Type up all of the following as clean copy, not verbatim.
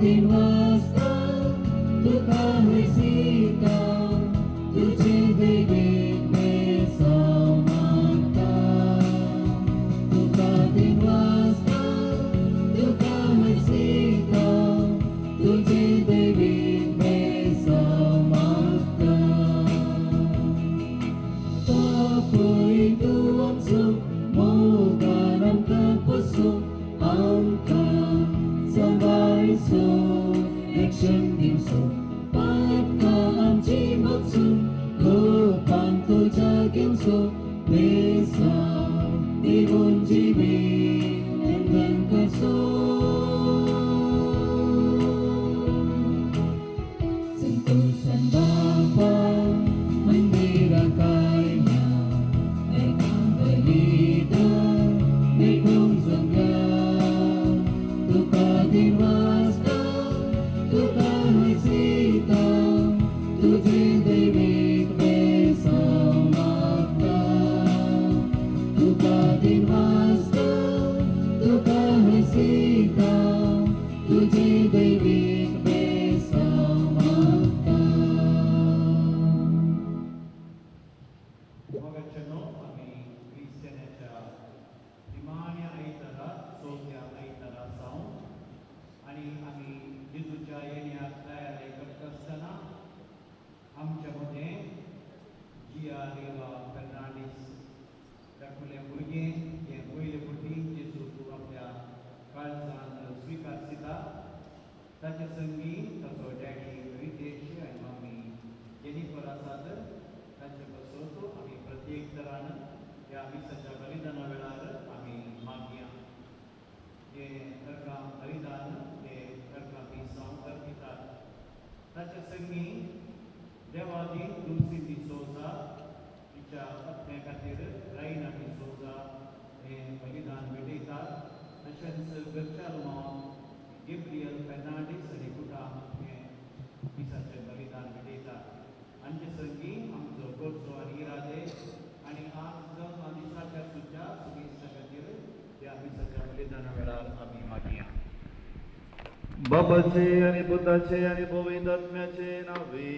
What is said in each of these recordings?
दिन वाजता तुका हयसिता तुझे दैवीक मेसाव मागता तुका दिन वाजता तुका हयसिता तुझे दैवीक मेसाव मागता तापय तूं आमचो मोगान आमकां पसून आमकां सांबाळचो रक्षण दिवचो पातकां आमची मोगसून लोपांक तुज्या घेवचो मेसाव दिवून जिवीत बंधन करचो संतोषान बापा मंदिरांत आयल्या एका बलिदान मेळूंक जमल्या तुका दिन वाजता तुका हयसिता तुझे दैवीक मेसाव मागता तुका दिन वाजता तुका हयसिता तुझे दैवीक मेसाव मागता मोगाचेनो आमी क्रिस्तांच्या निमाण्या आयतारा चवथ्या आयतारा सावन आनी आमी जेजूच्या येण्याक तयारी करता आसतना आमच्या मदें जिया रेवा फेर्नांडीस धाकटुलें भुरगें हें पयले फावटी जेजू तूं आपल्या काळजांत स्विकारता ताचे संगी ताचो डॅडी रितेश आनी मम्मी जेनिफर आसात ताचे बसत आमी प्रत्येक तरान ह्या मिसाच्या बलिदाना वेळार आमी मागया जे ताका बलिदान ते ताका मिसांव अर्पितात ताचे संगी देवादी तुलसी डिसोजा तिच्या पत्ने खातीर रायना डिसोजा हे बलिदान भेटयतात तशेंच घरच्या रूमांत गेब्रियल फेर्नांडीस आनी कुटाम हे मिसाचें बलिदान भेटयतात आमचे संगी आमचो गोडचो आनी इरादे आनी आज जल्म दिसाच्या सुद्दां सुगीच्या खातीर ह्या मिसाच्या बलिदाना वेळार आमी मागया बाबाचे आणि पुताचे आणि पवित्र आत्म्याचे नावे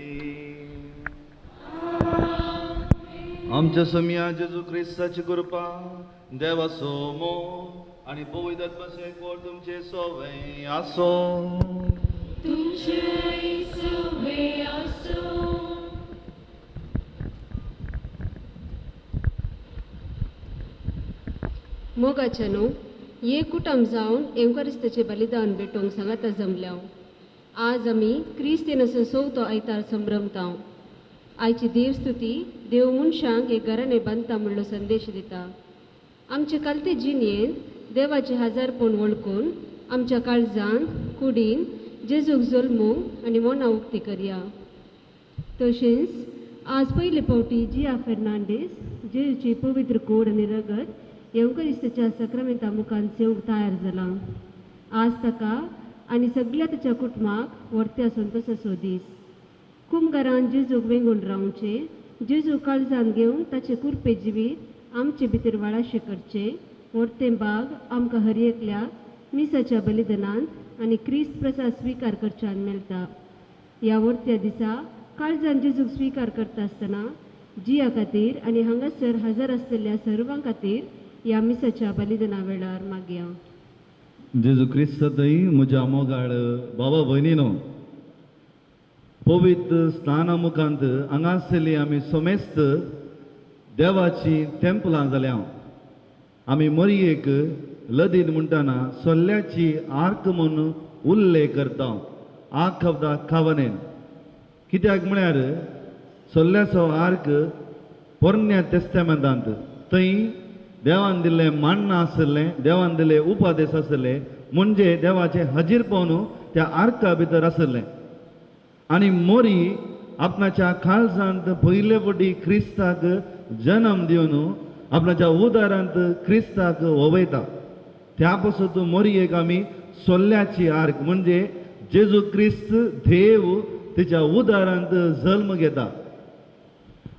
आमच्या समिया जेजू ख्रिस्ताची कृपा देवाचो मोग आणि पवित्र आत्म्याचे कोळ तुमचे सोवे आसो तुमचे सवे आसो मोगाचेनो ये कुटुंब जावन एवकारिस्ताचें बलिदान भेटोवंक सांगाता जमल्या आज आमी क्रिस्तियनाचो चवथो आयतार संभ्रमता आयची देवस्तुती देव मनशांक एक घराणें बांदता म्हणलो संदेश दिता आमचे कालते जिणेंत देवाचे हजारपण वळखून आमच्या काळजांत कुडीन जेजूक जल्मूंक आनी मनां उक्ती करया तशेंच आज पयले फावटी जिया फेर्नांडीस जेजूची पवित्र कूड आनी रगत एवकारिस्ताच्या सक्रामेंता मुखार सेवंक तयार जालां आज ताका आनी सगळ्या ताच्या कुटुंबाक व्हरत्या संतोशाचो दीस कुंभकारान जेजूक वेंगून रावचे जेजू काळजान घेवन ताचे कुरपे जिवीत आमचे भितर वाळाशे करचे व्हरतें भाग आमकां हर एकल्याक मिसाच्या बलिदानांत आनी क्रिस्त प्रसाद स्विकार करच्यान मेळटा ह्या व्हरत्या दिसा काळजान जेजूक स्विकार करता आसतना जिया खातीर आनी हांगासर हजर आसलेल्या सर्वां खातीर ह्या मिसाच्या बलिदाना वेळार मागया जेजू ख्रिस्तय म्हज्या मोगाळ बाबा भयणीनो पवित्र स्नाना मुखांत हांगासरली आमी सोमेस्त देवाची तेंपलां जाल्या आमी मरयेक लदीन म्हणटाना सोल्ल्याची आर्क म्हणून उल्लेख करता आर्क ऑफ द कव्हनेंट कित्याक म्हळ्यार सोल्ल्याचो आर्क पोरण्या टेस्टामेंटांत थंय देवान दिल्लें मान्ना आसलें देवान दिल्ले उपादेश आसले म्हणजे देवाचें हजीरपण त्या आर्का भितर आसलें आनी मोरी आपणाच्या काळजांत पयले फावटी क्रिस्ताक जन्म दिवन आपणाच्या उदारांत क्रिस्ताक ववयता त्या पासून मोरयेक आमी सोल्ल्याची आर्क म्हणजे जेजू क्रिस्त देव तिच्या उदारांत जल्म घेता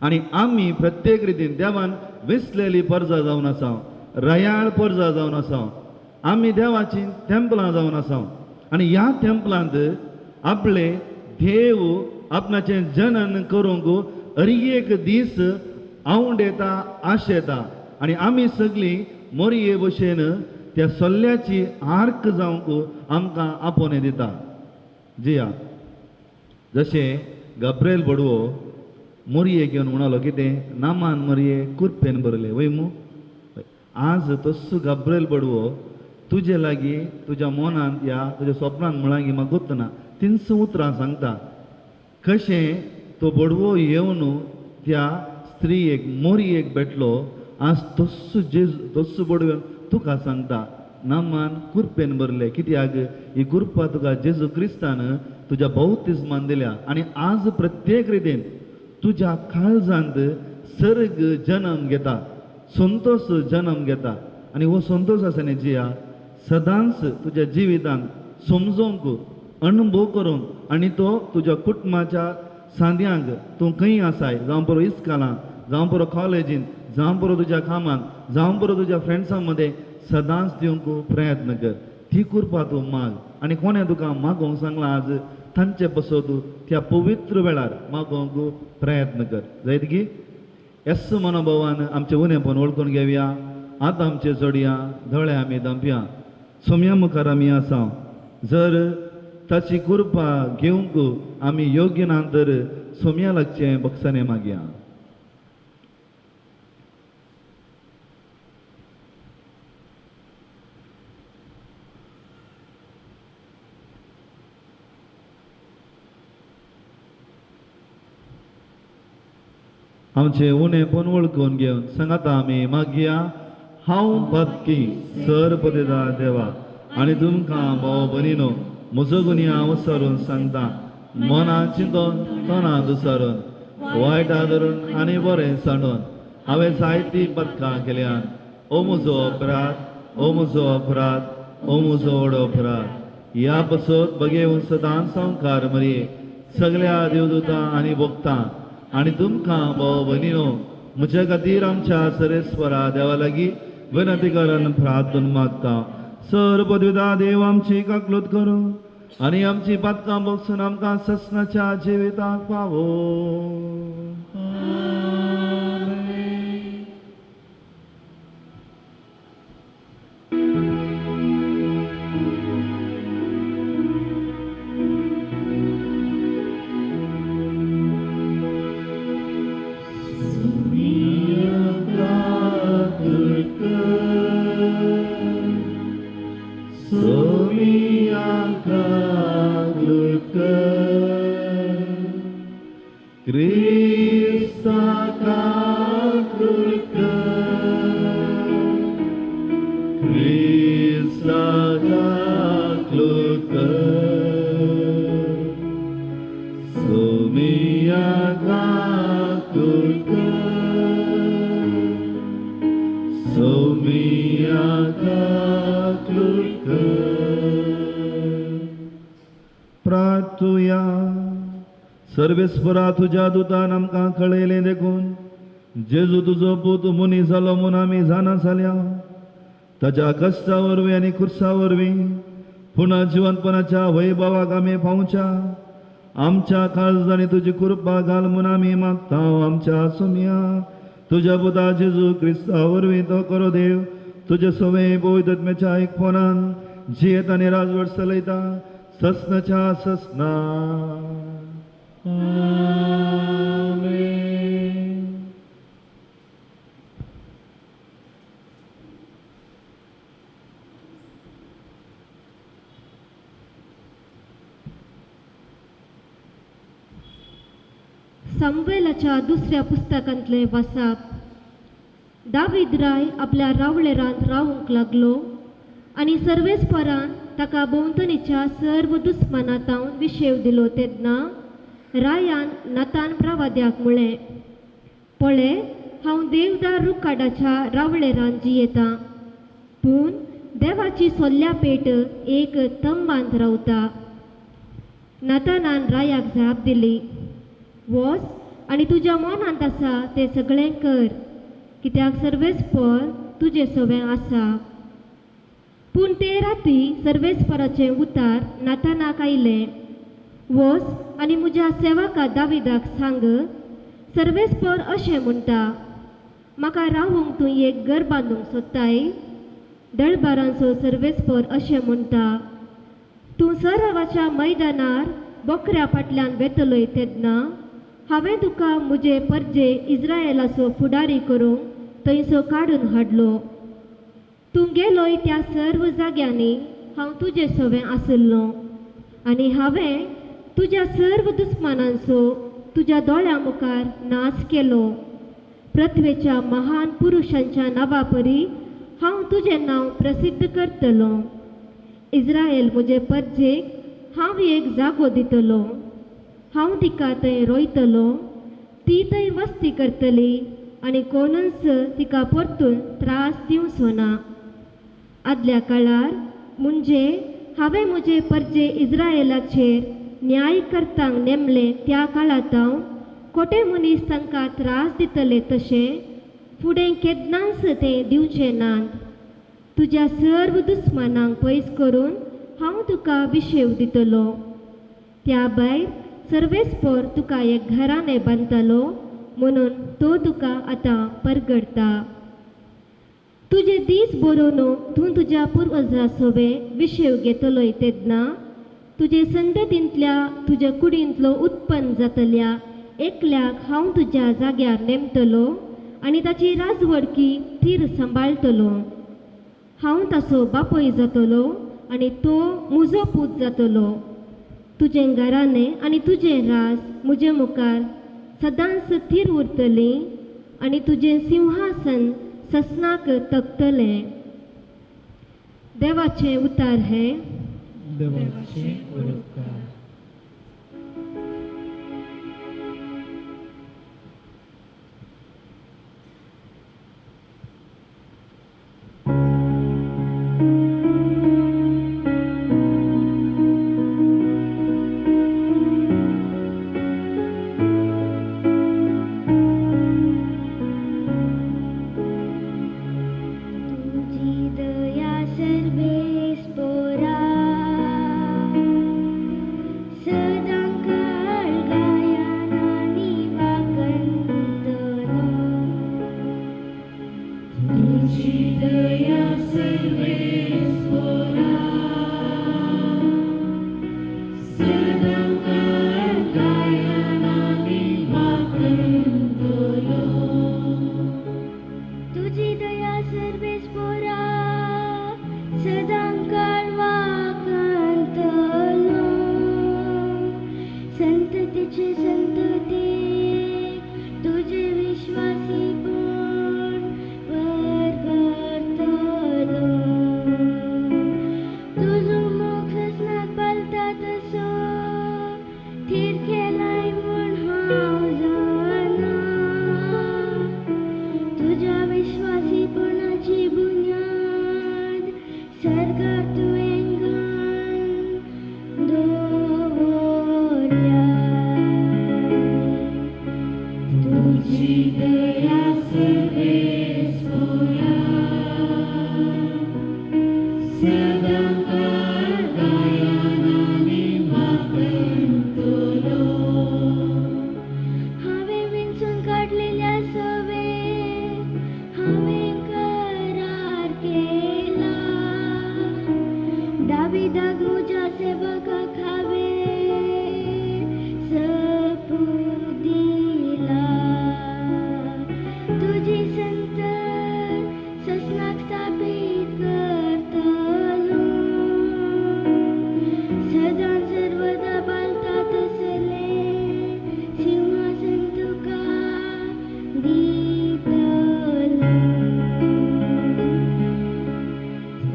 आनी आमी प्रत्येक रितीन देवान विसलेली परजा जावन आसा रयाळ परजा जावन आसा आमी देवाची तेंपलां जावन आसा आणि ह्या टेम्पलांत आपले देव आपणाचे जनन करूंक एक दीस आवंड येता आशेता आणि आमी सगळीं मोरये भशेन त्या सोल्ल्याची आर्क जावंक आमकां आपोवणे दिता. जिया जशें गब्रेल बडवो मोरये घेवन म्हणलो कितें नामान मोरये कुरपेन बरले वय मू. आज तस्सो गब्रेल बडवो तुजे लागीं तुज्या मनांत या तुज्या स्वप्नांत म्हळांगी म्हाका गुत्तना 300 उतरां सांगता. कशें तो बडवो येवन त्या स्त्रीयेक मोरयेक भेटलो. आज तस्सो बडवो तुका सांगता नामान कुरपेन बरले. कित्याक ही कुरपा तुका जेजू क्रिस्तान तुज्या बौतिस्मान दिल्या आनी आज प्रत्येक रितीन तुज्या काळजांत सर्ग जन्म घेता, संतोष जन्म घेता. आनी हो संतोष आसा न्ही जिया सदांच तुज्या जिवितांत समजोवंक अनुभव करूंक आनी तो तुज्या कुटुंबाच्या सांद्यांक तूं खंय आसाय जावं बरो इस्कालांत जावं बरो कॉलेजींत जावं बरो तुज्या कामांत जावं बरो तुज्या फ्रेंड्सां मदें सदांच दिवंक प्रयत्न कर. ती कुरपा तूं माग आनी कोणें तुका मागोवंक सांगलां आज तांचे बसो तूं त्या पवित्र वेळार मागोवंक प्रयत्न कर. जायतकी एस मनोभावान आमचे उणेपण वळखून घेवया. आतां आमचे जोडया धळे आमी दंपया सोम्या मुखार आमी आसा. जर ताची कुरपा घेवंक आमी योग्य ना तर सोम्या लागचें बक्षाने मागया. आमचे उणेपण वळखून घेवन सांगाता आमी मागया. हांव पत्की सर पदिता देवा आनी तुमकां भाव भयणीनो म्हजो गुन्यांव विसरून सांगता. मनां चिंतून तोंडांत विसरून वायटा धरून आनी बरें सांडून हांवें जायतीं पथकां केल्यान. ओ म्हजो अपराध, ओ म्हजो अपराध, ओ म्हजो व्हड अपराध. ह्या पसत बगेवन सदांच संवकार मरये सगळ्या देवदूतां आनी भक्तां आनी तुमकां भाव भयणीनो म्हजे खातीर आमच्या सरेस्वरा देवा लागीं विनंती करून प्रार्थना मागता. सर पदविदा देव आमची काकलूत करूं आनी आमची पातकां बगसून आमकां ससनाच्या जिविताक पावो. सर्वेस्परा तुझ्या दुतान आमकां कळयलें देखून जेजू तुजो पूत मुनी जालो म्हूण आमी जाणा जाल्या. ताच्या कश्टा वरवीं आनी खुर्सा वरवीं पुन्हा जिवंतपणाच्या वैभवाक आमी पावच्या. आमच्या काळजांनी तुजी कृपा घाल म्हूण आमी मागता. आमच्या सोम्या तुज्या पुता जेजू क्रिस्ता वरवीं तो करो देव तुजे सवे पवित्रत्म्याच्या एकपणान जियेत आनी राजवट चलयता ससनाच्या ससना. सामुएलाच्या दुसऱ्या पुस्तकांतले वाचप. दावीद राय आपल्या रावळेरांत रावूंक लागलो आनी सर्वेस्परान ताका भोंवतणीच्या सर्व दुस्मानातावन विशेव दिलो. तेन्ना रायान नातान प्रवाद्याक म्हळें, पळय हांव देवदार रुखाडाच्या रावळेरांत जियेतां, पूण देवाची सोल्ल्या पेट एक तंबांत रावता. नातानान रायाक जाप दिली, वच आनी तुज्या मनांत आसा तें सगळें कर, कित्याक सर्वेस्पर तुजें सवें आसा. पूण ते राती सर्वेस्पराचे उतार नातानाक आयले. वच आनी म्हज्या सेवका दाविदाक सांग, सर्वेस्पर अशें म्हणटा, म्हाका रावूंक तूं एक घर बांदूंक सोदताय? दळबारांचो सर्वेस्पर अशें म्हणटा, तूं सरावाच्या मैदानार बकऱ्या फाटल्यान वेतलोय तेन्ना हांवें तुका म्हजे परजे इस्रायेलाचो फुडारी करूंक थंयसो काडून हाडलो. तूं गेलोय त्या सर्व जाग्यांनी हांव तुजे सवें आसलो आनी हांवें तुज्या सर्व दुस्मानांचो तुज्या दोळ्यां मुखार नाश केलो. पृथ्वेच्या महान पुरुशांच्या नांवा परी हांव तुजें नांव प्रसिद्ध करतलो. इस्रायल म्हजे परजेक हांव एक जागो दितलो. हांव तिका थंय रोयतलो, ती थंय वस्ती करतली आनी कोणूच तिका परतून त्रास दिवचो ना. आदल्या काळार म्हणजे हांवें म्हजे परजे इस्रायेलाचेर न्याय करतांक नेमले त्या काळांत हांव खोटे मनीस तांकां त्रास दितले तशें फुडें केन्नाच तें दिवचें नात. तुज्या सर्व दुस्मानांक पयस करून हांव तुका विशेव दितलो. त्या भायर सर्वेस्पर तुका एक घराणें बांदतलो म्हणून तो तुका आतां परगडटा. तुजे दीस बरोवनूक तूं तुज्या पुर्वजां सवें विशेव घेतलोय तेन्ना तुजे संततींतल्या तुज्या कुडींतलो उत्पन्न जातल्या एकल्याक हांव तुज्या जाग्यार नेमतलो आनी ताची राजवडकी थीर सांबाळटलो. हांव ताचो बापूय जातलो आनी तो म्हजो पूत जातलो. तुजें घराणें आनी तुजें राज म्हजे मुखार सदांच थीर उरतलीं आनी तुजें सिंहासन ससनाक तकतलें. देवाचें उतार हें. देवाचे उपकार.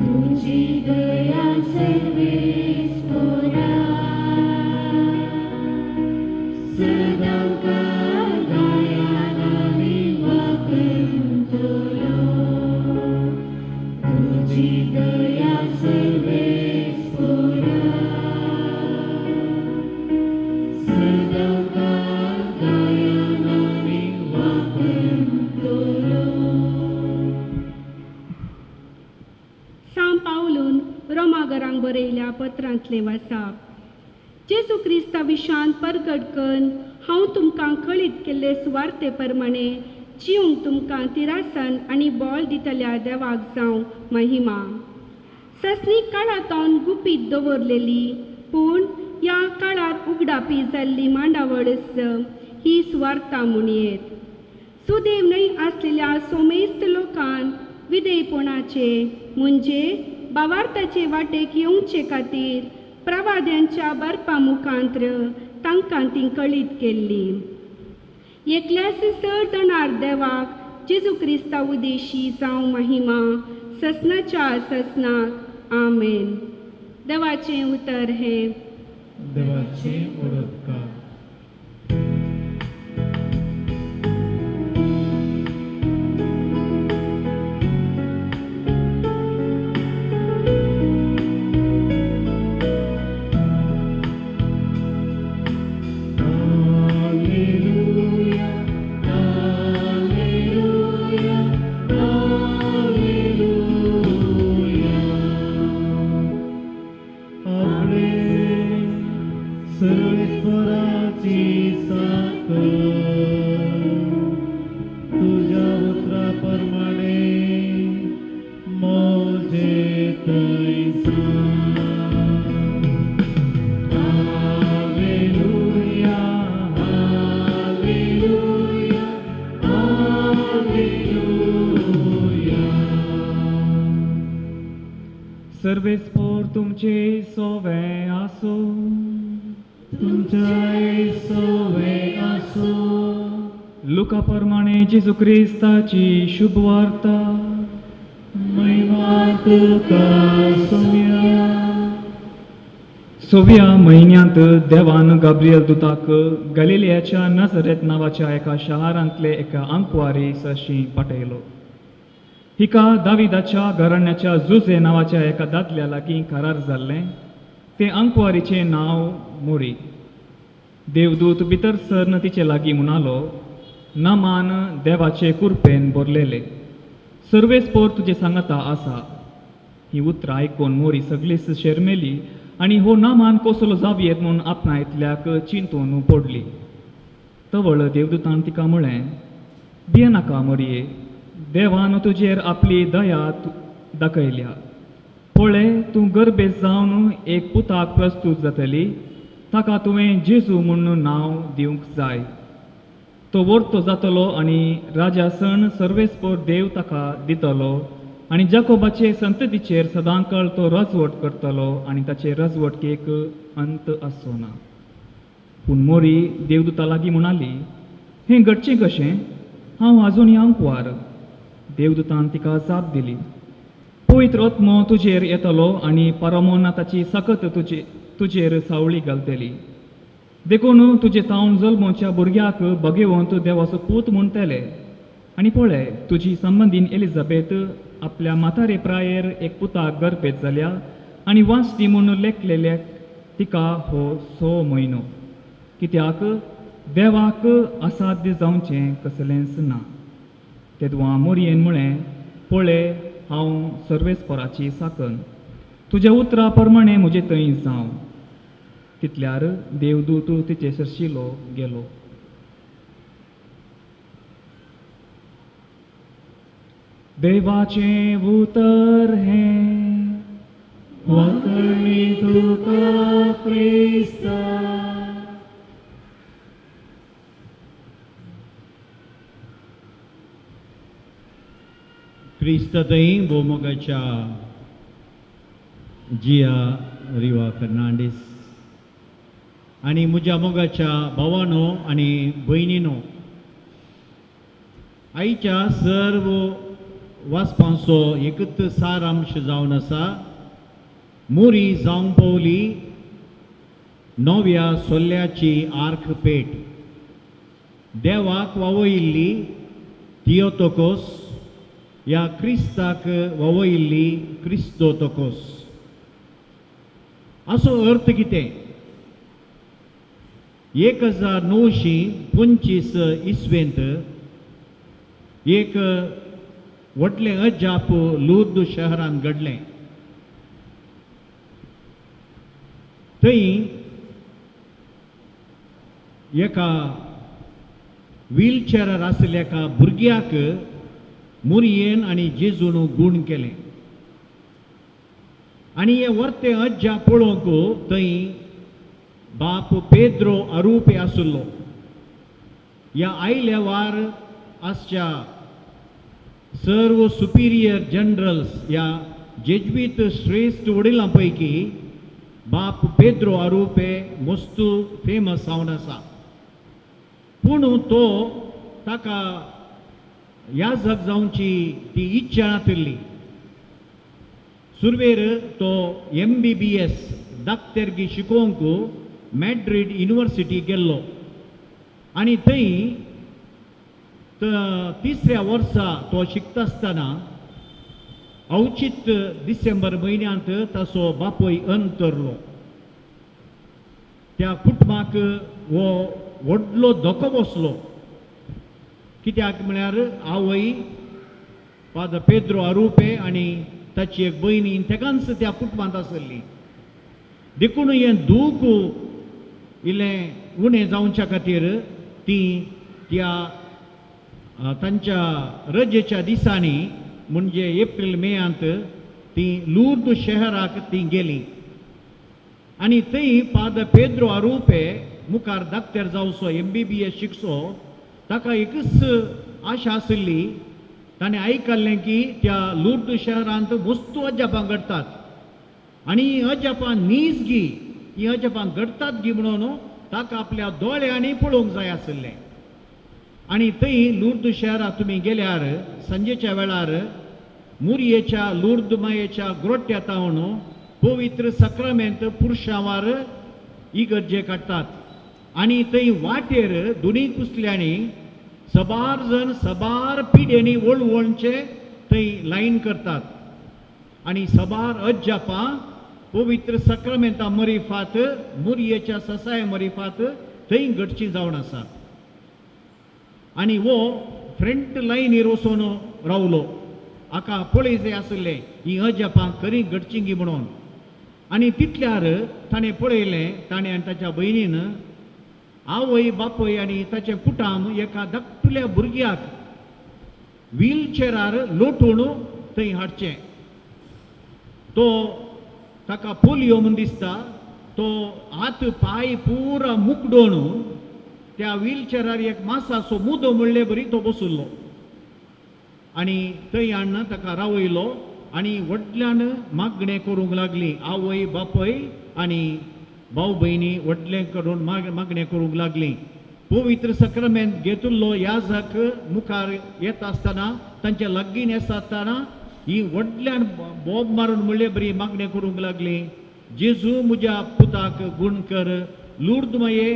तुझी दया सर्वे बरयल्या पत्रांतले वाचप. जेजू क्रिस्ता विशांत परगट करून हांव तुमकां कळीत केल्ले सुवार्ते प्रमाणे जिवंक तुमकां तिरासन आनी बोल दितल्या देवाक जावं महिमा. ससनी काळांतून गुपीत दवरलेली पूण ह्या काळार उगडापी जाल्ली मांडावळच ही सुवार्ता म्हणयेत. सुदैव न्हय आसलेल्या सोमेस्त लोकांक विधेयपणाचे म्हणजे भावार्थाचे वाटेक येवचे खातीर प्रवाद्यांच्या बरपा मुखांत्र तांकां ती कळीत केल्ली. एकल्याच सर्जणार देवाक जेजू क्रिस्ता उदेशी जावं महिमा ससनाच्या ससनाक आमेन. देवाचें उतर हे देवाचे ओडोदकार. सर्वेस्पोर तुमचे सोवे आसो. तुमचे सोवे आसो. लुका प्रमाणे जेजू क्रिस्ताची शुभ वार्ता. महिमा तुका सोम्या. 6व्या म्हयन्यांत देवान गाब्रियल दुताक गलिलियाच्या नाझरेत नांवाच्या एका शारांतले एका आंकवारी सरशी पाठयलो. हिका दाविदाच्या घराण्याच्या जुजे नांवाच्या एका दादल्या लागीं करार जाल्लें. ते आंकवारीचें नांव मोरी. देवदूत भितर सरन तिचे लागीं म्हणालो, नामान देवाचे कुरपेन बरलेले, सर्वेस्पोर तुजे सांगाता आसा. ही उतरां आयकून मोरी सगळीच शर्मेली आनी हो नामान कसलो जावयेत म्हूण आपणायतल्याक चिंतून पडली. तवळ देवदूतान तिका म्हळें, भिये नाका मोरये, देवान तुजेर आपली दया दाखयल्या. पळय, तूं गर्भेत जावन एक पुताक प्रस्तूत जातली. ताका तुवें जेजू म्हूण नांव दिवंक जाय. तो वर्तो जातलो आनी राजासन सर्वेस्पोर देव ताका दितलो आनी जाकोबाचे संततीचेर सदांकाळ तो राजवट करतलो आनी ताचे राजवटकेक अंत आसचो ना. पूण मोरी देवदूता लागीं म्हणाली, हें घडचें कशें? हांव आजून आंकवार. देवदूतान तिका जाप दिली, पवित्र आत्मो तुजेर येतलो आनी परमोन्नताची सकत तुजेर सावळी घालतली. देखून तुजे तावन जल्मोच्या भुरग्याक भगेवंत देवाचो पूत म्हणटले. आनी पळय, तुजी संबंदीन एलिझाबेथ आपल्या म्हातारे प्रायेर एक पुताक गर्भेत जाल्या आनी वांसटी म्हूण लेखलेल्या तिका हो 6 म्हयनो. कित्याक देवाक असाध्य जावचें कसलेंच ना. तेदुआ मोरयेन म्हळें, पळय, हांव सर्वेस्पराची साकन. तुज्या उतरा प्रमाणे म्हजे थंय जावं. तितल्यार देवदूत तिचे सरशिलो गेलो. देवाचें उतर हें वाकणी तुका क्रिस्ता. क्रिस्त थंय भोवमुगाच्या जिया रिवा फर्नांडीस आनी म्हज्या मोगाच्या भावानो आनी भयणीनो, आयच्या सर्व वाचपांचो एकच सारांश जावन आसा. मोरी जावंक पावली नव्या सोल्ल्याची आर्क पेट. देवाक वावयल्ली थियोतोकोस, ह्या क्रिस्ताक वावयल्ली क्रिस्तोतोकोस. असो अर्थ कितें? 1925 इस्वेंत एक व्हडलें अजाप लुर्द शहरान घडलें. थंय एका व्हीलचॅरार आसलेल्या एका भुरग्याक मुरयेन आनी जेजून गूण केलें आनी हे वर्ते अज्जा पळोवंक थंय बाप पेद्रो अरुपे आसलो. ह्या आयल्या वार आसच्या सर्व सुपिरियर जनरल्स ह्या जेजवीत श्रेष्ठ वडिलां पैकी बाप पेद्रो अरुपे मोस्ट फेमस जावन आसा. पूण तो ताका याजक जावची ती इच्छा नासली. सुरवेर तो MBBS दाक्तेरगी शिकोवंक मॅड्रिड युनिवर्सिटी गेल्लो आनी थंय तिसऱ्या वर्सा तो शिकता आसतना अवचित डिसेंबर म्हयन्यांत ताचो बापूय अंतरलो. त्या कुटुंबाक हो व्हडलो धोको बसलो. कित्याक म्हळ्यार आवय फादर पेद्रो अरुपे आनी ताची एक भयणी तेकांच त्या कुटुंबांत आसली. देखून हें दूख इल्लें उणें जावच्या खातीर ती त्या तांच्या रजेच्या दिसांनी म्हणजे एप्रील मेयांत ती लूर्द शहराक ती गेली आनी थंय फादर पेद्रो अरुपे मुखार दाक्तेर जावचो MBBS शिकचो. ताका एकच आशा आसली. ताणें आयकल्लें की त्या लूर्द शहरांत वस्तू अजापां घडटात आनी अजापां नीज गी ही अजापां घडटात गी म्हणून ताका आपल्या दोळ्यांनी पळोवंक जाय आसलें. आनी थंय लूर्द शहरांत तुमी गेल्यार सांजेच्या वेळार मुरयेच्या लूर्द मायेच्या ग्रोट्यांत तावन पवित्र सक्रामेंत पुरुशांवार इगर्जे काडटात आनी थंय वाटेर दोनूय कुसल्यांनी सबार जण सबार पिड्यांनी वळवणचे थंय लायन करतात आनी सबार अज्जापां पवित्र सक्रामेंता मरिफात मुरयेच्या ससाया मरिफात थंय घडची जावन आसा. आनी वो फ्रंट लायनीर वचून रावलो. हाका पळय जाय आसलें ही अजापां खरी घडची म्हणून. आनी तितल्यार ताणें पळयलें ताणें आनी ताच्या भयणीन आवय बापय आनी ताचे पुटाम एका धाकटुल्या भुरग्याक व्हीलचॅरार लोटून थंय हाडचें. तो ताका पोलियो म्हूण दिसता. तो हात पाय पुरा मुकडोवन त्या व्हीलचॅरार एक मासाचो मुदो म्हणले बरी तो बसुल्लो आनी थंय हाडून ताका रावयलो आनी व्हडल्यान मागणें करूंक लागली. आवय बापय आनी भाऊ भयणी व्हडलें करून मागणें करूंक लागली. पवित्र सक्रामेंत घेतिल्लो याजक मुखार येता आसतना तांच्या लागीं येता आसतना ही व्हडल्यान बोब मारून म्हणले बरी मागणें करूंक लागली. जेजू म्हज्या पुताक गूण कर. लूर्द माये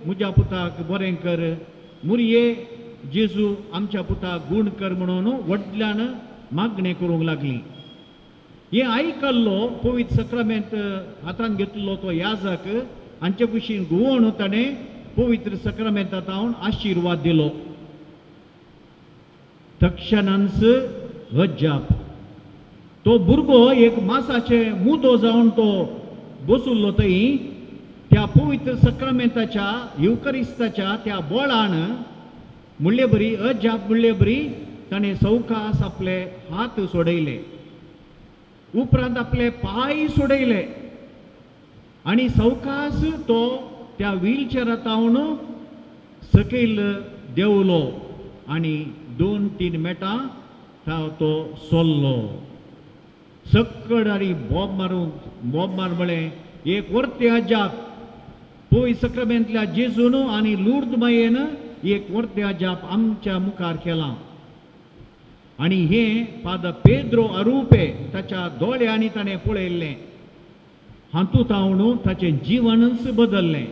म्हज्या पुताक बरें कर. मुरये जेजू आमच्या पुताक गूण कर म्हणून व्हडल्यान मागणें करूंक लागली. हें आयकल्लो पवित्र सक्रामेंत हातान घेतिल्लो तो याजक हांचे कुशीन घुंवण ताणें पवित्र सक्रामेंतांत हांवन आशिर्वाद दिलो. तक्षणांच अजाप तो भुरगो एक मासाचे मुदो जावन तो बसुल्लो थंय त्या पवित्र सक्रामेंताच्या युकरिस्ताच्या त्या बोळान म्हणले बरी अजाप म्हणले बरी ताणें सवकास आपले हात सोडयले. उपरांत आपले पाय सोडयले आनी सवकास तो त्या व्हीलचॅरांत हांवन सकयल देंवलो आनी 2-3 मेटां तो सोल्लो. सक्कड आनी बोब मार म्हळें एक वर्ते अजाप पवित्र सक्रामेंतल्या जेजून आनी लूर्द मायेन एक वर्ते अजाप आमच्या मुखार केलां. आनी हें फादर पेद्रो अरुपे ताच्या दोळ्यांनी ताणें पळयल्लें. हातूंत हांव ताचें जिवनच बदल्लें.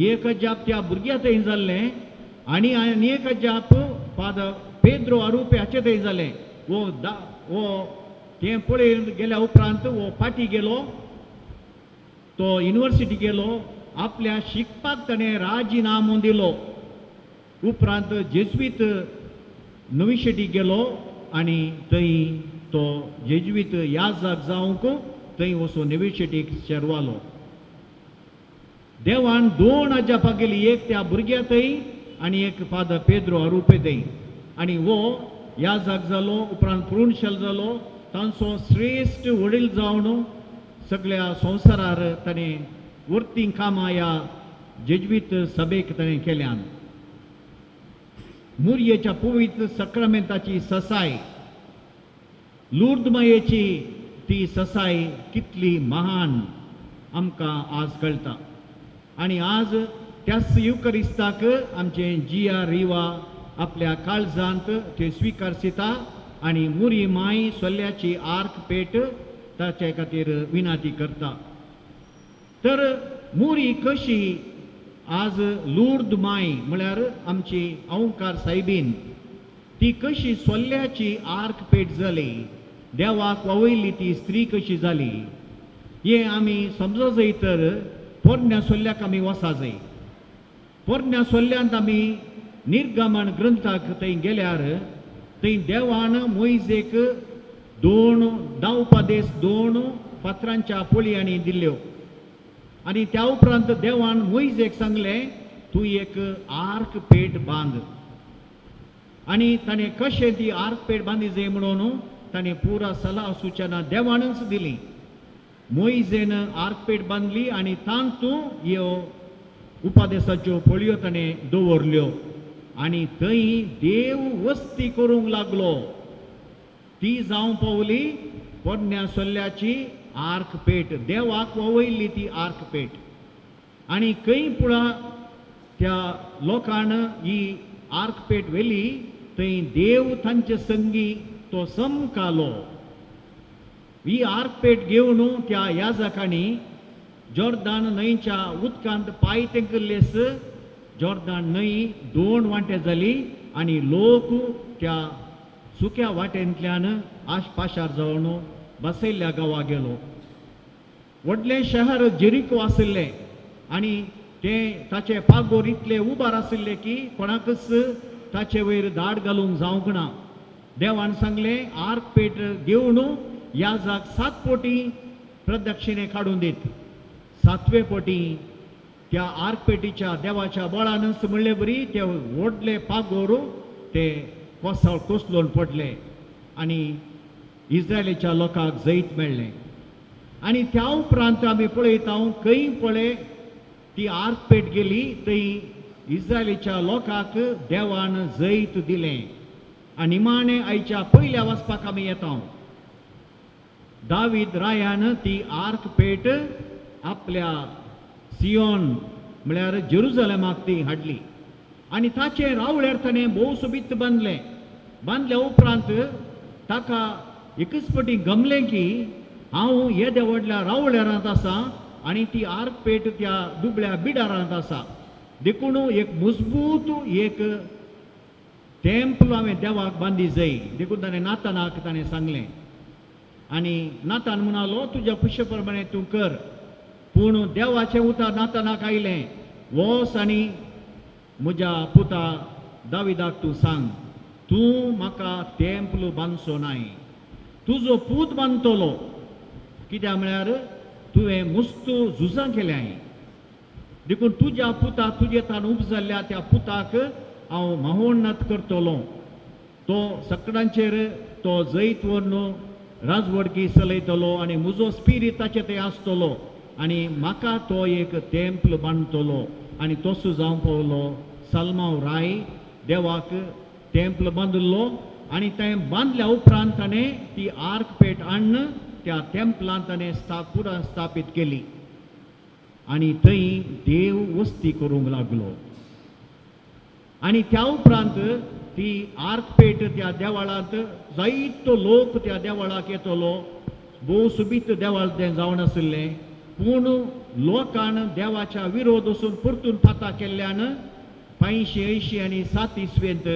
एक अजाप त्या भुरग्या थंय जाल्लें आनी एक अजाप फादर पेद्रो अरुपे हाचे थंय जालें. वो तें पळय गेल्या उपरांत वो फाटीं गेलो. तो युनिवर्सिटी गेलो. आपल्या शिकपाक ताणें राजिनामो दिलो. उपरांत जेजुईत नवी गेलो आनी थंय तो जेजुईत याजक जावंक थंय वचून नवी शेटीक शेरवालो. देवान 2 अजापा गेली, एक त्या भुरग्यातय आणि एक फादर पेद्रो अरुपेतय. आणि वो याजक जालो, उपरांत प्रुन्शल जालो, तांचो श्रेष्ठ वडील जावन सगळ्या संवसारार ताणें वर्तीं कामां ह्या जेजवीत सभेक ताणें केल्यान. मुरयेच्या पवित्र सक्रामेंताची ससाय, लूर्द मायेची ती ससाय कितली महान आमकां आज कळटा. आणि आज त्याच युकरिस्ताक आमचे जिया रिवा आपल्या काळजांत ते स्वीकारसिता आणि मुरी माय सोल्याची आर्क पेट ताचे खातीर विनंती करता. तर मुरी कशी आज लूर्द माय म्हळ्यार आमची औंकार सायबीन ती कशी सोल्याची आर्क पेट जाली, देवाक ववयली ती स्त्री कशी जाली, हे आमी समजो जाय. तर पोरण्या सोल्याक आमी वसा जाय. पोरण्या सोल्यांत आमी निर्गमन ग्रंथाक थंय गेल्यार थंय देवान मोइजेक 2 उपदेश 2 पत्रांच्या पोळयांनी दिल्ल्यो. आणि त्या उपरांत देवान मोइजेक सांगलें तूं एक आर्क पेट बांद. आणि ताणें कशें ती आर्क पेट बांदी जाय म्हणून ताणें पुरा सलाह सुचना देवानच दिली. मोइजेन आर्क पेट बांदली आणि तांतूं ह्यो उपदेशाच्यो पोळयो ताणें दवरल्यो. आणि थंय देव वस्ती करूंक लागलो. ती जावं पावली पोरण्या सोल्याची आर्क पेट, देवाक ववयली ती आर्क पेट. आणि खंय पुळा त्या लोकान ही आर्क पेट व्हेली थंय देव तांचे संगी तो समकालो. ही आर्क पेट घेवन त्या याजकांनी जॉर्दान न्हंयच्या उदकांत पांय तेंकल्लेस जॉर्दान न्हंय 2 वांटे जाली आणि लोक त्या सुक्या वाटेंतल्यान आशपाशार जावन बसयल्ल्या गांवां गेलो. व्हडलें शहर जेरिको आशिल्लें आणि ते ताचे पागोर इतले उबार आशिल्ले की कोणाकच ताचे वयर दाड घालूंक जावंक ना. देवान सांगलें आर्क पेट घेवन याजक 7 पोटी प्रदक्षिणे काडून दीत. 7वे पोटी त्या आर्क पेटीच्या देवाच्या बळानच म्हणले बरी ते व्हडले पागोर ते कोसळून पडले आणि इस्रायलीच्या लोकांक जैत मेळ्ळें. आणि त्या उपरांत आमी पळयता खंय पळय ती आर्क पेट गेली थंय इस्रायलीच्या लोकांक देवान जैत दिलें. आणि निमाणे आयच्या पयल्या वचपाक आमी येता. दावीद रायान ती आर्क पेट आपल्या सियोन म्हळ्यार जेरुसलेमाक ती हाडली. आणि ताचे रावळ्यार ताणें भोव सोबीत बांदल्या उपरांत ताका एकच फावटी गमलें की हांव हे देवडल्या रावळ्यारांत आसा आणि ती आर्क पेट त्या दुबळ्या बिडारांत आसा. देखून एक मजबूत एक टेंपल हांवें देवाक बांदी जाय. देखून ताणें नातानाक ताणें सांगलें. आणि नातान म्हणालो तुज्या खुशे प्रमाणे तूं कर. पूण देवाचें उतर नातानाक आयलें वोस आनी म्हज्या पुता दाविदाक तूं सांग तूं म्हाका टेंपल बांदचो नाय. तुजो पूत बांदतलो. कित्याक म्हळ्यार तुवें मस्त झुजां केल्याय. देखून तुज्या पुताक तुजे तान उपजाल्ल्या त्या पुताक हांव महोन्नत करतलो. तो सकडांचेर तो जैत व्हरून राजवडकी चलयतलो आणि म्हजो स्पिरीट ताचे थंय आसतलो आणि म्हाका तो एक टेंपल बांदतलो. आणि तसो जावं पावलो. सलमाव राय देवाक टेंपल बांदलो आणि तें बांदल्या उपरांत ताणें ती आर्क पेट हाडून त्या टेंपलांत ताणें पुरा स्थापीत केली. आणि थंय देव वस्ती करूंक लागलो. आणि त्या उपरांत ती आर्क पेट त्या देवळांत जायतो लोक त्या देवळाक येतलो. भोव सुबीत देवळ तें जावन आशिल्लें. पूण लोकान देवाच्या विरोध वचून परतून फाता केल्ल्यान 580 आणि 7 इसवेंत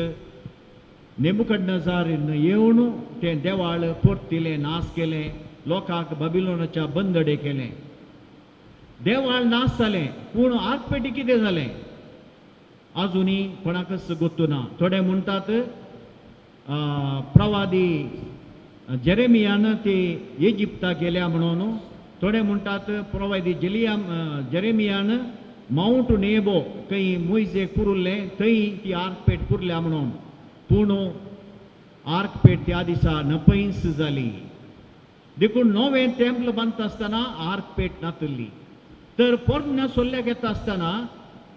नेबुकदनेझारान येवन तें देवाळ परतिलें, नाश केलें. लोकांक बाबिलोनाच्या बंदडे केलें. देवाळ नाश जालें. पूण आर्क पेटी कितें जालें आजुनी कोणाकच गोत्तू ना. थोडे म्हणटात प्रवादी जेरेमियान ती इजिप्ताक गेल्या म्हणून. थोडे म्हणटात प्रवादी जेरेमियान माउंट नेबो खंय मोइजेक पुरुल्लें थंय ती आर्क पेट पुरल्या म्हणून पूण आर्क पेट त्या दिसा नपयस जाली. देखून नवें टेंपल बांदता आसतना आर्क पेट नातली. तर पोरण्या सोल्ल्याक येता आसतना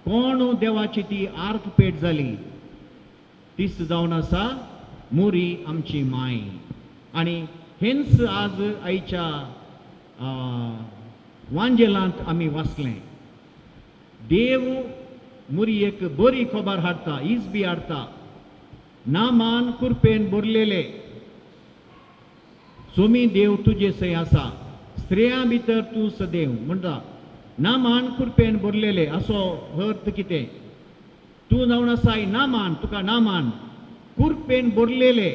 कोण देवाची ती आर्क पेट जाली. तीच जावन आसा मोरी आमची माय. आनी हेंच आज आयच्या वांजेलांत आमी वाचलें. देव मोरयेक बरी खबर हाडटा, इज बी हाडटा. नामान कुरपेन बरलेले सोमी देव तुजे सय आसा, स्त्रियां भितर तूं सदेव म्हणटा. नामान कुरपेन बरलेले असो अर्थ कितें? तूं जावन आसाय नामान, तुका नामान कुरपेन बरलेले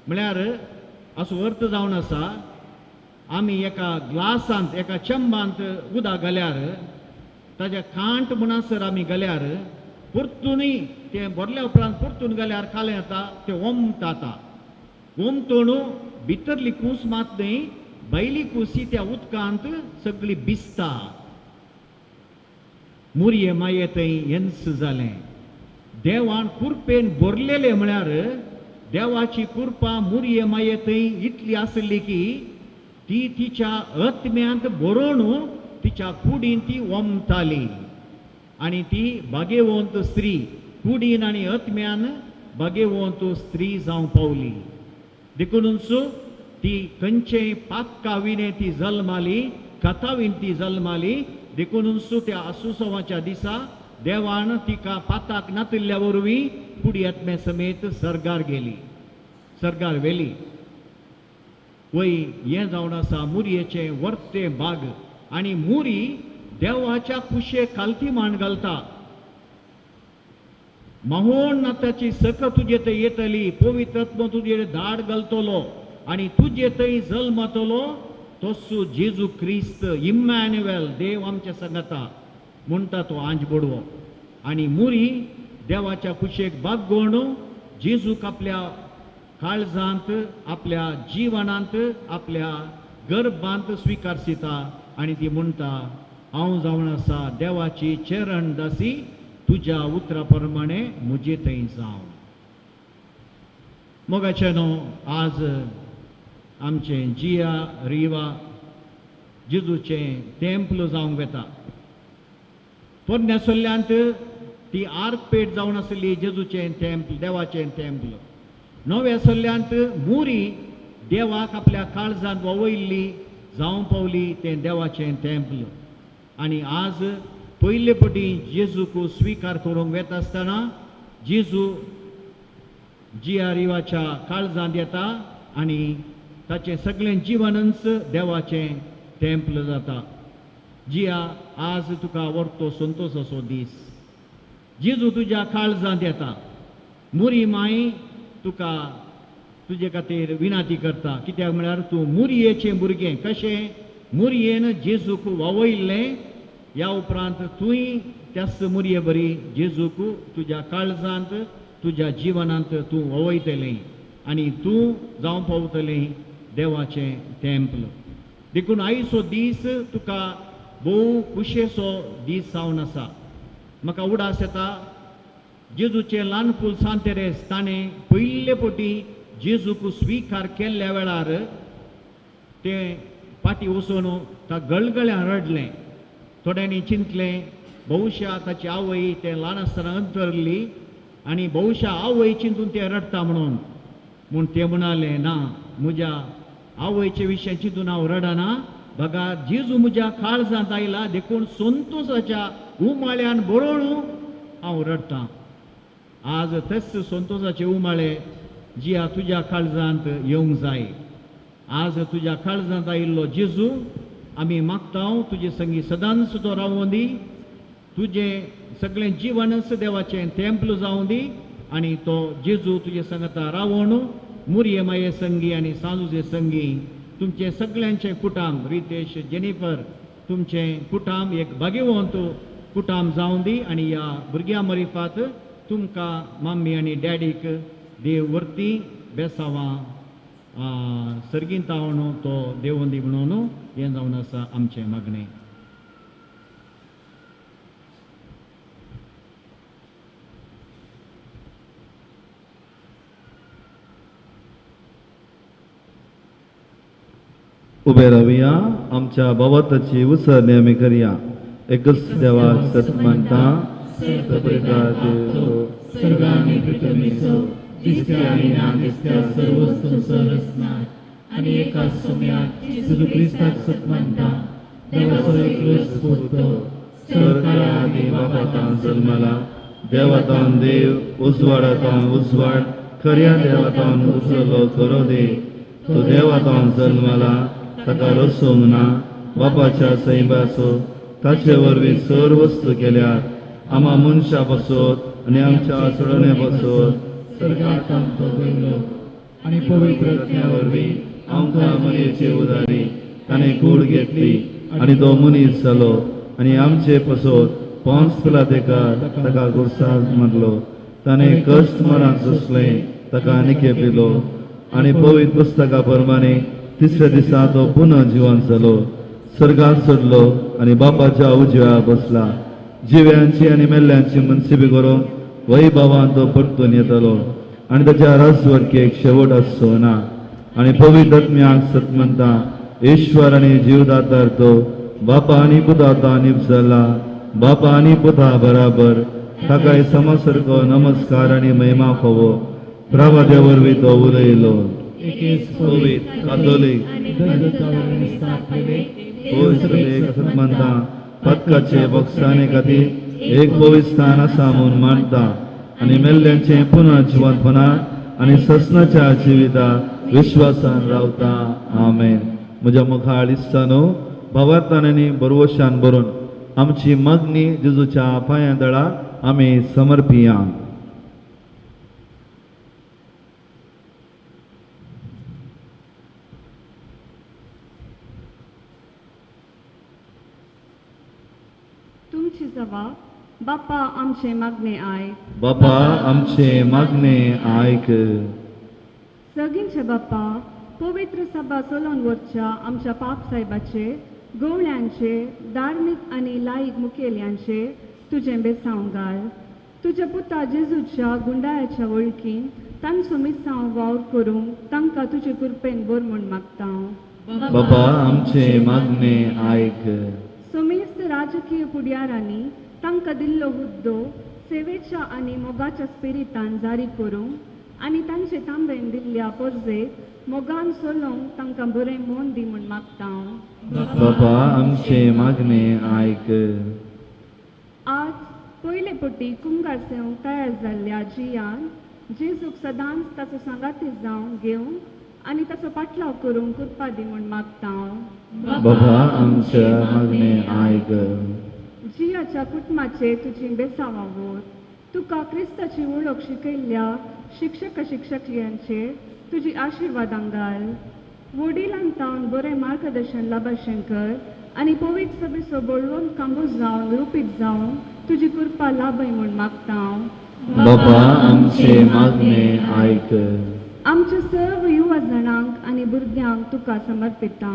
म्हळ्यार असो अर्थ जावन आसा आमी एका ग्लासांत एका चंबांत उदक घाल्यार ताच्या कांट म्हणसर आमी घाल्यार परतूनय तें बरल्या उपरांत परतून घाल्यार कालें येता, तें ओमता. ओमतोण भितरली कूस मात न्हय, भायली कुसी त्या उदकांत सगळी भिजता. मोरये माये थंय हेंच जालें. देवान कुरपेन बरलेले म्हळ्यार देवाची कृपा मोरये माये थंय इतली आसली की ती तिच्या आत्म्यांत बरोवन तिच्या कुडीन ती ओमताली. आनी ती भाग्यवंत स्त्री, कुडीन आनी आत्म्यान भाग्यवंत स्त्री जावं पावली. देखूनच ती खंयचेय पातकाविने ती जल्माली, कथावीन ती जल्माली. देखूनच त्या आसुसवाच्या दिसा देवान तिका पाताक नातिल्ल्या वरवीं कुडी आत्म्या समेत सर्गार गेली, सर्गार व्हेली. वय हें जावन आसा मोरयेचे वर्ते बाग. आनी मोरी देवाच्या कुशेक खालती मान घालता. महोन्नताची सक तुजे थंय येतली, पवित्र आत्मो तुजे धाड घालतलो आनी तुजे थंय जल्मतलो. तसो जेजू क्रिस्त इम्मॅन्युएल, देव आमच्या संगता म्हणटा तो आंज बडवो. आनी मोरी देवाच्या कुशेक बागोवन जेजूक आपल्या काळजांत, आपल्या जिवनांत, आपल्या गर्भांत स्विकारसिता. आनी ती म्हणटा हांव जावन आसा देवाची चरण दासी, तुज्या उतरा प्रमाणे म्हजे थंय जावं. मोगाचे न्हू, आज आमचें जिया रिवा जेजूचें टेंपल जावंक वेता. पोरण्या सोल्ल्यांत ती आर्क पेट जावन आसली जेजूचें टेंपल, देवाचें टेंपल. नव्या सोल्ल्यांत मोरी देवाक आपल्या काळजांत ववयल्ली जावं पावली तें देवाचें टेंपल. आनी आज पयले पटी जेजूक स्विकार करूंक वेता आसतना जेजू जिया रिवाच्या काळजांत येता आनी ताचें सगळें जिवनच देवाचें टेंपल जाता. जिया, आज तुका व्हरतो संतोशाचो दीस. जेजू तुज्या काळजांत येता. मोरी माय तुका तुजे खातीर विनाती करता. कित्याक म्हळ्यार तूं मोरयेचें भुरगें. कशें मोरयेन जेजूक वावयल्लें, ह्या उपरांत तुंय त्याच मोरये बरी जेजूक तुज्या काळजांत, तुज्या जिवनांत तूं ववयतलें आनी तूं जावं पावतलें देवाचें टेंपल. देखून आयचो दीस तुका भोव खुशेचो दीस जावन आसा. म्हाका उडास येता जेजूचें ल्हानपूल सांतेरेस ताणें पयले पटी जेजूक स्विकार केल्ल्या वेळार तें फाटीं वचून ता गळगळ्यान रडलें. थोड्यांनी चिंतलें भौशा ताची आवय तें ल्हान आसतना अंतरली आनी भौशा आवय चिंतून तें रडटा म्हणून. म्हूण तें म्हणालें ना, म्हज्या आवयचे विशय चिंतून हांव रडना. बघा जेजू म्हज्या काळजांत आयला, देखून संतोशाच्या उमाळ्यान बरोवन हांव रडटां. आज तेच संतोशाचे उमाळे जिया तुज्या काळजांत येवंक जाय. आज तुज्या काळजांत आयिल्लो जेजू आमी मागता तुजे संगी सदांच तो रावूं दी. तुजें सगळें जिवनच देवाचें टेंपल जावं दी आनी तो जेजू तुजे संगता रावून मोरये माये संगी आनी सांजूचे संगी तुमचे सगळ्यांचे कुटाम, रितेश, जेनिफर, तुमचें कुटाम एक भाग्यवंत कुटाम जावं दी. आनी ह्या भुरग्यां मरिफात तुमकां मम्मी आनी डॅडीक देव व्हरती बेसांवां सर्गींत आवण तो देवंदी म्हणून हें जावन आसा आमचें मागणें. उबे रावया आमच्या भवताची उसळणी आमी करया. एकच देवाक सत म्हणटा स्वर्ग आणि पृथ्वीचो दिसत्या आणि ना दिसत्या सर्व वस्तू सरसनात आणि एकाच समयात जेजू क्रिस्ताक सत म्हणटा देवाचो एकलोच पुत्र सरकारा आदी बापातान जल्मला देवातान देव उजवाडातान उजवाड खऱ्या देवातान उचलो करो दे. तो देवातान जल्मला ताका रसोंक ना बापाच्या सैबाचो ताचे वरवीं सर वस्तू केल्यात आमा मनशा बसोत आनी आमच्या चडणे बसोत सर्गात आमचो देवलो आणि पवित्र आत्म्या वरवीं आमकां मनीचे उदारी ताणें कूड घेतली आनी तो मनीस जालो आनी आमचे पसोत पोंच पिलातेका ताका गुरसाक मारलो. ताणें कश्ट मरण सोंसलें ताका निकेपिलो आनी पवित्र पुस्तका प्रमाणे तिसऱ्या दिसा तो पुनः जिवंत जालो. सर्गात चडलो आनी बापाच्या उजव्या बसला. जिव्यांची आनी मेल्ल्यांची मनसिबी करूंक वैभवान तो परतून येतलो आनी ताच्या राजवर्केक शेवट आसचो ना. आनी पवित्र आत्म्याक सत म्हणटा ईश्वर आनी जीवदातार तो बापा आनी पुताता निप जाला बापा आनी पुता बराबर ताकाय समसारको नमस्कार आनी महिमा फोवो. प्रभाते वरवीं तो उलयलो. एकेच पवित्र कातोलीक दंडतावरणी स्थापले पवित्र म्हणटा पदकाचे बक्षाने खातीर एक पवित्र स्थान आसा म्हूण मानता आनी मेल्ल्यांचे पुनः जिवंतपणा आनी ससनाच्या जिविता विश्वासान रावता. आमेन. म्हज्या मुखार दिसतानो भावार्थान आनी बरवशान बरोवन आमची मागणी जेजूच्या पांया तळा आमी समर्पिया. तुमची जबाब बाप्पा आमचे मागणे आयक. बापा आमचे मागणे आयक. सगळींचे बाप्पा पवित्र सभा चलोवन वरच्या आमच्या पाप साहेबाचे गवळ्यांचे धार्मीक आनी लायक मुखेल्यांचे तुजें बेसांव घाल. तुज्या पुता जेजूच्या गुंडाळ्याच्या वळखीन तांचो मिसांव वावर करूंक तांकां तुजे कृपेन बर म्हूण मागता. बापा आमचे मागणे आयक. समेस्त राजकीय फुडाऱ्यांनी तांकां दिल्लो हुद्दो सेवेच्या आनी मोगाच्या स्पिरितान जारी करूंक आनी तांचे तांबेन दिल्ल्या परजेक मोगान चलोवंक तांकां बरें मोन दी म्हूण मागता. बापा आमचे मागणे आयक. आज पयले पटी कुंगार सेवंक तयार जाल्ल्या जियान जेजूक सदांच ताचो सांगाती जावन घेवंक आनी ताचो पाटलाव करूंक कृपा दी म्हूण मागता. बाबा आमचे मागणे आयक. जियाच्या कुटुंबाचे तुजी बेसावावर तुका क्रिस्ताची वळख शिकयल्ल्या शिक्षकांचेर तुजी आशिर्वादां घाल. वडिलांक तावन बरें मार्गदर्शन लाभशें कर आनी पवित्र सभेचो बळवंत कांबो जावन रुपीत जावन तुजी कृपा लाभय म्हूण मागता. बाबा आमचे मागणे आयक. आमच्या सर्व युवा जाणांक आनी भुरग्यांक तुका समर्पिता.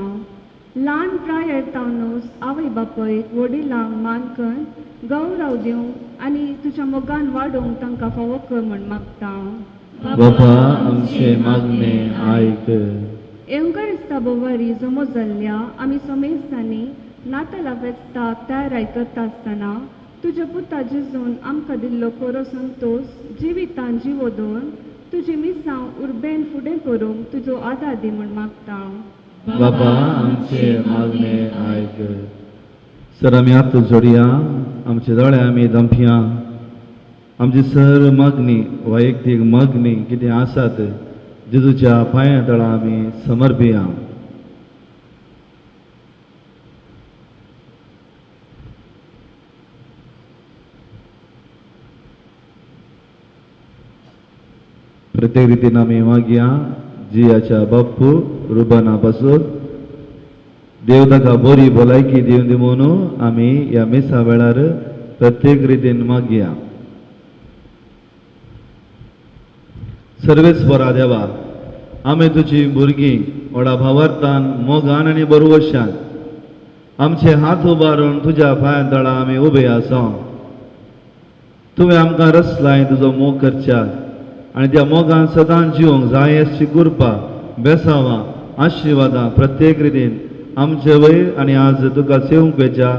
ल्हान प्रायर तावनूच आवय बापयक वडिलांक मानकन गौरव दिवंक आनी तुज्या मोगान वाडोवंक तांकां फावो कर म्हूण मागता. बाबा आमचे मागणे आयक. एवकारिस्ता बोवारी जमो जाल्ल्या आमी समेस्तांनी नाताला फेस्ताक तयाराय करता आसतना तुज्या पुता जेजून आमकां दिल्लो कोरो संतोश जिवितान जिवो दवन तुजी मिसांव उर्बेन फुडें करूंक तुजो आदार दी म्हूण मागता. बाबा आमचे मागणे आयक. सर आमी हात जोडया आमचे दोळे आमी दंपया. आमची सर मागणी वैयक्तीक मागणी कितें आसात जेजूच्या पांया तळा आमी समर्पिया. प्रत्येक रितीन आमी मागया. जियाच्या बाप्पू रुबाना पासून देव ताका बरी भलायकी दिवन दी म्हणून आमी ह्या मिसा वेळार प्रत्येक रितीन मागया. सर्वेस्परा देवा आमी तुजी भुरगीं व्हडा भावार्थान मोगान आनी बरवशान आमचे हात उबारून तुज्या पांया तळा आमी उबे आसा. तुवें आमकां रसलाय तुजो मोग करच्यात आनी त्या मोगान सदांच जिवंक जाय अशी कृपा बेसावां आशिर्वादां प्रत्येक रितीन आमचे वयर आनी आज तुका सेवंक वेच्या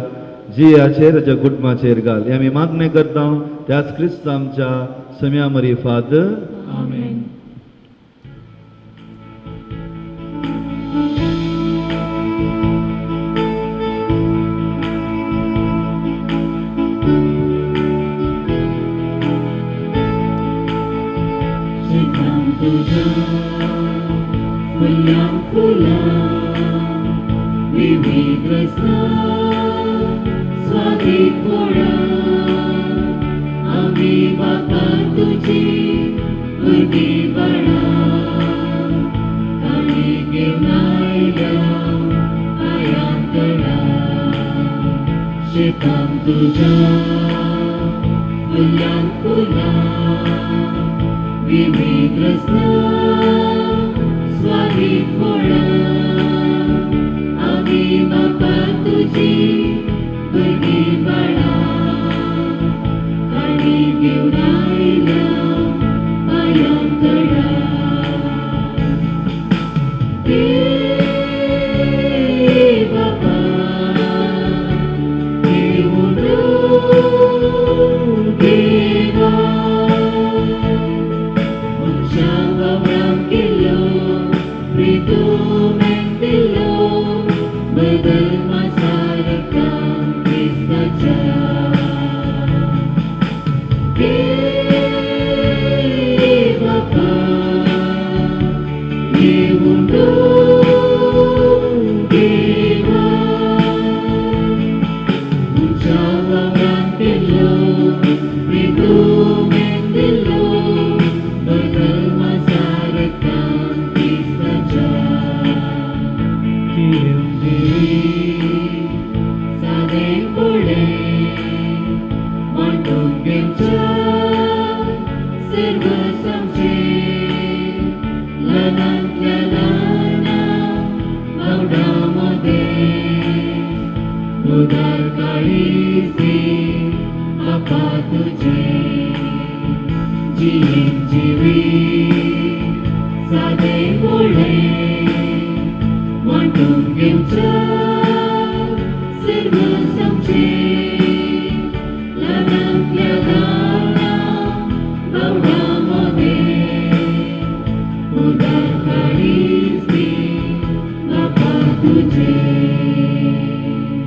जियाचेर ताच्या कुटुंबाचेर घाल हे आमी मागणे करता त्याच क्रिस्त आमच्या सम्या मरी फाद आमेन. शिखाम तुझ्या फुलां फुलां विविध स्वागीत फळां आमी बापा तुजी भुरगीं बाळां काळी घेवन आयल्या पांयांत तळां शेतान तुज्या फुलां फुलां विविध स्वागीत फळां आमी बापा तुजी भुरगीं बाळां काळी घेवन आयल्या पांयांत तळां बापा देवूं देवा मनशां वावरांत केल्लो प्रितूमेन दिल्लो बदल मासारका क्रिस्ताच्या बापा देवूं देवा मनशां वावरांत केल्लो प्रितूमेन दिल्लो बदल मासारका क्रिस्ताच्या सादें पळय मांडून घेवच्या सर्व आमचें ल्हानांतल्या ल्हाना बावडां मदें उदार काळीजी बापा तुजें जियेन जिवी सादें पळय मांडून घेवच्या सर्व आमचें ल्हानांतल्या ल्हाना बावडां मदें उदार काळीजी बापा तुजें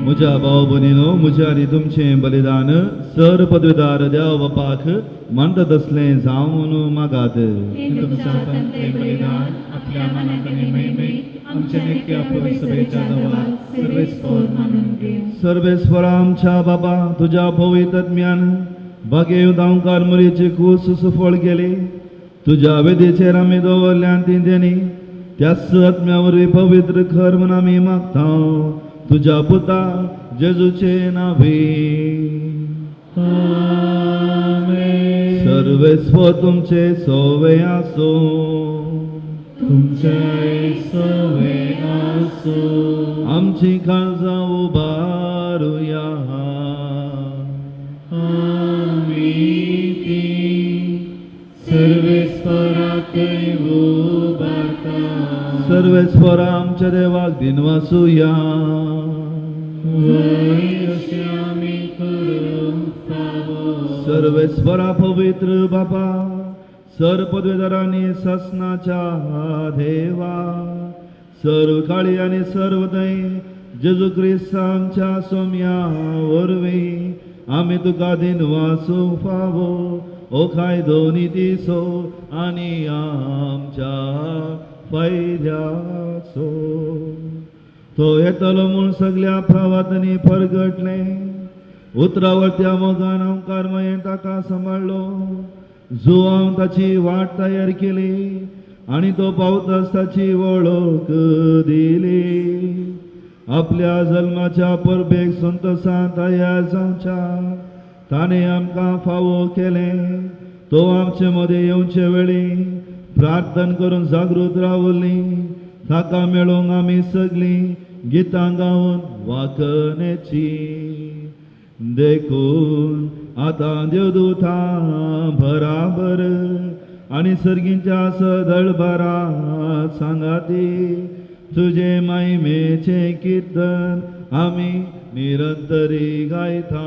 म्हज्या भाव भयणीनो म्हजें आनी तुमचें बलिदान सर पदवीदार देव बापाक मानता तसलें जावन मागात. तुमच्या हातांतलें बलिदान आपल्या मनाकडेन मेळमेळीत आमच्या नेटक्या पवित्र सभेच्या गांवांत सर्वेस्पर मानून घेव. सर्वेस्परा आमच्या बाबा तुझ्या पवित्र आत्म्यान बागे दावकार मरीचे खूस सुफळ केली तुझ्या वेदीचेर आमी दवरल्यान ती देणी त्याच आत्म्या वरवीं पवित्र कर म्हूण आमी मागता तुझ्या पुता जेजूचे नांवी. सर्वेस्पर तुमचे सोवे आसो तुमचे सोवे आसो आमची काळजां उबारुया आमी ती सर्वेस्पराकय उबारता. सर्वेस्परा आमच्या देवाक दिनवासुया वय अशें आमी करूंक फावो. सर्वेस्परा पवित्र बापा सर पदवीधरांनी ससनाच्या देवा सर्व काळी आनी सर्व दय जेजू क्रिस्त आमच्या सोम्या वरवीं आमी तुका दिनवासो फावो ओ खाय दोनी दिसो आनी आमच्या फायद्याचो. तो येतलो म्हूण सगळ्या प्रवातांनी परगटले उतरावळत्या मोगान हांव कर्मयेन ताका सांबाळलो जो हांव ताची वाट तयार केली आनी तो पावताच ताची वळख दिली. आपल्या जल्माच्या परबेक संतोषांत तयार जावच्या ताणें आमकां फावो केलें. तो आमचे मदें येवचे वेळी प्रार्थना करून जागृत रावली ताका मेळोंक आमी सगळीं गितां गावन वाकणेची. देखून आतां देवदूतां बराबर आनी सर्गींच्या सदळबारा सांगाती तुझे महिमेचे कीर्तन आम्ही निरंतरी गायता.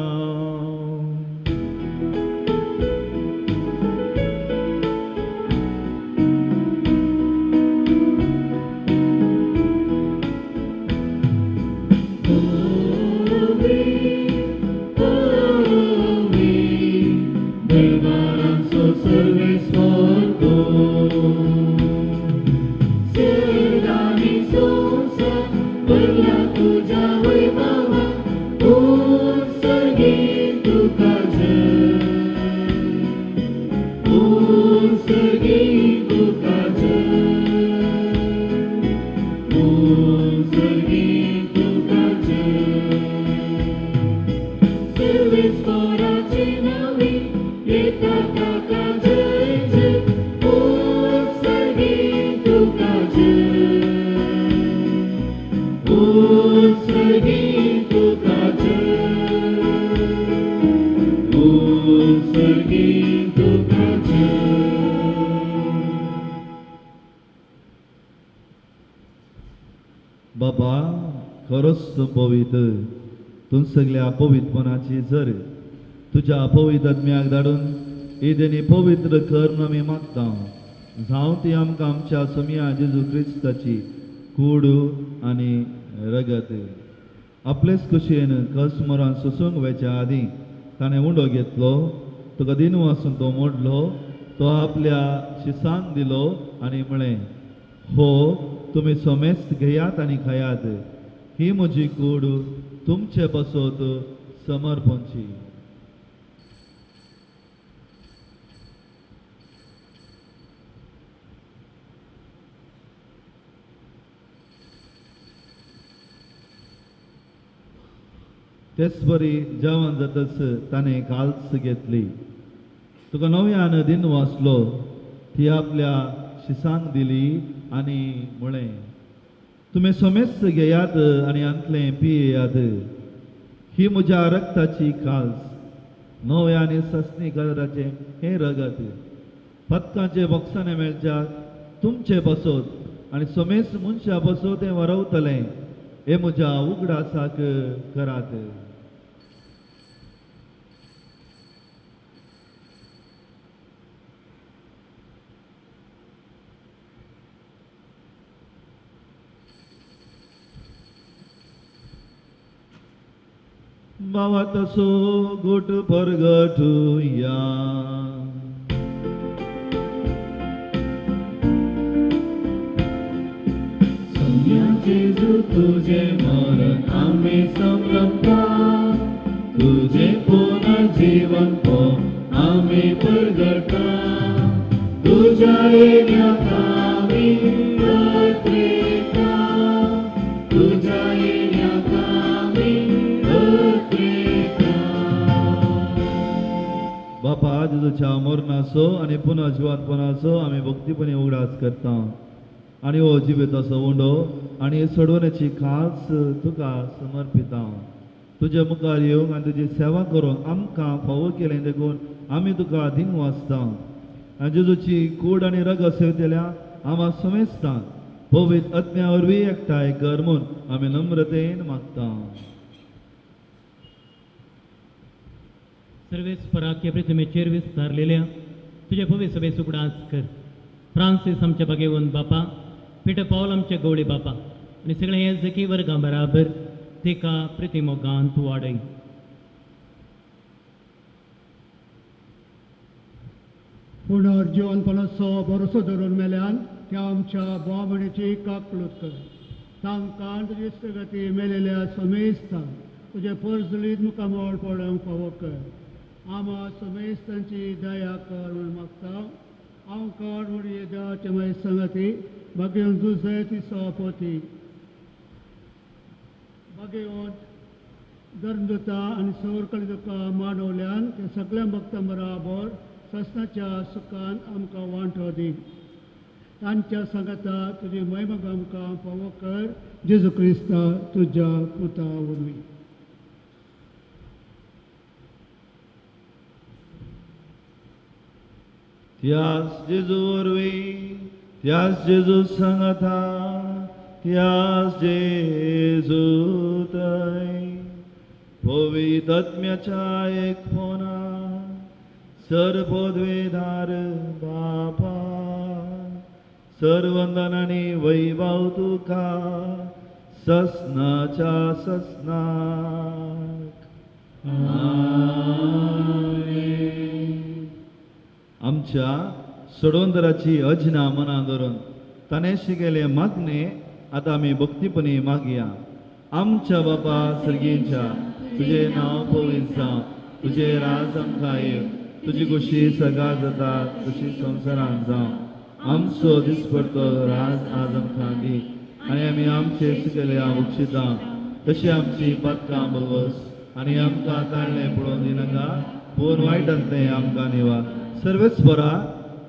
बाबा खरोच तूं पवित्र, तूं सगळ्या पवित्रपणाची झर तुझ्या पवित्र आत्म्याक धाडून इदेनी पवित्र कर म्हूण आमी मागता. जावं ती आमकां आमच्या सोम्या जेजू क्रिस्ताची कूड आनी रगत. आपलेच कुशीन कस मरण सोसूंक वयच्या आदीं ताणें उंडो घेतलो, तुका दिन वासून तो मोडलो, तो आपल्या शिसांक दिलो आनी म्हळें, हो तुमी सोमेस्त घेयात आनी खायात, ही म्हजी कूड तुमचे बसोत समर्पणची. तेच बरी जेवण जातच ताणें काल्स घेतली, तुका नव्यान दिन वाचलो, ती आपल्या शिसांक दिली आनी म्हळें, तुमी सोमेस्त घेयात आनी अंतले पियेयात, ही म्हज्या रक्ताची काल्स, नव्या आनी सस्ती कलराचे हे रगत. पदकाचे बॉक्साने मेळच्यात तुमचे बसोत आनी सोमेस्त मनशा बसोत हें वरवतलें, हे म्हज्या उगडासाक करात. बाबा तसो गोट परगटुया. जेजू तुझे मरण आम्ही समरमता, तुझे पुनर्जीवन पो आम्ही परगटा, तुझ्या येण्याक आम्ही प्रत्येका, तुझ्या येण्याक आम्ही प्रत्येका. बापा जेजूच्या मरणाचो आनी पुन्हा जिवंतपणाचो आमी भक्तीपणे उगडास करता आनी हो जिवेत असो उंडो आनी सोडवण्याची खास तुका समर्पिता. तुजे मुखार येवंक आनी तुजी सेवा करूंक आमकां फावो केलें देखून आमी तुका दिन वाचता. आनी जेजूची कूड आनी रगत सेवतल्या आम्हा समेस्तां पवित्र आत्म्या वरवीं एकठांय कर म्हूण आमी नम्रतेन मागता. सर्वेस्पराख्य पृथ्वीचेर विस्तारलेल्या तुझे पवित्र सभेस उगडास कर. फ्रांसीस आमचे बागेवंत बापा, पिटर पॉल आमचे गवळी बापा आनी सगळे हे जकी वर्गां बराबर तिका प्रतिमोगान तूं वाडय. पुनर्जीवनपणाचो भरोसो धरून मेल्यान त्या आमच्या बोवामणीची काकलूत कर. तांकां तुजी इश्टगती मेलेल्या समेस्तांक तुजे परजलीत मुखामोळ पळोवंक फावो कर. आम्हा समेस्तांची दया कर म्हूण मागता. हांव काड म्हूण येद्याचे मागीर संगती बागेवन तुझे ती सभापती बागेवन धर्मदुता आनी सौरकली तुका मानवल्यान ते सगळ्या भक्तां बराबर ससनाच्या सुखान आमकां वांटो दी. तांच्या सांगाता तुजी महिमा आमकां फावो कर. जेजू क्रिस्ता तुज्या पुता वरवीं. त्याच जेजू वरवीं त्याच जेजू सांगाता ह्याच जेजू थंय पवित्रात्म्याच्या एकपणा सर्वोद्वेदार बापा सर्वंदन आनी वैभव तुका ससनाच्या ससनाक आमच्या सोडवंदराची अजना मना धरून ताणें शिकयले मागणे आतां आमी भक्तीपणी मागया. आमच्या बापा सर्गींच्या तुझे नांव पवित्र जावं, तुझे राज आमकां येव, तुजी खुशी सगळ्या जाता तशी संवसारांत जावं. आमचो दिसपडटो राज आज आमकां दी आनी आमी आमचे शिकयल्या बक्षिता तशी आमची पातकां बोगोस आनी आमकां काडलें पळोवन दिनाका पूण वायटांतलें आमकां निवा. सर्वेस्परा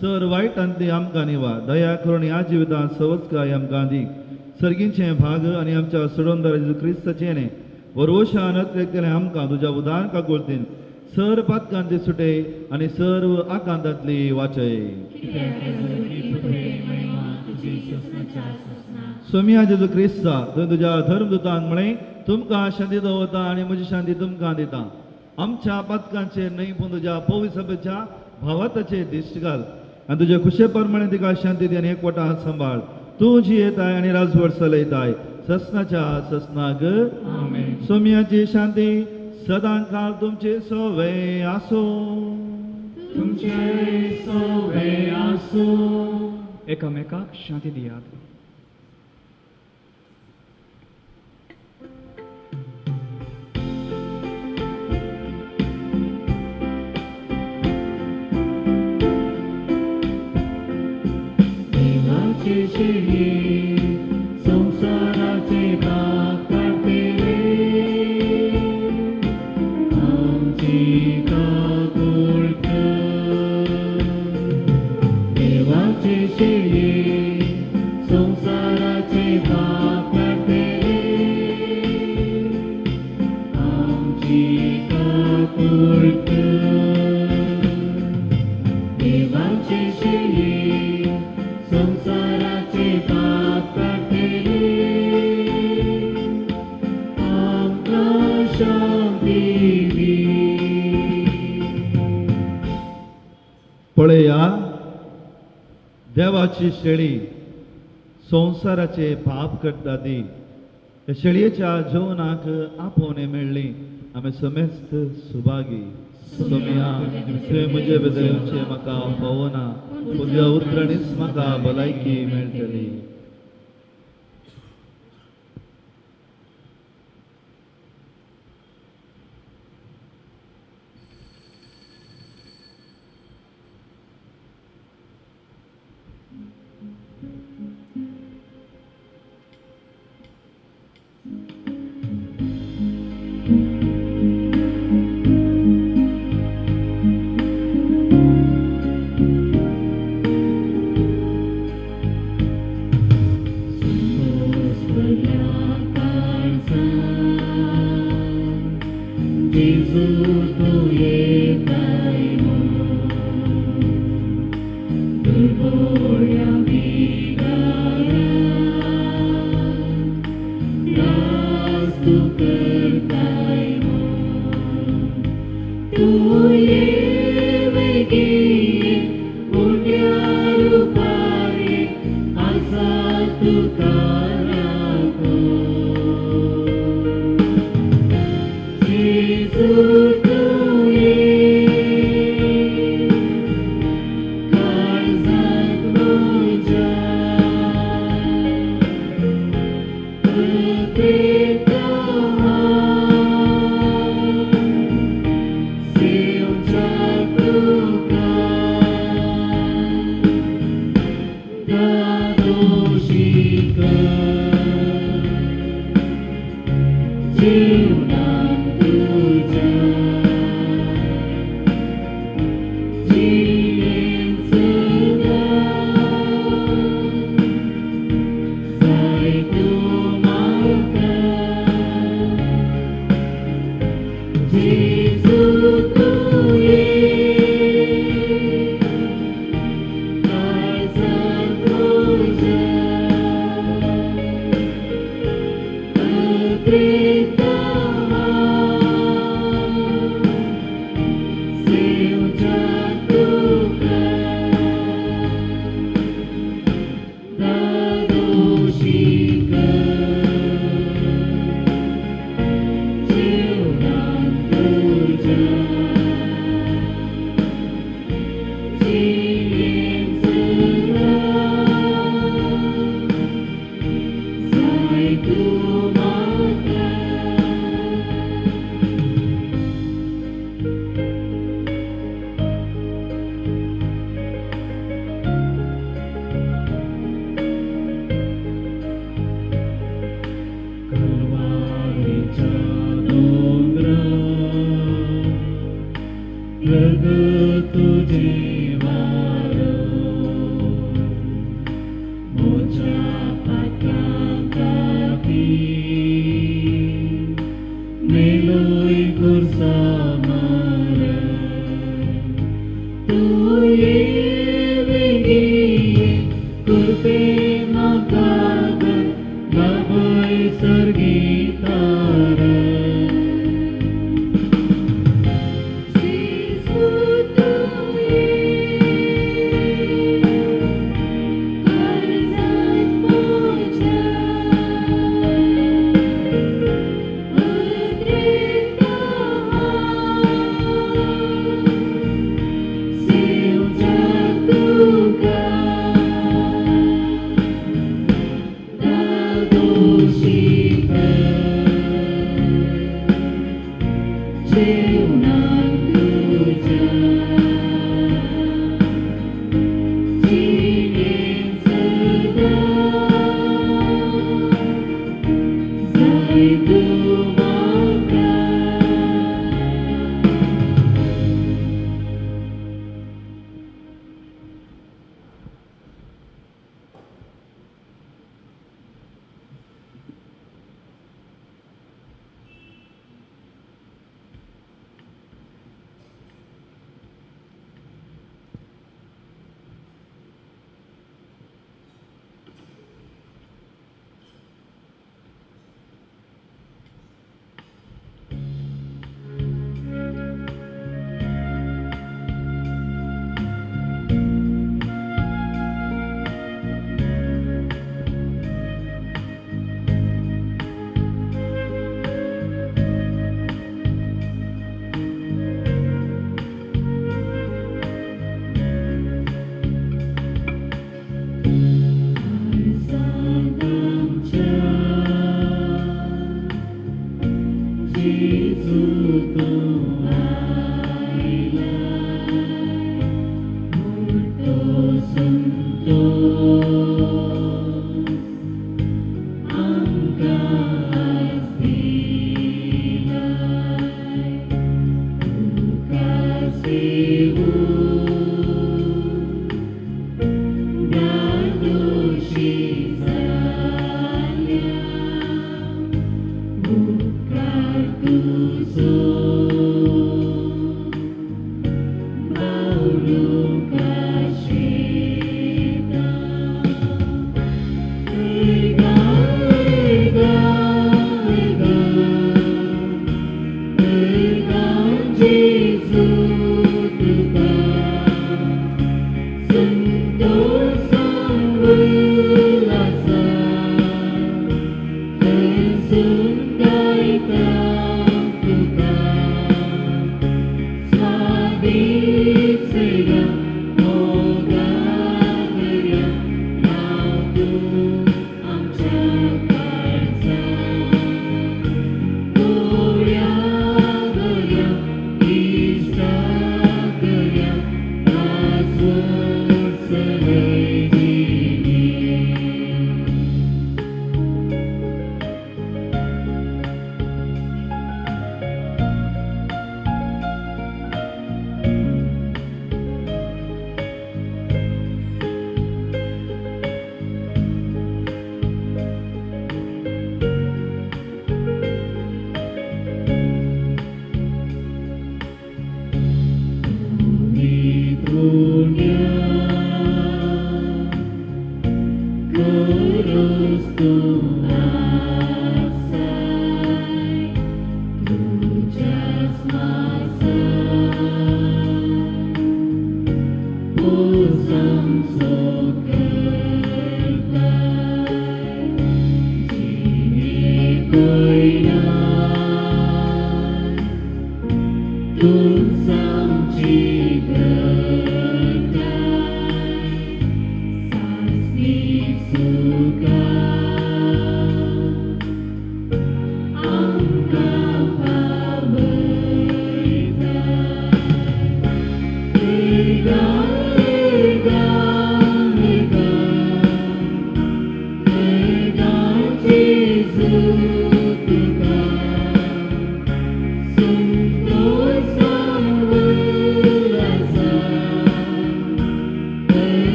सर वायटांतली आमकां निवा. दया करून ह्या जिवितांत सवचकाय आमकां दी. सर्गींचे भाग आनी आमच्या सोडवंदर जेजू क्रिस्ताचें वरवशान केलें आमकां तुज्या उदार काकुळतीन सर पातकांतली सुटय आनी सर्व आकांतांतली वाचय. सोम्या जेजू क्रिस्ता तुवें तुज्या धर्मदुतांक म्हळें तुमकां शांती दवरता आनी म्हजी शांती तुमकां दिता. आमच्या पातकांचेर न्हय पूण तुज्या पवित्र सभेच्या भावाताचेर दिश्ट घाल आनी तुज्या खुशे प्रमाणे तिका शांती दी आनी एकवटान सांबाळ. तूं जी येताय आनी राजवट चलयताय ससनाच्या ससनाक. सोम्याची शांती सदां काळ तुमचे सोवे आसो. तुमचे सोवे आसो. एकामेकाक शांती दियात. संसाराचे पाप काढते आमची काकुळत. देवाचे शेळये संसाराचे पाप काढते आमची काकुळत. देवाचे शेळये संसाराचे पाप काढते आमकां शांती दी. पळया देवाची शेळी संसाराचे पाप करता ती. त्या शेळयेच्या जेवणाक आपोवणे मेळ्ळी आमी समेस्त सुभागी. सोम्या तुवें म्हजे बेदरेचे म्हाका पवना तुज्या उतरणीच म्हाका भलायकी मेळटली. प्रभु तुझे वारो मोजा patangkapi meloi kursamara tu yevengi kurpe makagan labai sargitara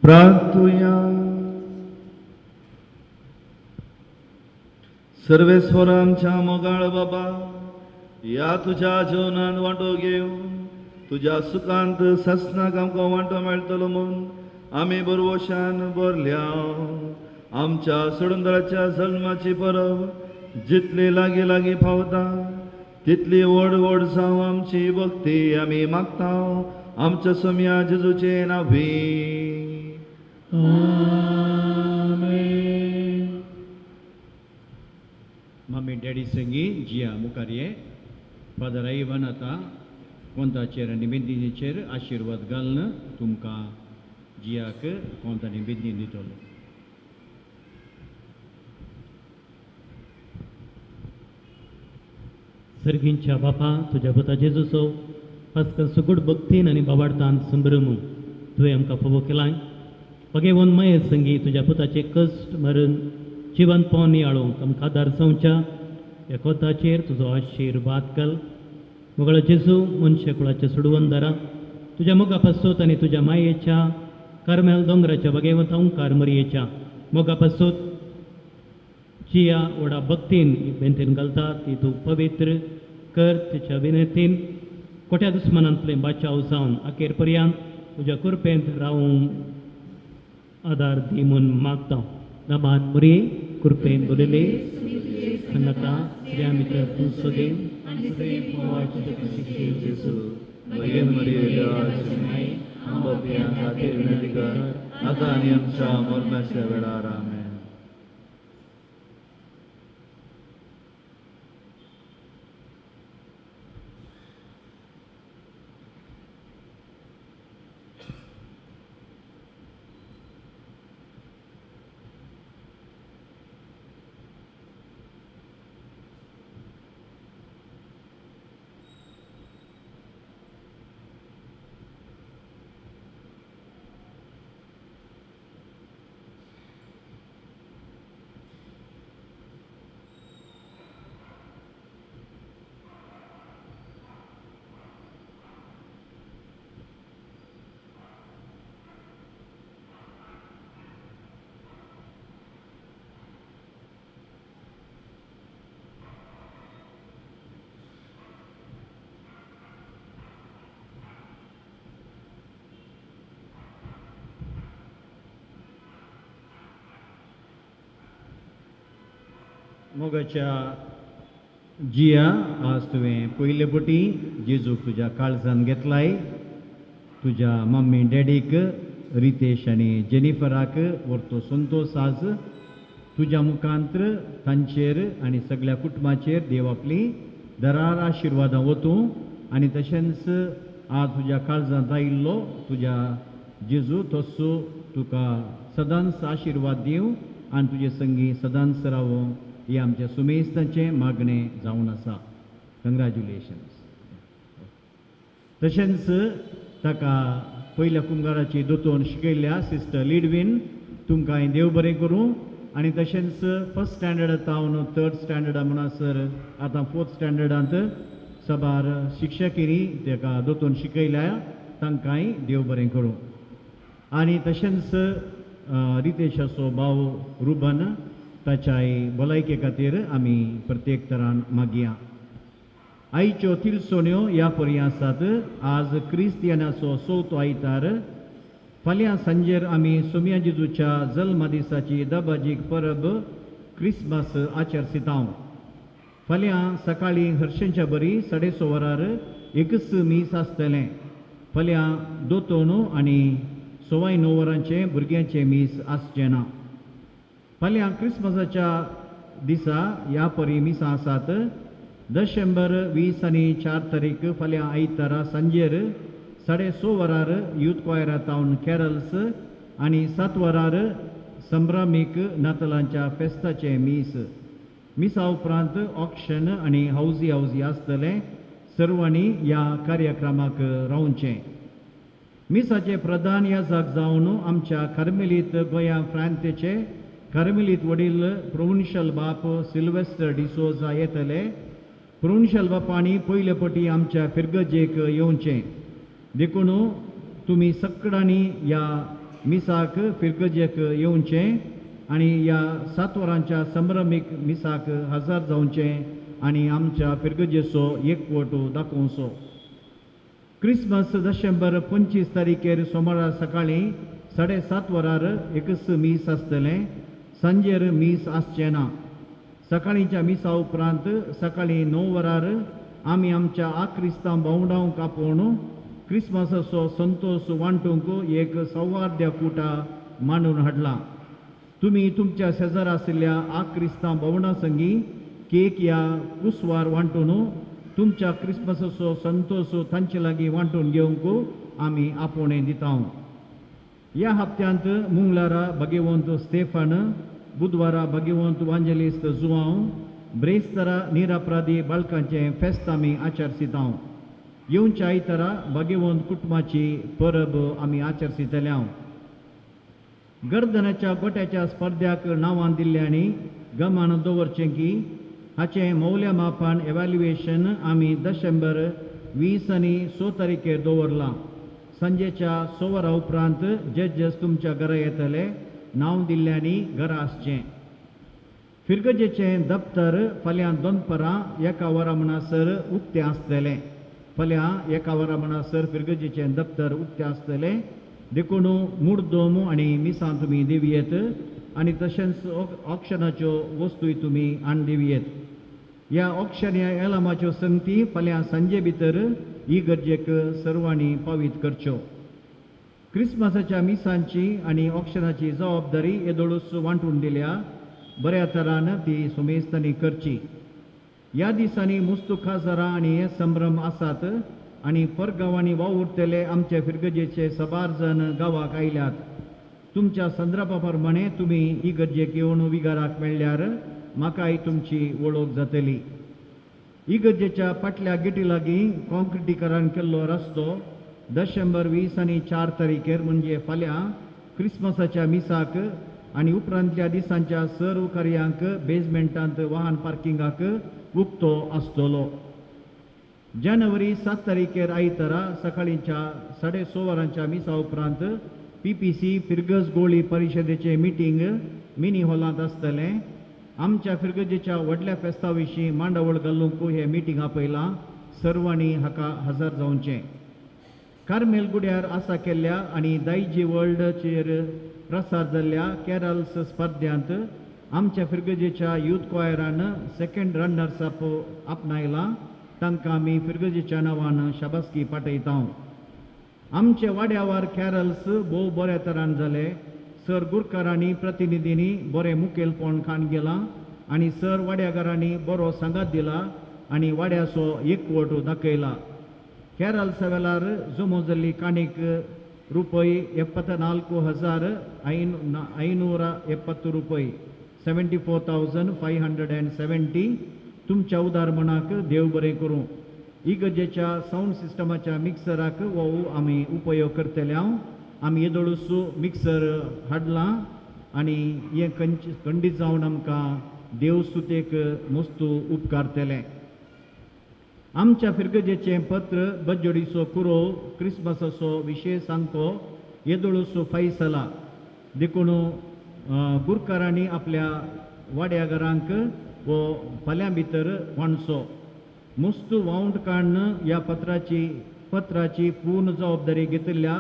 प्रार्थुया. सर्वेस्वर आमच्या मोगाळ बाबा, या तुझ्या जेवणात वांटो घेवन तुझ्या सुखांत ससनाक आमकां वांटो मेळटलो म्हूण आमी बरवशान बरल्या. आमच्या सोडूनदराच्या जल्माची परब जितली लागीं लागीं पावता तितली व्हड व्हड जावं आमची भक्ती आमी मागता आमच्या सोम्या जेजूचे नांवी. मम्मी डॅडी संगी जिया मुखार ये. फादर इवन आतां कोंताचेर आनी बिंदिनीचेर आशिर्वाद घालन तुमकां जियाक कोंत आनी बिंदीन दितलो. सर्गींच्या बापा, तुझ्या पुता जेजूचो खासकर सुगूड भक्तीन आनी बाबाडतान संभ्रम तुवें आमकां फोव केलाय. पगेवन मये संगी तुझ्या पुताचे कश्ट मरण जिवन पावन नियाळोवंक आमकां दारसांवच्या ह्या कोताचेर तुजो आशिर्वाद घाल. मोगळो जेजू मनशे कुळाच्या सोडवंदारा, तुझ्या मोगा पासत आनी तुझ्या मायेच्या कार्मेल दोंगराच्या बगेवंत ओंकार मरयेच्या मोगा पासत जिया वडा भक्तीन बेंतेन घालता ती तूं पवित्र कर. तिच्या विनंतीन कोट्या दुस्मनांतले बाचाव जावन अखेर पर्यंत तुज्या कृपेंत रावूंक आदार दी म्हूण मागता. नमान मुरी कृपेन बोलिले नाका श्रेया मित्र तूं सगळे आनी सदैव पोवाचे तुका जेजू मरियम मरियेची माय आमकां पापियां खातीर विनंती कर आतां आनी आमच्या मरणाच्या वेळार आमेन. मोगाच्या जिया, आज तुवें पयले पटी जेजूक तुज्या काळजान घेतलाय. तुज्या मम्मी डॅडीक रितेश आनी जेनिफराक व्हरतो संतोष आज तुज्या मुखांत्र तांचेर आनी सगळ्या कुटुंबाचेर देव आपली दरार आशिर्वादां वतूं आनी तशेंच आज तुज्या काळजांत आयिल्लो तुज्या जेजू तसो तुका सदांच आशिर्वाद दिवं आनी तुजे संगी सदांच रावो ही आमच्या सुमेस्तांचें मागणें जावन आसा. कंग्रॅच्युलेशन्स. तशेंच ताका पयल्या कुंभाराची दोतोन शिकयल्या सिस्टर लिडवीन तुमकां हांवें देव बरें करूं आनी तशेंच फर्स्ट स्टँडर्डांत तावन थर्ड स्टँडर्डा म्हणसर आतां फोर्थ स्टँडर्डांत सबार शिक्षकेरी ताका दोतोन शिकयल्या तांकांय देव बरें करूं. आनी तशेंच रितेशाचो भाव रुबन ताच्याय भलायके खातीर आमी प्रत्येक तरान मागया. आयच्यो तिलसोण्यो ह्या परी आसात. आज क्रिस्तियनाचो चवथो आयतार. फाल्यां सांजेर आमी सोम्या जेजूच्या जल्म दिसाची दबाजीक परब क्रिस्मस आचरसितां. फाल्यां सकाळीं हरशेंच्या बरी 6:30 वरार एकच मीस आसतलें. फाल्यां दोतोन आनी 9:15 वरांचें भुरग्यांचें मीस आसचें ना. फाल्यां क्रिस्मसाच्या दिसा ह्या परी मिसां आसात. डिसेंबर 20 आनी 4 तारीख फाल्यां आयतारा सांजेर 6:30 वरार यूथ क्वायरा तावन कॅरल्स आनी 7 वरार संभ्रामीक नातलांच्या फेस्ताचे मीस. मिसा उपरांत ऑक्शन आनी हावजी आसतलें. सर्वांनी ह्या कार्यक्रमाक रावचें. मिसाचे प्रधान याजक जावन आमच्या कार्मेलीत गोंया फ्रांतेचे कार्मेलीत वडील प्रोविन्शियल बाप सिल्वेस्टर डिसोजा येतले. प्रोविन्शियल बापांनी पयले पटी आमच्या फिरगजेक येवचें देखून तुमी सगळ्यांनी ह्या मिसाक फिरकजेक येवचें आनी ह्या 7 वरांच्या संभ्रमीक मिसाक हजर जावचें आनी आमच्या फिरगजेचो एकवट दाखोवचो. क्रिसमस डिसेंबर 25 तारीखेर सोमारा सकाळीं 7:30 वरार एकच मीस आसतलें, सांजेर मीस आसचें ना. सकाळींच्या मिसा उपरांत सकाळीं 9 वरार आमी आमच्या क्रिस्तांव भावंडांक आपोवन क्रिसमसाचो संतोश वांटूंक एक सौहार्द कुटा मांडून हाडला. तुमी तुमच्या शेजार आशिल्ल्या क्रिस्तांव भावंडा संगी केक या कुसवार वांटून तुमच्या क्रिसमसाचो संतोश तांचे लागीं वांटून घेवंक आमी आपोवणें दिता. ह्या हप्त्यांत मंगळारा भगवंत स्टेफन, बुधवारा भगवंत वांजेलिस्ट जुआंव, ब्रेस्तारा निरपराधी बाळकांचें फेस्त आमी आचरसिता. येवच्या आयतारा भगवंत कुटुंबाची परब आमी आचरसितल्या. गर्दनाच्या गोट्याच्या स्पर्ध्याक नांवां दिल्ल्यांनी गमान दवरचें की हाचें मौल्यमापन एव्हॅल्युएशन आमी डिसेंबर 20 आनी 6 तारीखेर दवरलां. सांजेच्या 6 वरां उपरांत जजेस तुमच्या घरा येतले. नांव दिल्ल्यांनी घरा आसचें. फिरगजेचें दफ्तर फाल्यां दनपारां 1 वरा म्हणसर उक्तें आसतलें. फाल्यां 1 वरा म्हणसर फिरगजेचें दफ्तर उक्तें आसतलें. देखून मुर्दोम आनी मिसां तुमी दिवयेत आनी तशेंच ऑक्शनाच्यो वस्तूय तुमी आण दिवयेत. ह्या ऑक्शन ह्या एलामाच्यो संगती फाल्यां सांजे भितर ही गरजेक सर्वांनी पावीत करच्यो. क्रिसमसाच्या मिसांची आनी ऑक्शनाची जबाबदारी येदोळूच वांटून दिल्या. बऱ्या तरान ती सुमेस्तांनी करची. ह्या दिसांनी मुस्तुखाजारां आनी हे संभ्रम आसात आनी परगांवांनी वावुरतले आमचे फिरगजेचे सबार जण गांवाक आयल्यात. तुमच्या संदर्भा प्रमाणे तुमी ही गरजेक येवन विगाराक मेळ्ळ्यार म्हाकाय तुमची वळख जातली. ही गरजेच्या फाटल्या गेटी लागीं कॉन्क्रिटीकरण केल्लो रस्तो डिसेंबर 20 आनी 4 तारीखेर म्हणजे फाल्यां क्रिसमसाच्या मिसाक आनी उपरांतल्या दिसांच्या सर्व कार्यांक बेजमेंटांत वाहन पार्किंगाक उक्तो आसतलो. जानेवारी 7 तारीखेर आयतारा सकाळींच्या 6:30 वरांच्या मिसा उपरांत PPC फिरगज गोळी परिशदेचें मिटींग मिनी हॉलांत आसतलें. आमच्या फिरगजेच्या व्हडल्या फेस्ता विशीं मांडावळ घालूंक हें मिटींग आपयलां. सर्वांनी हाका हजर जावचें. कार्मेल गुड्यार आसा केल्ल्या आनी दायजी वर्ल्डचेर प्रसार जाल्ल्या कॅरल्स स्पर्धांत आमच्या फिरगजेच्या यूथ क्वायरान सेकंड रनर्स अप आपणायला. तांकां आमी फिरगजेच्या नांवान शाबासकी पाठयता. आमचे वाड्यावार कॅरल्स भोव बऱ्या तरान जाले. सर गुरकारांनी प्रतिनिधींनी बरें मुखेलपण खाण गेलां आनी सर वाड्याकारांनी बरो सांगात दिला आनी वाड्याचो एकवट दाखयला. कॅरल्स वेळार जमो जाल्ली काणीक ₹54,570 ₹74,570 तुमच्या उदारमणाक देव बरें करूं. इगजेच्या साऊंड सिस्टमाच्या मिक्सराक वो आमी उपयोग करतल्या. आमी येदोळूच मिक्सर हाडलां आनी हें खंडीत जावन आमकां देवस्तुतेक मस्तू उपकारतलें. आमच्या फिरगजेचें पत्र बज्जोडीचो कुरो क्रिसमसाचो विशेश सांगतो येदोळूच फैसला. देखून गुरकारांनी आपल्या वाड्यागारांक वो फाल्यां भितर वाणचो. मस्तू वावंट काडन ह्या पत्राची पूर्ण जबाबदारी घेतिल्ल्या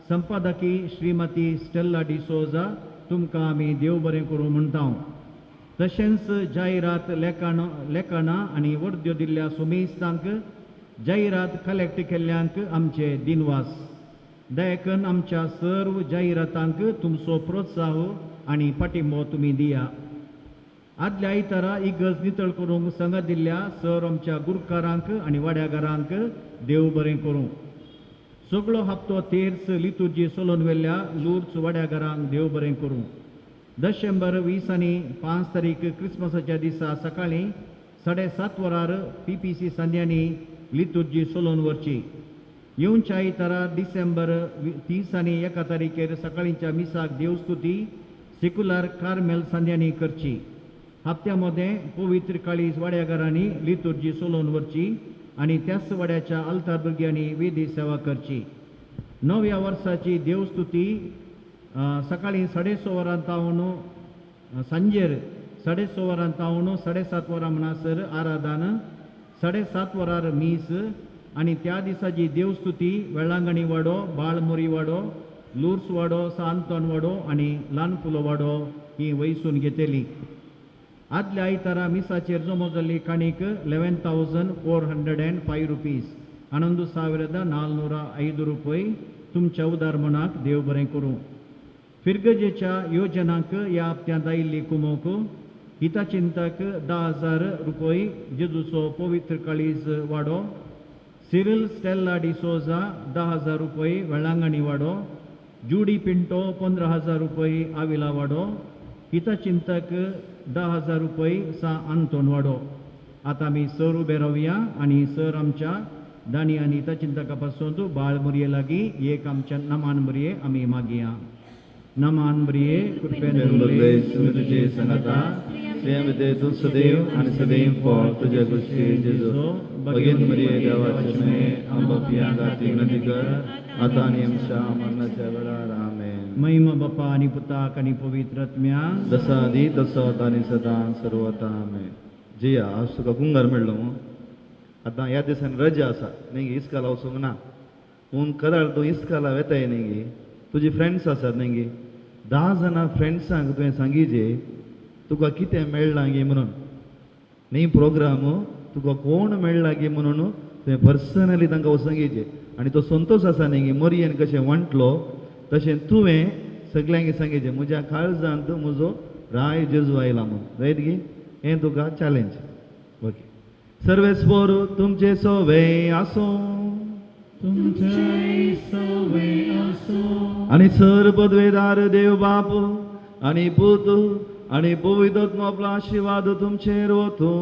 संपादकी श्रीमती स्टेल्ला डिसोजा तुमकां आमी देव बरें करूं म्हणटा. तशेंच जायरात लेखनां आनी वर्द्यो दिल्ल्या सुमेस्तांक जायरात कलेक्ट केल्ल्यांक आमचे दिनवास. दयेकन आमच्या सर्व जायरातांक तुमचो प्रोत्साह आनी पाठिंबो तुमी दिया. आदल्या आयतारा इगज नितळ करूंक संगत दिल्ल्या सर आमच्या गुरकारांक आनी वाड्यागारांक देव बरें करूं. सगळो हप्तो तेर्स लितुर्जी चलोवन वेल्ल्या लुर्स वाड्यागारांक देव बरें करूं. डिसेंबर 20 आनी 5 तारीख क्रिसमसाच्या दिसा सकाळीं 7:30 वरार PPC संध्यांनी लितुर्जी चलोवन व्हरची. येवच्या आयतारा डिसेंबर 30 आनी 1 तारीखेर सकाळींच्या मिसाक देवस्तुती सेक्युलर कार्मेल संध्यांनी करची. हप्त्यामध्ये पवित्र काळीज वाड्यागारांनी लितुर्जी चलोवन व्हरची आनी त्याच वाड्याच्या आल्तार भुरग्यांनी वेदी सेवा करची. नव्या वर्साची देवस्तुती सकाळी 6:30 वरां तावन सांजेर 6:30 वरां तावन 7:30 वरां म्हणसर आराधन 7:30 वरार मीस आणि त्या दिसाची देवस्तुती वेळांगणी वाडो बाळमोरी वाडो लुर्स वाडो सांतोन वाडो आणि ल्हानपुलो वाडो ही वयसून घेतली. आदल्या आयतारा मिसाचेर जमो जाल्ली काणीक 11,405 रुपीज 11,405 रुपये तुमच्या उदार मनाक देव बरें करूं. फिरगजेच्या योजनांक ह्या हप्त्यांत आयिल्ली कुमोक हिताचिंतक 10,000 रुपये जेजूचो पवित्र काळीज वाडो सिरिल स्टेल्ला डिसोजा 10,000 रुपये वेळांगणी वाडो जुडी पिंटो 15,000 रुपये आविला वाडो हिताचिंतक 10,000 रुपये सा आंतोन वाडो. आता आमी सर उबे रावया आणि सर आमच्या दानी आनी हिताचिंतका पासून बाळमुरये लागीं एक आमच्या नमान बरये आमी मागया. नमान बरये कृपेन बगले तुझे संगता स्नेह तू सदैव आणि सदैव फळ तुझ्या गोष्टी जेजो भगीन मरिये देवाचे में आंबपिया गाती नदी कर आता आणि आमच्या मरणाच्या वेळार आमेन. महिमा बापा आणि पुताक आणि पवित्र आत्म्या जसा आदी तसो आता आणि सदा सर्वता आमेन. जिया आज तुका कुंगार मेळ्ळो आता ह्या दिसान रजा आसा न्ही इस्काला वचूंक ना पूण करार तूं इस्काला वेताय न्ही तुजी फ्रेंड्स आसात न्ही 10 जाणां फ्रेंड्सांक तुवें सांगिजे तुका कितें मेळ्ळां गे म्हणून न्ही प्रोग्राम तुका कोण मेळ्ळा गे म्हणून तुवें पर्सनली तांकां सांगिजे आनी तो संतोश आसा न्ही मोरयेन कशें वांटलो तशें तुवें सगल्यांक सांगिजे म्हज्या काळजांत म्हजो राय जेजू आयला म्हणून रायट गे हें तुका चॅलेंज. ओके सर्वेस्पोर तुमचे सोवे आसो आणि सर पदवेदार देव बाप आणि पूत आणि पवित्र आपला आशीर्वाद तुमचेर वतो.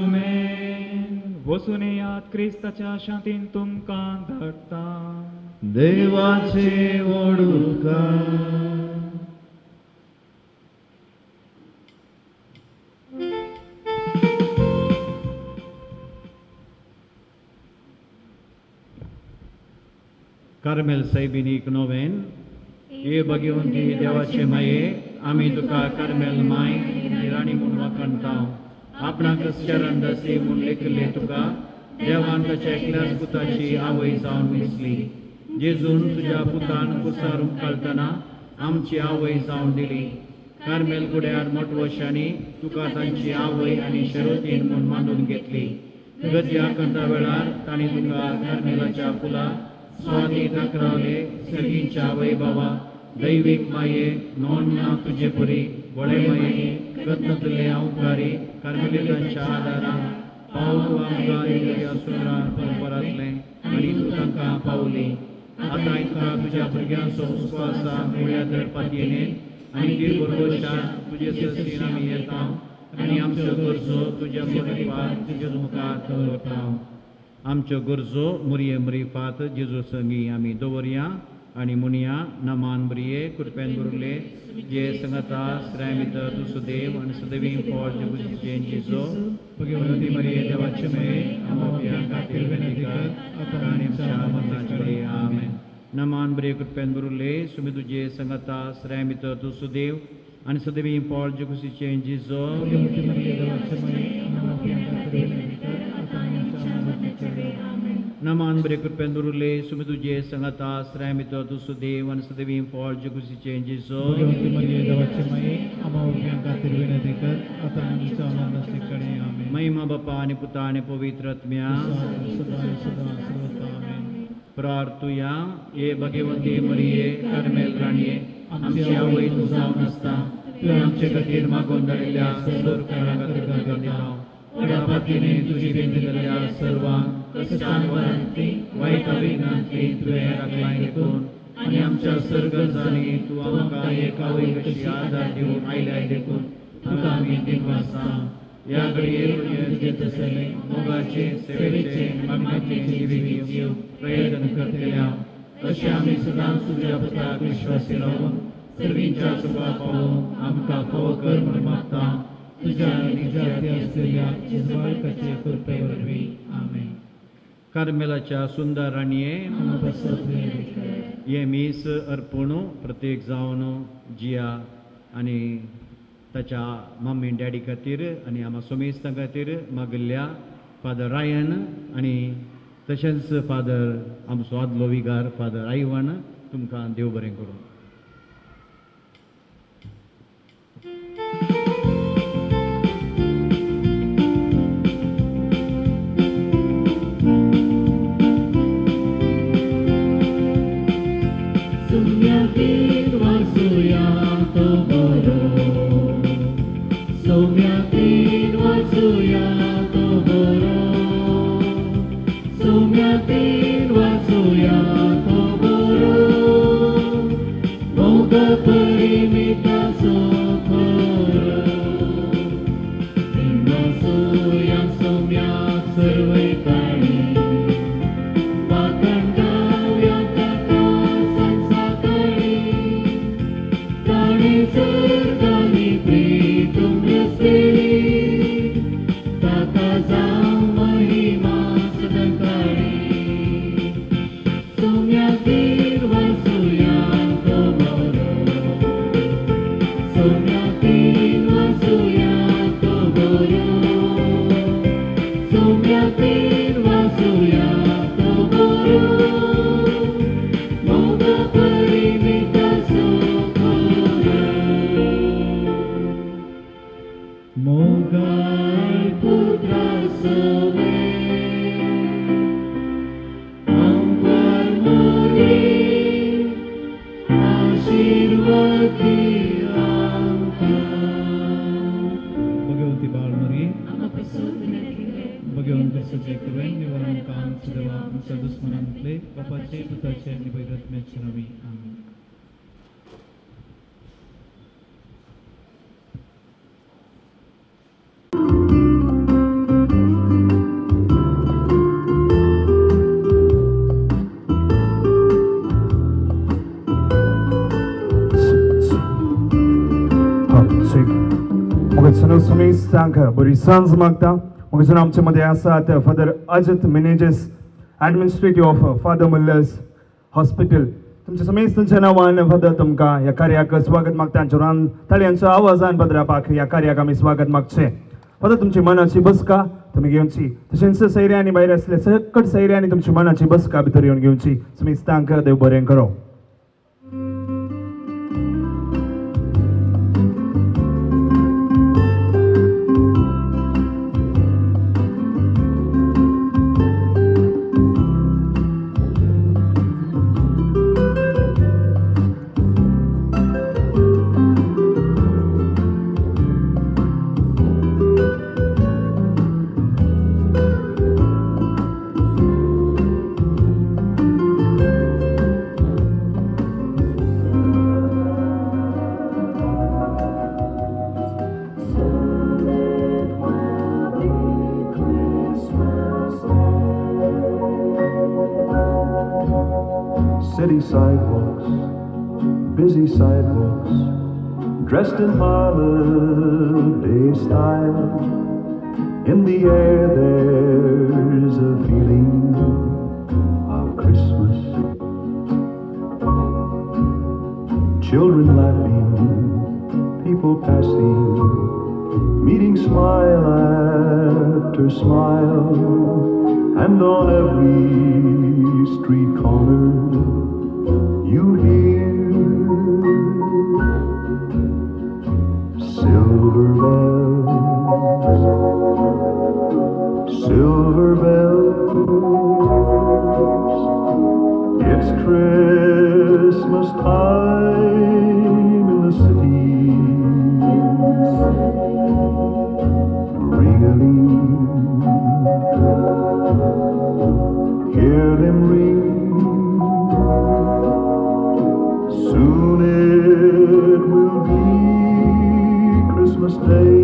आमेन. वचून येयात क्रिस्ताच्या शांतीन तुमकां धाडटा. देवाचे वडूकार. कार्मेल सायबिनीक नोवेन हे भगवंती देवाचे माये आमी तुका कार्मेल माय राणी म्हूण वखणटाव. आपणाक शरण दसी म्हूण लेखले तुका देवान ताच्या एकल्याच पुताची आवय जावन विसली. जेजून तुज्या पुतान कुसारूंक काडटना आमची आवय जावन दिली. कार्मेल गुड्यार मोठवशांनी तुका तांची आवय आनी शेरोतीन म्हूण मानून घेतली. गद्या कंता वेळार तांणी तुका कार्मेलाच्या फुला स्वाती दाखरावले. सगळींच्या वैभवा दैवीक माये नोंद तुझे परी वळे माये रत्नतले अवकारी कार्मेलितांच्या आदारान पावलो आमकां येयल्या सुंदरान परंपरांतले आनी तूं तांकां पावली. आतां तुका तुज्या भुरग्यांचो हुस्को आसा मुळ्या धडपातयेन आनी ती बरोबरच्या तुजे ससीन आमी येता आनी आमच्यो गरजो तुज्या मुखार तुजे मुखार दवरता. आमच्यो गरजो मुरये मरिफात जेजू संगी आमी दवरया आणि मुनिया नमान बरिये कृपेन बुरले जे संगता श्रामित तू सुदेव आणि सुदेवी फॉर जगुजीचे जेजो भगवंती मरिये देवाचे में आमोपिया खातीर विनंती कर आता आणि आमच्या मरणाच्या वेळी आमेन. नमान बरिये कृपेन बुरले सुमी तुझे संगता श्रामित तू सुदेव आणि सुदेवी फॉर जगुजीचे जेजो भगवंती मरिये देवाचे में आमोपिया खातीर विनंती कर आता आणि आमच्या मरणाच्या वेळी आमेन. नमान बरे कृपेन बुरले सुमी तुझे संगता श्रामित तू सुदेव आणि सुदेवी फॉर जगुजीचे जेजो भगवंती मरिये देवाचे में आमोपिया खातीर विनंती कर आता आणि आमच्या मरणाच्या वेळी आमेन. महिमा बापा आणि पुता आणि पवित्र आत्म्या प्रार्थुया ये भगवंती मरिये कार्मेल राणीये आमची आवय तू जावन आसता तुवें आमचे खातीर मागून धाडिल्ल्या सर्व उपकारा खातीर करता. वडापातीने तुजी विनंती केल्या सर्वांक कश्टान वरांतली वायट विघ्नांतली तुवें राखलाय देखून आनी आमच्या सर्गजांनी तूं आमकां एक आवय कशी आदार दिवन आयल्याय देखून तुका आमी दिनवासा. ह्या घडयेर जेत आसले मोगाचे सेवेचे मागणेचे जिवीक प्रयत्न करतल्या तशें आमी सदांच तुज्या पुताक विश्वासी रावून सर्वींच्या सुखा पावूंक आमकां फावो कर म्हूण मागता तुझ्या निजाती असलेल्या इस्रायलाचे कृपे वरवीं आमेन. कार्मेलाच्या सुंदर राणीये हे मीस अर्पण प्रत्येक जावन जिया आनी ताच्या मम्मी डॅडी खातीर आनी आम्हा सोमेस्तां खातीर मागिल्ल्या फादर रायन आनी तशेंच फादर आमचो आदलो विगार फादर आयवण तुमकां देव बरें करूं. सौम्यातीर वाचूया तो बरो, सौम्यातीर वाचूया तो बरो, सौम्यातीर वाचूया तो बरो, मोग परिमिताचो खरो. वाचूया सौम्याक सर्वय काळी, बरी सांज मागता. म्हाका आमचे मदें आसात father Ajit Menezes, administrative of father Muller's hospital. तुमच्या समेस्तांच्या नांवान फादर तुमकां ह्या कार्याक स्वागत मागता. जोरान ताळयांचो आवाजान पदरापाक ह्या कार्याक आमी स्वागत मागचें. फादर तुमची मनाची बसका तुमी घेवची, तशेंच सैऱ्यांनी भायर आसले सकट सैऱ्यांनी तुमची मनाची बसका भितर येवन घेवची. समेस्तांक देव बरें करो. City sidewalks, busy sidewalks, dressed in holiday style. In the air there's a feeling of Christmas. Children laughing, people passing, meeting smile after smile, and on every street corner you hear silver bells, silver bells. It's Christmas time in the city. Ring-a-ling, hear them ring. Soon it will be Christmas Day.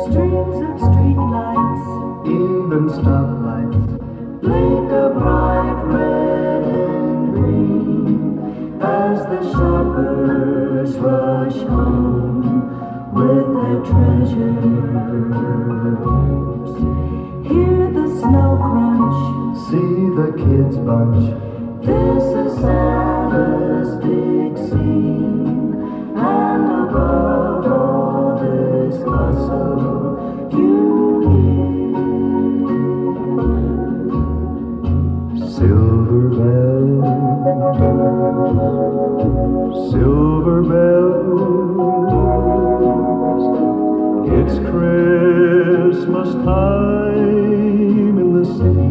Strings of street lights, Even stoplights, blink a bright red and green as the shoppers rush home with their treasures. Hear the snow crunch see the kids bunch. This is Santa's big scene, and above all this bustle, you hear Silver bells, silver bells, it's Christmas time in the city.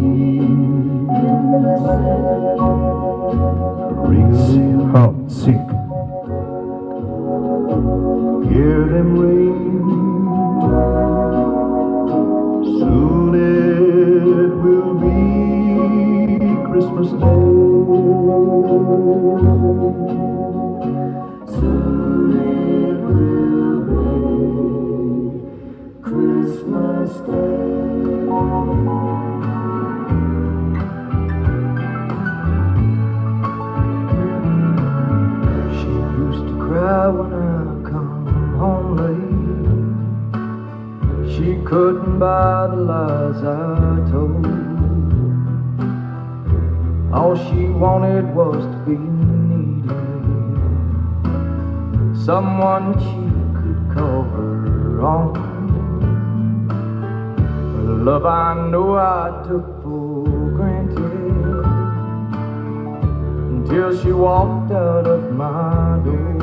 Ring How sick. hear them ring. Soon it will be Christmas Day. soon it will be Christmas Day. She used to cry when I come home late. She couldn't buy the lies I told. All she wanted was to be needed, someone that she could call her own. The love I know I took for granted until she walked out of my door.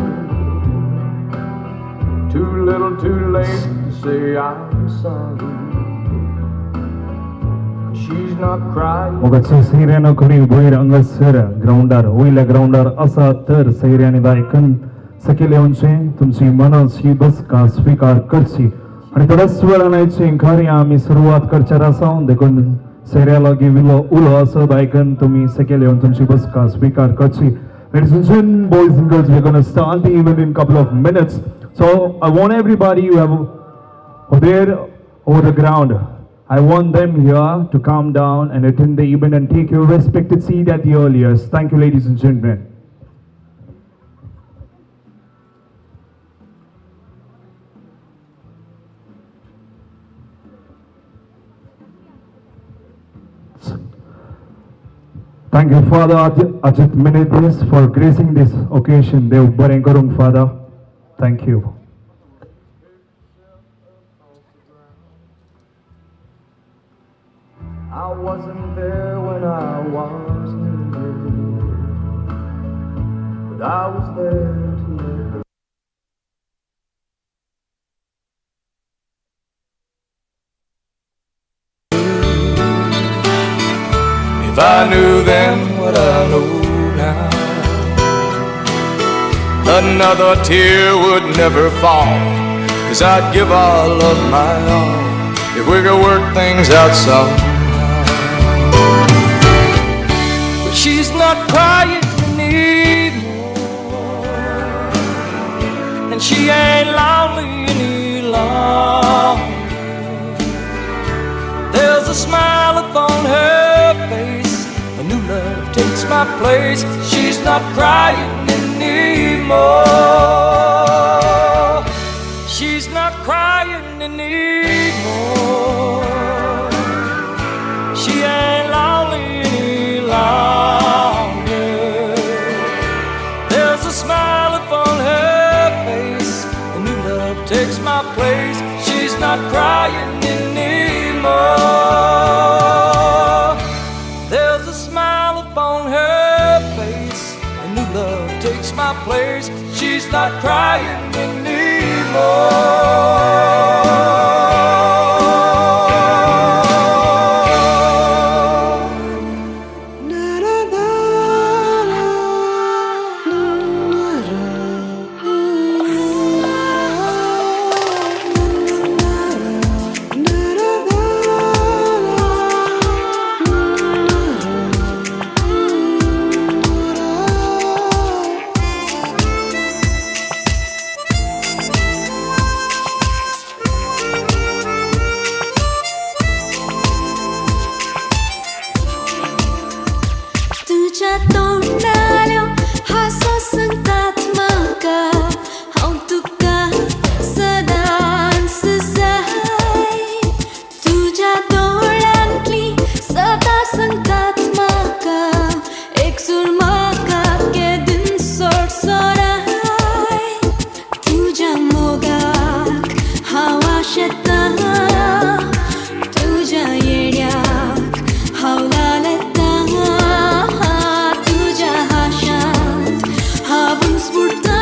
Too little, too late to say I'm sorry. She's not crying. Mogaचे सैर्यानं कोणी वयर हांगासर ग्राउंडार वयल्या ग्राउंडार आसा तर सैर्यानी बायकन सकयल येवचें तुमची मनाची बसका स्वीकार करची आनी थोड्याच वेळान आयचें कार्य आमी सुरवात करच्यार आसा देखून सैर्या लागीं उलो आसा बायकन तुमी सकयल येवन तुमची बसका स्वीकार करची. Ladies and gentlemen, boys and girls, we're going to start the event in a couple of minutes. So I want everybody who are there over the ground, I want them here to come down and attend the event and take your respected seat at the earliest. Thank you, ladies and gentlemen. Thank you, Father Ajit Menendez, for gracing this occasion. Dev Bareng Karung, Father. Thank you. I wasn't there when I was needed, but I was there to let her. If I knew then what I know now, another tear would never fall, 'cause I'd give all of my all if we could work things out somehow. But she's not crying anymore, and she ain't lonely any longer. There's a smile upon her face, a new love takes my place. She's not crying anymore. She's not crying anymore. She ain't lonely any longer. There's a smile upon her face, a new love takes my place. She's not crying anymore. There's a smile upon her face, a new love takes my place. She's not crying anymore. शेता तुझ्या येड्याक हावलालता तुझ्या हाशात हावून स्फुरता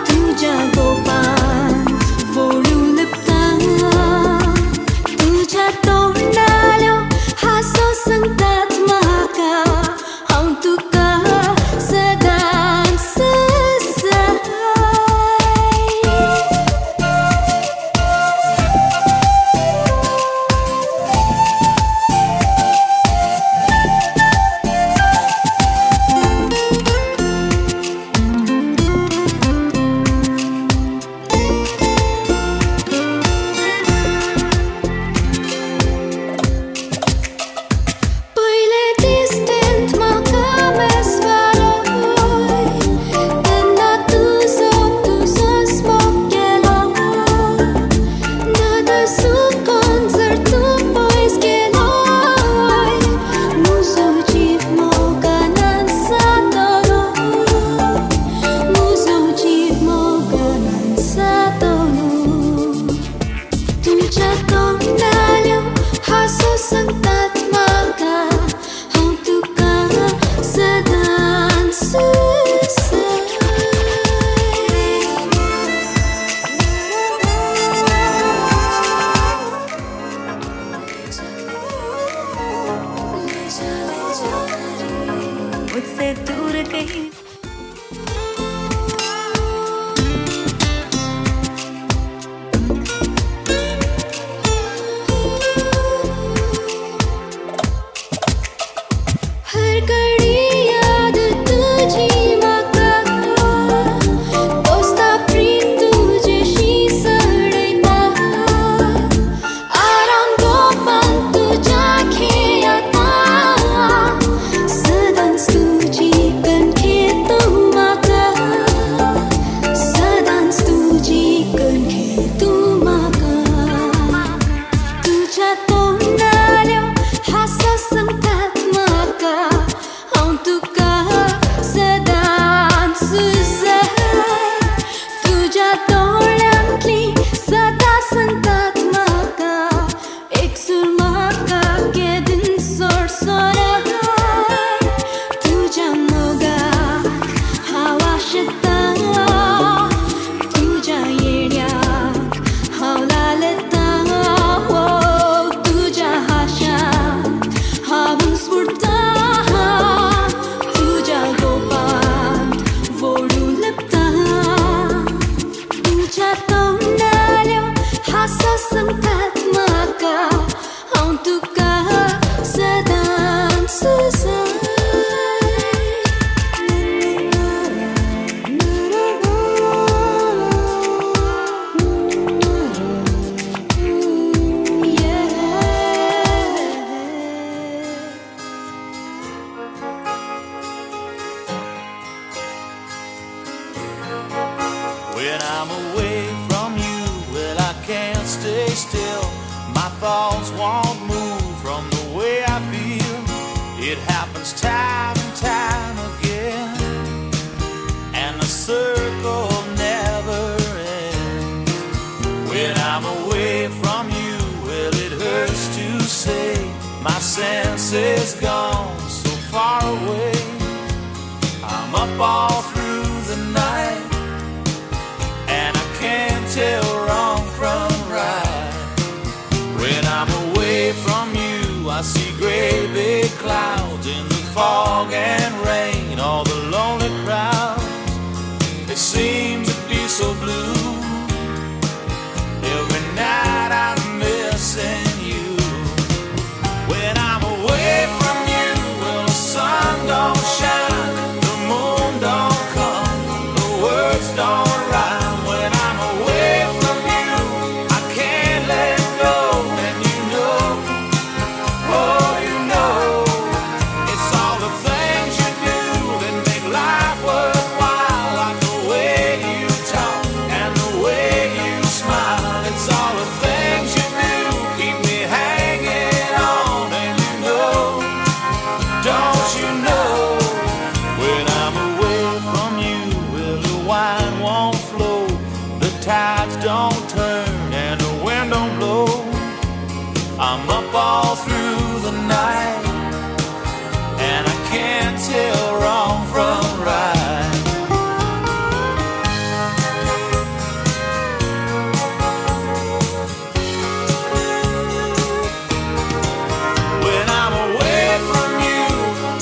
तुझ्या गोपान फोडू लिपता तुझ्या तोंडालो हासो सांगतात म्हाका हांव तुका सदांच जाय पहिले दिसतेंत म्हाका मेसवालोय तेन्ना तुजो स्मोक गेलो नादा सुकोन जर तूं पयस गेलोय म्हजो जीव मोगानान जातलो म्हजो जीव मोगानान जातलो तुझ्या तोंडाल्यो हासो सांगतात म्हाका हांव तुका सदांच मुझसे दूर कहीं हर घडी याद तुझी म्हाका दोस्ता प्रीत तुजेशी सडयता आराम गोपान तुज्या खेळांता सदांच तुजी कणके तूं म्हाका सदांच तुजी कणके तूं म्हाका तुझ्या तोंडाल्यो हासो सांगतात म्हाका हांव तुका सदांच जाय तुझ्या दोळ्यांतली सदां सांगतात म्हाका एकसूर म्हाका केदीन सोडसोराय तुझ्या मोगाक हांव आशेता तुझ्या येड्याक हांव लालता तुझ्या हाशात हावून स्फुरता तुझ्या गोपान फोडू लिपता तुझ्या तोंडाल्यो हासो सांगतात म्हाका हांव तुका सदांच जाय When I'm away from you, well, I can't stay still. My thoughts won't move from the way I feel. It happens time and time again, and the circle never ends. When I'm away from you, well, it hurts to say my senses gone so far away. I'm up all through the night, and I can't tell wrong from right. When I'm away from you, I see gray big clouds in the fog and rain. All the lonely crowds, they seem to be so blue. Every night I'm missing you. When I'm away from you, well, the sun don't shine, the moon don't come, the words don't rhyme. When I'm away from you, I can't let go, and you know, oh, you know, it's all the things you do that make life worthwhile, like the way you talk and tides don't turn and the wind don't blow. I'm up all through the night and I can't tell wrong from right. When I'm away from you,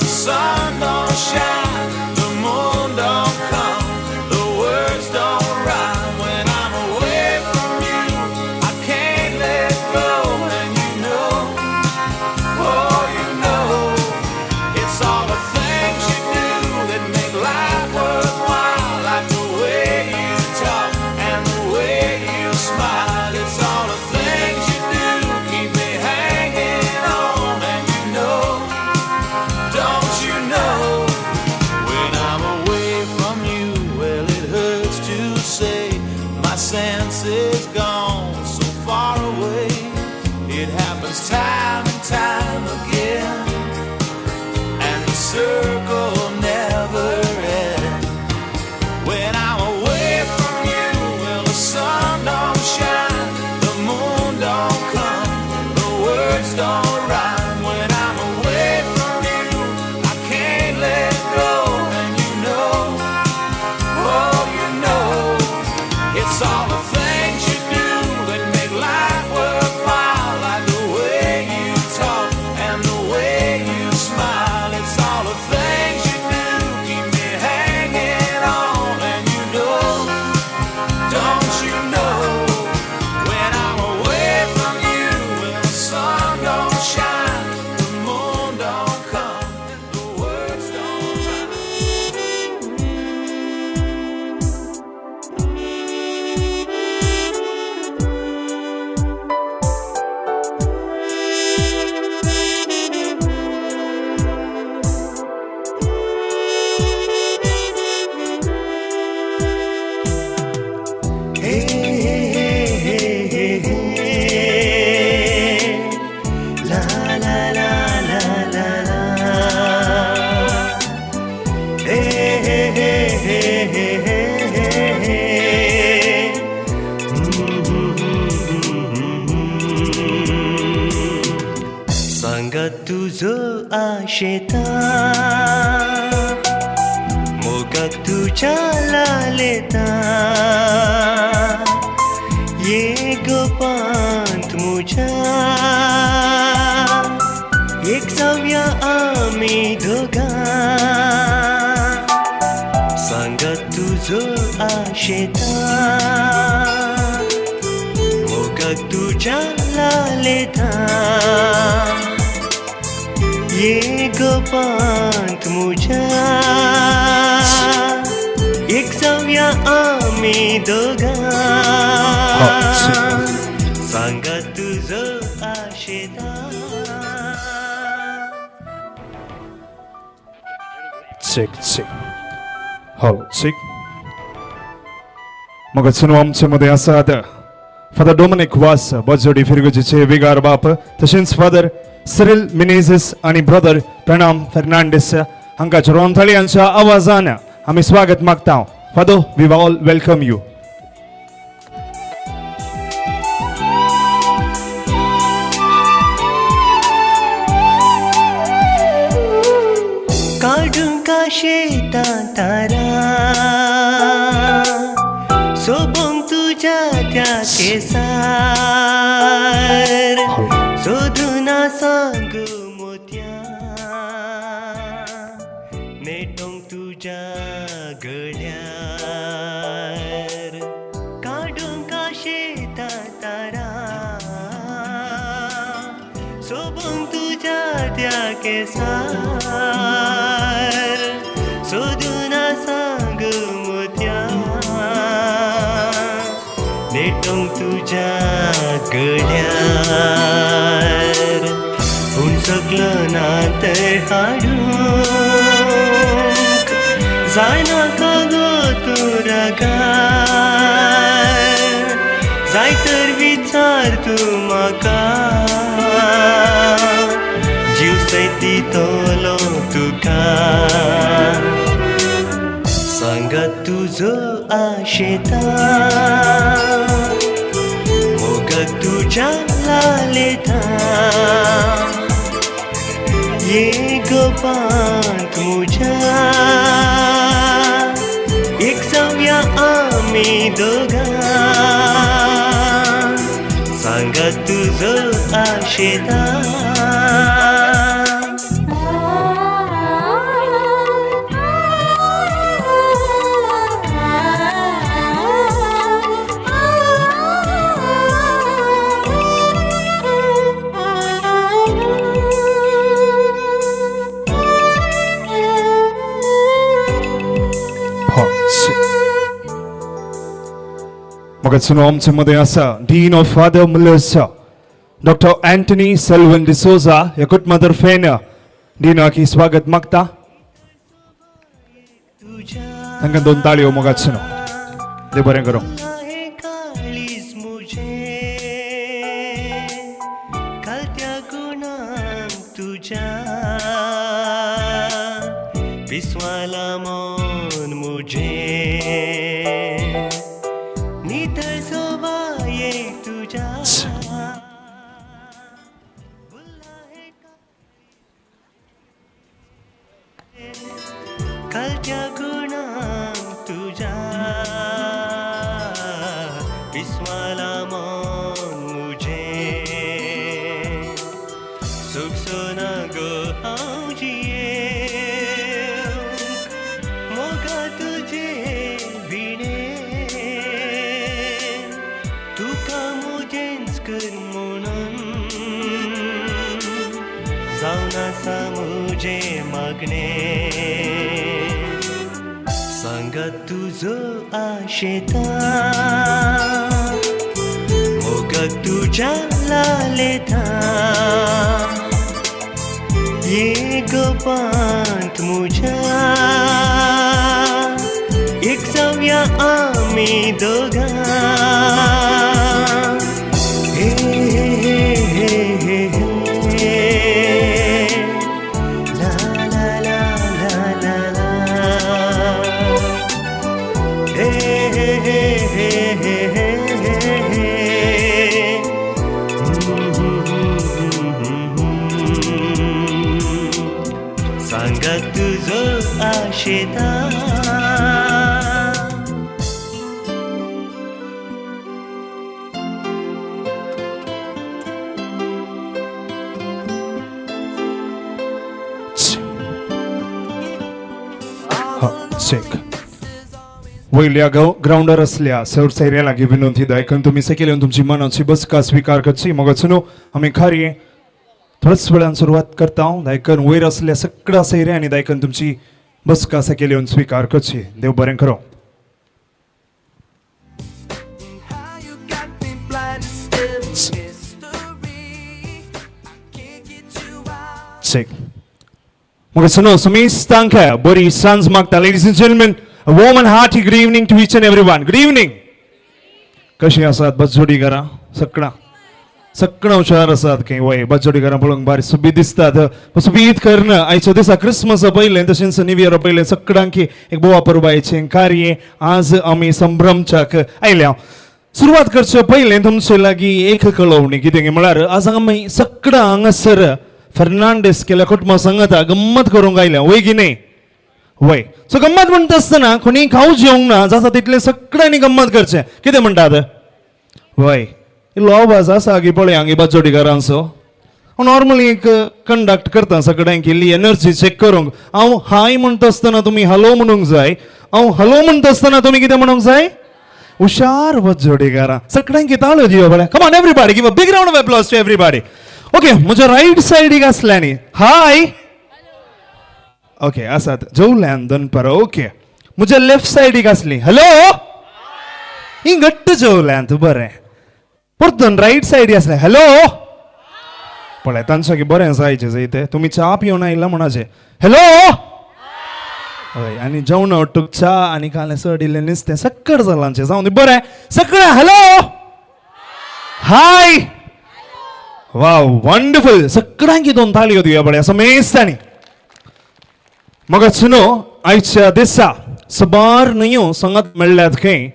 the sun don't shine, the moon don't come, the words don't rhyme. When I'm away from you, I can't let go, and you know, oh, you know, it's all the things you do that make life worthwhile, like the way you talk and the way you smile. It's all the things you do keep me hanging on, and you know, don't you know, when I'm away from you, well, it hurts to say my sense is gone so far away. It happens time and time again, and the circle never ends. When I'm away from you, well, the sun don't shine, the moon don't come, the words don't rhyme. When I'm away from you, I can't let go, and you know, oh, you know, it's all the things you do that make life worthwhile, like the way you talk and the way you smile. It's all the things you do keep me hanging on, and you know, don't you know, when I'm away from you, well, the sun don't shine, the moon don't come, the words don't rhyme. सांगत तुझो आशेता मोगाक तुझ्या लालेता ये गोपांत मुझ्या एक जाऊया आम्ही दोघा सांगत तुझो आशेता मोगाक तुझ्या लालेता ये गोपांत मुझ्या एक जाऊया आम्ही दोघा सांगा तुझं आशेता Check, check. Hold, check. मग सुनू आमचे मध्ये आसात फादर डोमिनिक वास बजोडी फिरगोजीचे विगार बाप तशेंच फादर सिरिल मिनेझिस आणि ब्रदर प्रणाम फर्नांडिस हांकां जोरोन थाळयांच्या आवाजान आमी स्वागत मागता. Father, we all welcome you. काढून का शेतात तारा सोबून तुझ्या त्या केसार शोधून सांगू मोत्या नेटोंग तुझ्या गळ्यार काढून का शेतात तारा सोबून तुझ्या त्या केसार शोधून सांगू मोत्या नेटोंग तुझ्या गळ्यार पूण सगळं नातं हाडूंक जायना का गो तुरागार जाय तर विचार तूं म्हाका जीव सैती तोलो तुका सांगात तुझो आशेता मोगाक तुझ्या लालेता ये गोपांत मुझ्या एक जाऊया आम्ही दोघा सांगात तुझो आशेता Magazino आमच्यामध्ये असा dean of father Muller's doctor Antony Selvan D'Souza या कुटुंबातर्फेन डीनाकी स्वागत मागता तांकां दोन ताळयो मोगाचनो देव बरें करूं विस्वाला मन मुझे नितळ सोबाये तुझ्या कलत्या गुणांक तुझ्या विस्वाला मन मुझे सुख सोना गो हांव जिये मुझे मागणे सांगात तुझो आशेता मोगाक तुझ्या लालेता ये गोपांत मुझ्या एक जाऊया आम्ही दोघा हे हे हे हे हे सांगात तुझो आशेता वयल्या ग्राउंडार असल्या सौर सैर्या लागी विनंती दायकन तुम्ही सकेल तुमची मनाची बसका स्वीकार करची मग आम्ही खरी थोड्याच वेळान सुरुवात करता दायकन वयर असल्या सगळ्या सैर्या आणि दायकन तुमची बसका सकेल येऊन स्वीकार करची देव बरें करो मग समीस तांका बरी सांज मागता ladies and gentleman A warm and hearty good evening to each and everyone. Good evening. कशी आसात बजोडीकारां सगळं हुशार आसात की वय बजोडीकारां पळोवंक बारी सुबी दिसतात सुबीत करणं आयच्या दिसा क्रिसमस पयलें तशेंच न्यू इयर पयलें सगळ्यांक एक बोवा परबायचें कार्य आज आमी संभ्रमच्याक आयल्या सुरवात करचे पयलें तुमचे लागीं एक कळवणी कितें म्हळ्यार आज आमी सगळ्यां हांगासर फर्नांडीस केल्या कुटुंबा सांगता गम्मत करूंक आयल्या वय की न्ही वय सो गम्मत म्हणटा आसतना कोणी खावूच जेवंक ना जाता तितले सगळ्यांनी गम्मत करचें कितें म्हणटात वय इल्लो आवाज आसा की पळय हांगा बजोडीकारांचो हांव नॉर्मली एक कंडक्ट करता सगळ्यांक इल्ली एनर्जी चॅक करूंक हांव हाय म्हणटा आसतना तुमी हॅलो म्हणूंक जाय हांव हॅलो म्हणटा आसतना तुमी कितें म्हणूंक जाय हुशार बजोडीकारां सगळ्यांक ताळयो दिवप बरें come on everybody give a big round of applause to everybody okay म्हज्या रायट सायडीक आसल्यानी हाय ओके आसात जेवल्यान दनपार ओके म्हज्या लेफ्ट सायडीक आसली हॅलो ही घट्ट जेवल्यान तूं बरें परतून रायट सायडी आसलें हॅलो पळय तांचे बरें जायचें जायते तुमी च्या पिवन आयला म्हणाचे हॅलो हय आनी जेवण तुका च्या आनी काले चड इल्लें नुस्तें सक्कड जालांचें जावं दी बरें सगळें हॅलो हाय वाव वंडरफुल सगळ्यांक दोन ताळयो दिवया बरें असं मेजतांनी मग सुनो आयच्या दिसा सबार न्हंयो सांगात मेळ्ळ्यात खंय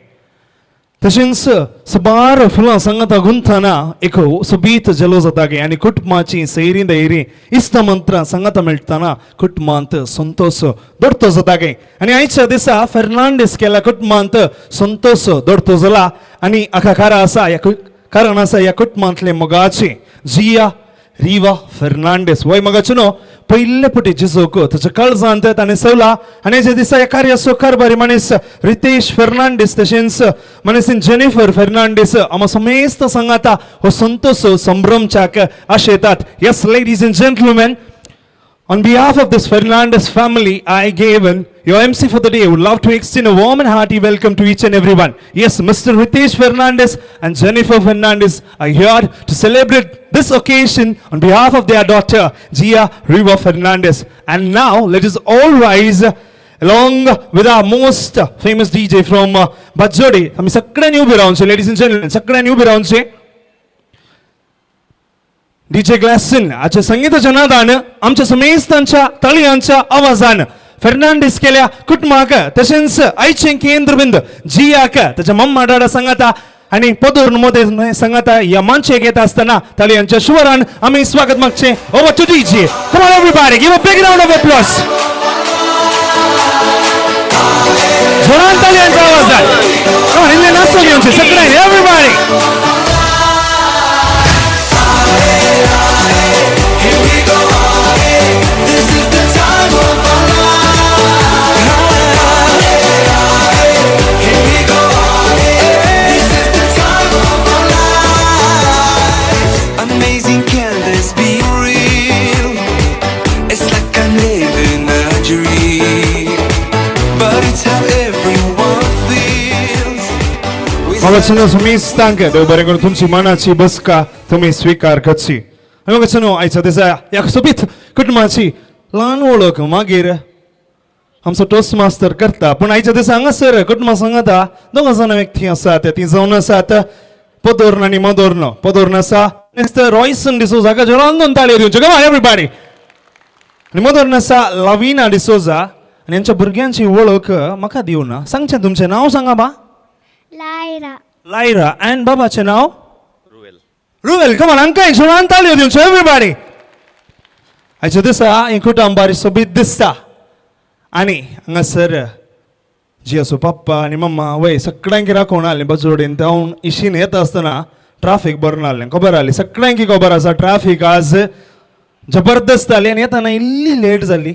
तशेंच सबार फुलां सांगात गुंथाना एक सोबीत जलो जाता गे आनी कुटुंबाची सैरी दैरी इश्ट मंत्रां सांगात मेळटाना कुटुंबांत संतोष दडतो जाता गे आनी आयच्या दिसा फेर्नांडीस केल्या कुटुंबांत संतोष दडतो जाला आनी आखा कारण आसा ह्या कुटुंबांतले मोगाचे जिया रीवा फेर्नांडीस वय मोगाचे न्हू पयले पुटी जिजोक ताच्या काळजांत ताणें सवला आनी हेजे दिसा ह्या कार्याचो कारभारी मनीस रितेश फेर्नांडीस तशेंच मनीस जेनिफर फेर्नांडीस आमा समेस्त सांगाता हो Santosh संभ्रमच्याक आशेतात. Yes, ladies and gentlemen, on behalf of this Fernandez family, I gave your MC for the day. I would love to extend a warm and hearty welcome to each and everyone. Yes, Mr. Ritesh Fernandez and Jennifer Fernandez are here to celebrate this occasion on behalf of their daughter, Jiya Reeva Fernandez. And now, let us all rise along with our most famous DJ from Bajjodi. आम्ही सगळ्यांनी उभे राहून ladies and gentlemen, सगळ्यांनी उभे राहून DJ ग्लासन आजच्या संगीताच्या नादान आमच्या समेस्तांच्या तळयांच्या आवाजान फेर्नांडीस केल्या कुटुंबाक तशेंच आयचे केंद्रबिंद जियाक ताच्या मम्मा डाडा सांगाता आनी पदूर मध्ये सांगाता ह्या मंचेक येता आसतना तळयांच्या शुवरान आमी स्वागत मागचे. Over to DJ. Come on everybody, give a big round of applause. जोरान तळयांच्या आवाजान कम ऑन इल्ले नाचून घेवचे सगळ्यांनी everybody. Amazing, can this be real? It's like I'm living a dream, but it's how everyone feels. Małacino sumistank, dew bere kरून तुमची मनाची बसका तुम्ही स्वीकार करची. मगचनो आयच्या दिसा ह्या सोबीत कुटुंबाची ल्हान वळख मागीर आमचो टोस्ट मास्टर करता. पूण आयच्या दिसा हांगासर कुटुंबा सांगाता दोग जाण व्यक्ती आसात. ती जावन आसात पदोर्न आनी मदोर्न. पदोर्न आसा मिस्टर रॉयसन डिसोजा. जोरान दोन ताळयो दिवच्यो. Come on everybody. आनी मदोर्न आसा लाविना डिसोजा आनी हांच्या भुरग्यांची वळख म्हाका दिवना. सांगचें तुमचें नांव सांगा बा. लायरा. लायरा. एंड बाबाचें नांव रुवेल. कम ऑन हांकां जोरान ताळयो दिवच्यो एवरीबॉडी. आयच्या दिसा हें कुटुंब बारी सोबीत दिसता आनी हांगासर जियाचो पप्पा आनी मम्मा वय सगळ्यांक राखून आहलें बजोडेन. हांव इशीन येता आसतना ट्राफीक बरें नाहलें. खबर आहली सगळ्यांक खबर आसा ट्राफीक आज जबरदस्त जाली आनी येताना इल्ली लेट जाली.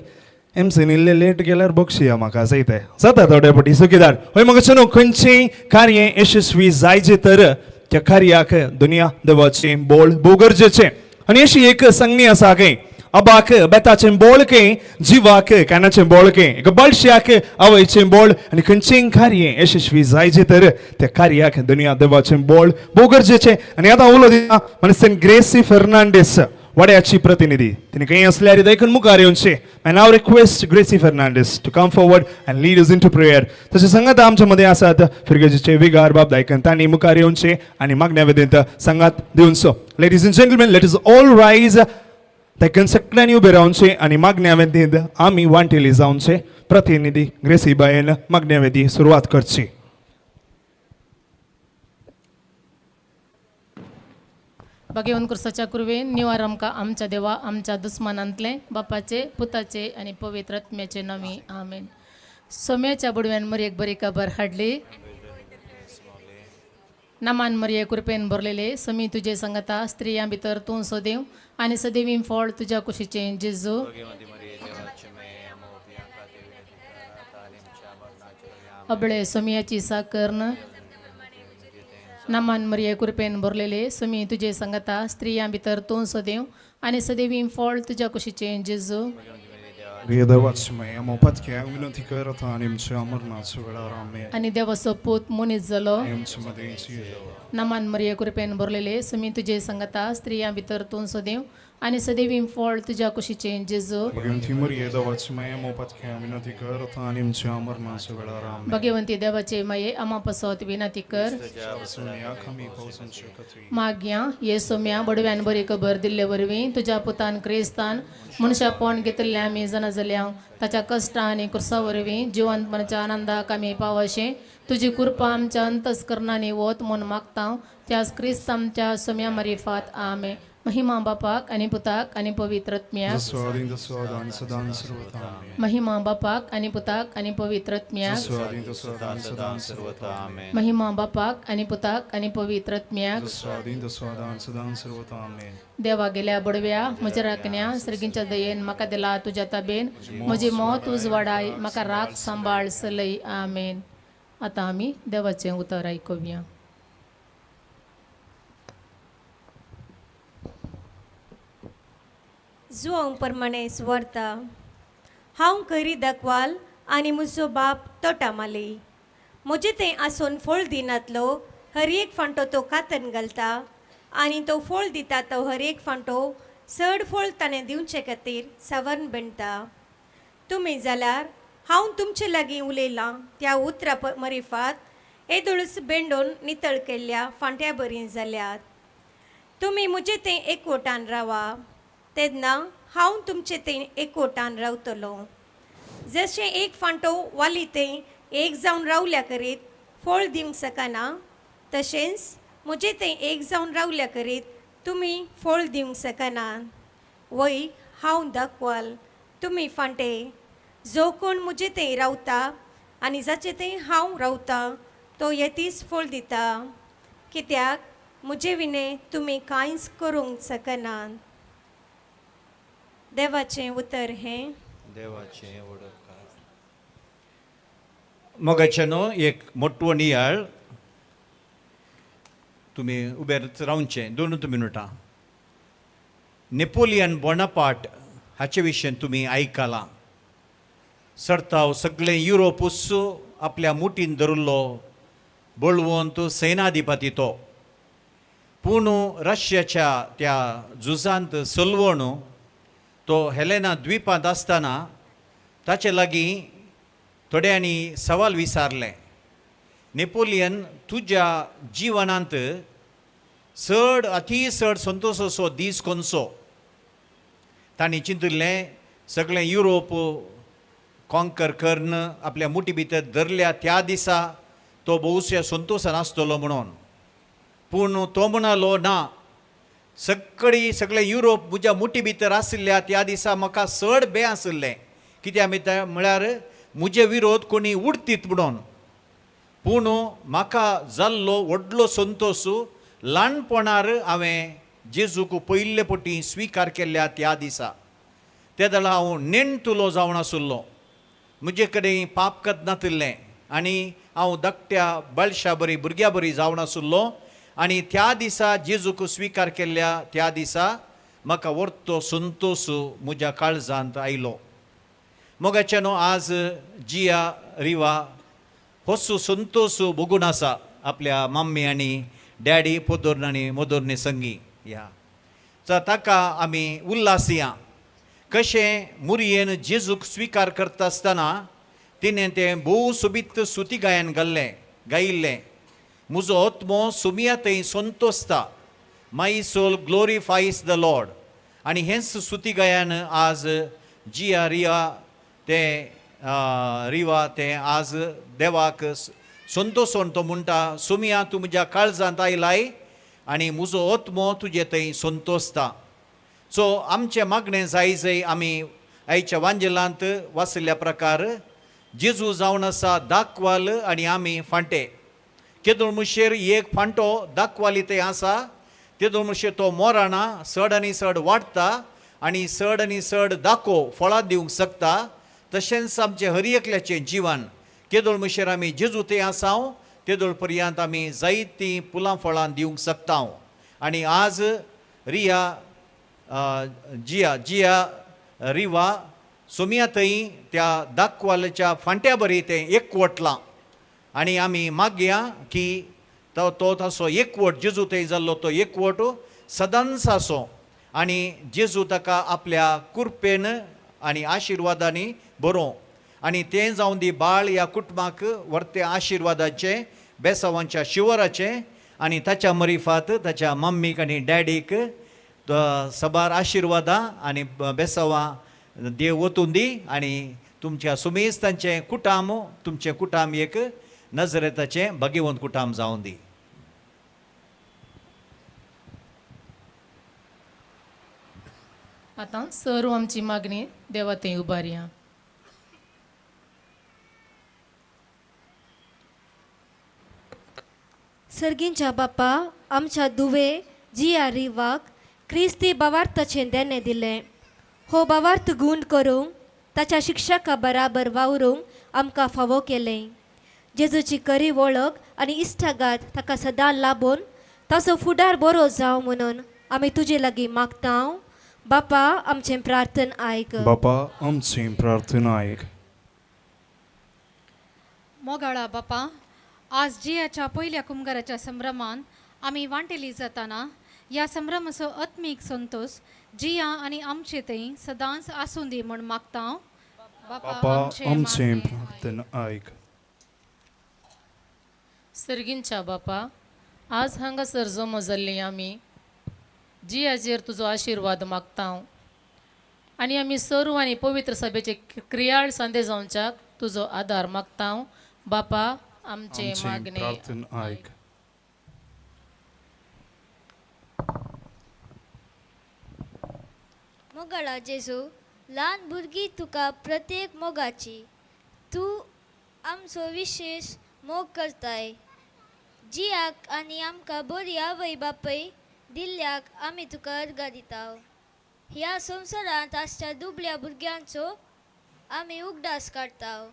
एमसीन इल्लें लेट गेल्यार बक्षिया म्हाका जायते जाता थोडे पटी सुखीदार. हय म्हाका न्हू खंयचेंय कार्य यशस्वी जायचें तर त्या कार्याक दुनिया देवाचें बोळ भोव गरजेचें. आनी अशी एक संगणी आसा खंय अबाक बेताचें बोळकें, जिवाक कानाचें बोळकें, एक बळश्याक आवयचें बोळ आनी खंयचेंय कार्य यशस्वी जायचें तर त्या कार्याक दुनिया देवाचें बोळ भोव गरजेचें. आनी आतां उलो दिता मनसेन ग्रेसी फेर्नांडीस वाड्याची प्रतिनिधी. तिने काही असल्यार देखून मुखार येवचें. I now request Gracy Fernandes to come forward and lead us into prayer. तशें सांगात आमच्या मध्ये आसात फिरगेजीचे विगार बाब दायकन. तांणी मुखार येवचें आनी मागण्या विधेंत सांगात दिवचो. Ladies and gentleman, let us all rise. देखून सगळ्यांनी उबे रावचें आनी मागण्या विधेंत आमी वांटेली जावचें. प्रतिनिधी ग्रेसी बायन मागण्या विधी सुरवात करची. भगवंत कृष्णाच्या कुरवेन निवार आमकां आमच्या देवा आमच्या दुस्मानांतले बापाचे पुताचे आणि पवित्र आत्म्याचे नामी आमेन. सोम्याच्या बुडव्यान मरयेक बरी खबर हाडली. नामान मरये कृपेन भरलेले समी तुझे संगता स्त्रियां भितर तूं सदैव आणि सदैवीं फळ तुझ्या कुशीचें जेजू. अबळे सोमयाची साकर्ण नामान मरिये कृपेन भरलेले समी तुझे संगता स्त्रियां भितर तूं सदैव आणि सदैवीं फळ तुझ्या कुशीचें जेजू. आणि देवाचो पूत मनीस जालो. नामान मरिये कृपेन भरलेले समी तुझे संगता स्त्रियां भितर तूं सदैव आणि सदैवीं फळ तुझ्या कुशीचें जेजू. भगवंती देवाचे माये आमा पासत विनंती कर. माग्या ये सोम्या बडव्यान बरी खबर दिल्ले वरवीं तुझ्या पुतान क्रिस्तान मनशापण घेतले आमी जाणा जाल्या ताच्या कश्टा आनी कुर्सा वरवीं जिवंतपणाच्या आनंदाक आमी पावशे तुजी कृपा आमच्या अंतस्करणांनी वत म्हूण मागता त्याच क्रिस्त आमच्या सोम्या मारिफात आमे महिमा बापाक आनी पुताक आनी पवित्रत्म्याक महिमा बापाक आनी पुताक आनी पवित्रत्म्याक महिमा बापाक आनी पुताक आनी पवित्रत्म्याक देवा गेल्या बडव्या म्हज्या राखण्या सर्गींच्या दयेन म्हाका दिला तुज्या ताबेन म्हजी मोत उजवाडाय म्हाका राख सांबाळ सलय आमेन. आतां आमी देवाचें उतर आयकुया. जुआंव प्रमाणे स्वर्ता हांव करी दाखवाल आनी म्हजो बाप तोटा माली म्हजे तें आसून फळ दिनातलो हर एक फांटो तो कातन घालता आनी तो फळ दिता तो हर एक फांटो चड फळ ताणें दिवचे खातीर सावरण बेणटा. तुमी जाल्यार हांव तुमचे लागीं उलयलां त्या उतरा मरिफात येदोळस बेंडोन नितळ केल्ल्या फांट्या बरीं जाल्यात. तुमी म्हजे तें एकवटान रावा तेन्ना हांव तुमचे तें एकवटान रावतलो. जशें एक फांटो वाली तें एक जावन रावल्या करीत फळ दिवंक शकना तशेंच म्हजें तें एक जावन रावल्या करीत तुमी फळ दिवंक शकना. वय हांव दाखवाल तुमी फांटे जो कोण म्हजें तें रावता आनी जाचें तें हांव रावता तो येतीच फळ दिता कित्याक म्हजे विणे तुमी कांयच करूंक शकना. देवाचें उतर हें देवाचें वडकार मोगाचें न्हू एक मोठो नियाळ तुमी उबेर रावचें 2 मिनटां. नेपोलियन बोनापार्ट हाचे विशयी तुमी आयकलां. सर्ताव सगळें युरोपूच आपल्या मुठीन धरिल्लो बळवंत सैनाधिपती तो. पूण रशियाच्या त्या झुजांत सलवण तो हेलेना द्वीपांत आसतना ताचे लागीं थोड्यांनी सवाल विचारले नेपोलियन तुज्या जिवनांत चड अती चड संतोशाचो दीस खंयचो. तांणी चिंतिल्लें सगळें युरोप कॉन्कर करून आपल्या मुठी भितर धरल्या त्या दिसा तो भोवशे संतोशान आसतलो म्हणून. पूण तो म्हणालो ना सगळें युरोप म्हज्या मुठी भितर आशिल्ल्या त्या दिसा म्हाका चड बे आशिल्लें कित्याक म्हळ्यार म्हजे विरोध कोणी उडतीत म्हणून. पूण म्हाका जाल्लो व्हडलो संतोश ल्हानपणार हांवें जेजूक पयले पटी स्विकार केल्ल्या त्या दिसा. त्या दळा हांव नेणटुलो जावन आशिल्लो म्हजे कडेन पाप कत नातिल्लें आनी हांव धाकट्या बाळशा बरी भुरग्या बरी जावन आशिल्लो आनी त्या दिसा जेजूक स्विकार केल्ल्या त्या दिसा म्हाका व्हडलो संतोश म्हज्या काळजांत आयलो. मोगाचें न्हू आज जिया रिवा होसू संतोश भोगून आसा आपल्या मम्मी आनी डॅडी पोदोर आनी मोदोरने संगी ह्या ताका आमी उल्हासिया. कशें मुरयेन जेजूक स्विकार करता आसतना तिणें तें भोव सोबीत सुती गायन गायिल्लें म्हजो आत्मो सुमिया थंय संतोसता माय सोल ग्लोरिफायज द लॉर्ड. आनी हेंच सुती गायन आज जिया रिवा तें आज देवाक संतोषोन तो म्हणटा सुमिया तूं म्हज्या काळजांत आयलाय आनी म्हजो आत्मो तुजे थंय संतोसता. सो आमचें मागणें जाय आमी आयच्या वांजेलांत वाचल्या प्रकार जेजू जावन आसा दाखवाल आनी आमी फांटे. केदोळ मुशेर एक फांटो दाखवाली थंय आसा तेदोळ मुशेर तो मोराना चड आनी चड वाडटा आनी चड आनी चड दाखो फळां दिवंक शकता. तशेंच आमचें हर एकल्याचें जिवन केदोळ मुशेर आमी जेजू थंय आसांव तेदोळ पर्यंत आमी जायतीं फुलां फळां दिवंक शकता. आनी आज जिया रिवा सोमिया थंय त्या दाखवालच्या फांट्या बरी तें एकवटलां आनी आमी मागया की तो ताचो एकवट जेजू थंय जाल्लो तो एकवट सदांच आसो आनी जेजू ताका आपल्या कुरपेन आनी आशिर्वादांनी बरो आनी तें जावन दी बाळ ह्या कुटुंबाक व्हरते आशिर्वादाचें बेसांवांच्या शिवराचें आनी ताच्या मरिफात ताच्या मम्मीक आनी डॅडीक सबार आशिर्वादां आनी बेसांवां देव वतून दी आणि तुमच्या सुमेस्तांचे कुटाम तुमचे कुटाम एक नजरेताचे भगवंत कुटाम जावन दी. आतां सर्व आमची मागणी देवा थंय उबारया. सर्गींच्या बाप्पा आमच्या दुवे जिया रिवाक क्रिस्ती भावार्थाचें देणे दिलें. हो भावार्थ गूण करूंक ताच्या शिक्षका बराबर वावरूंक आमकां फावो केलें. जेजूची खरी वळख आनी इश्टागात ताका सदां लाबून ताचो फुडार बरो जावं म्हणून आमी तुजे लागीं मागतांव. बापा आमचें प्रार्थन आयक. बापा आमची प्रार्थना ऐक. मोगाळा बापा, आज जियाच्या पयल्या कुंभाराच्या संभ्रमान आमी वांटेली जाताना ह्या संभ्रमाचो आत्मीक संतोष जिया आनी आमचे थंय सदांच आसूं दी म्हूण मागतां. बापा आमची प्रार्थना ऐक. सर्गींच्या बापा, आज हांगासर जमो जाल्ली आमी जियाचेर तुजो आशिर्वाद मागतां आनी आमी सर्व आनी पवित्र सभेचे क्रियाळ सांदे जावच्याक तुजो आदार मागतां. बापा आमचे मागणे प्रार्थना ऐक. मोगाळा जेजू, ल्हान भुरगीं तुका प्रत्येक मोगाची तूं आमचो विशेष मोग करताय. जियाक आनी आमकां बरी आवय बापय दिल्ल्याक आमी तुका अर्गा दिताव. ह्या संवसारांत आसच्या दुबळ्या भुरग्यांचो आमी उगडास काडटाव.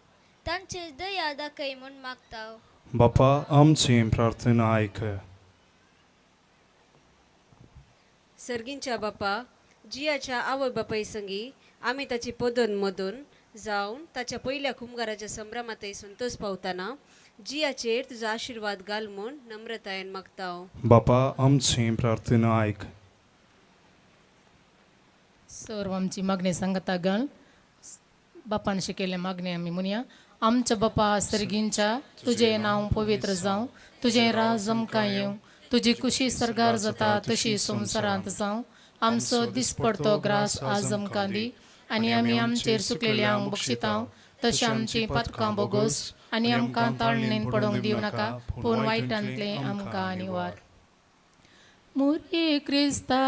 तांचेर दया दाखय म्हूण मागताव. बापा आमची प्रार्थना ऐक. सर्गींच्या बापा, जियाच्या आवय बापाय संगी आमी ताची पदन मदन जावन ताच्या पयल्या कुंभाराच्या संभ्रमातय संतोष पावतना जियाचेर तुजो आशिर्वाद घाल म्हूण नम्रतायेन मागताव. बापा आमची प्रार्थना ऐक. सर्व आमची मागणी सांगता घाल. बापान शिकयले मागणी आमी म्हणया. आमच्या बापा सर्गींच्या, तुझे नांव पवित्र जावं, तुझे राज आमकां येवं, तुजी खुशी सरगार जाता तशी संवसारांत जावं. आमचो दिसपडतो ग्रास आज आमकां दी आनी आमी आमचेर चुकलेल्यांक बक्षितांव तशें आमची पातकां बोगोस आनी आमकां ताळणेन पडोवंक दिवं नाका, पूण वायटांतले आमकां निवार. मुर्ये क्रिस्ता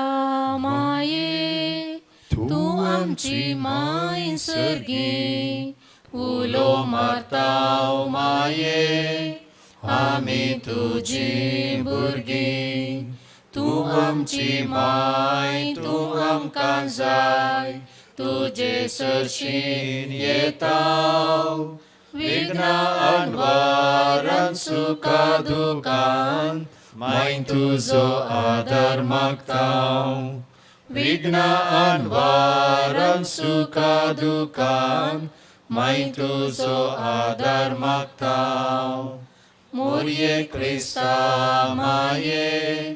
माये, तूं आमची माय सर्गी, उलो मारताव माये, आमी तुजी भुरगीं. तूं आमची माय, तूं आमकां जाय, तुजे सरशीन येताव. विघ्नां आडवारांत सुखा दुखांत माय तुजो आदार मागताव. विघ्नां आडवारांत सुखा दुखांत माय तुजो आदार मागताव. मोरये क्रिस्ता माये,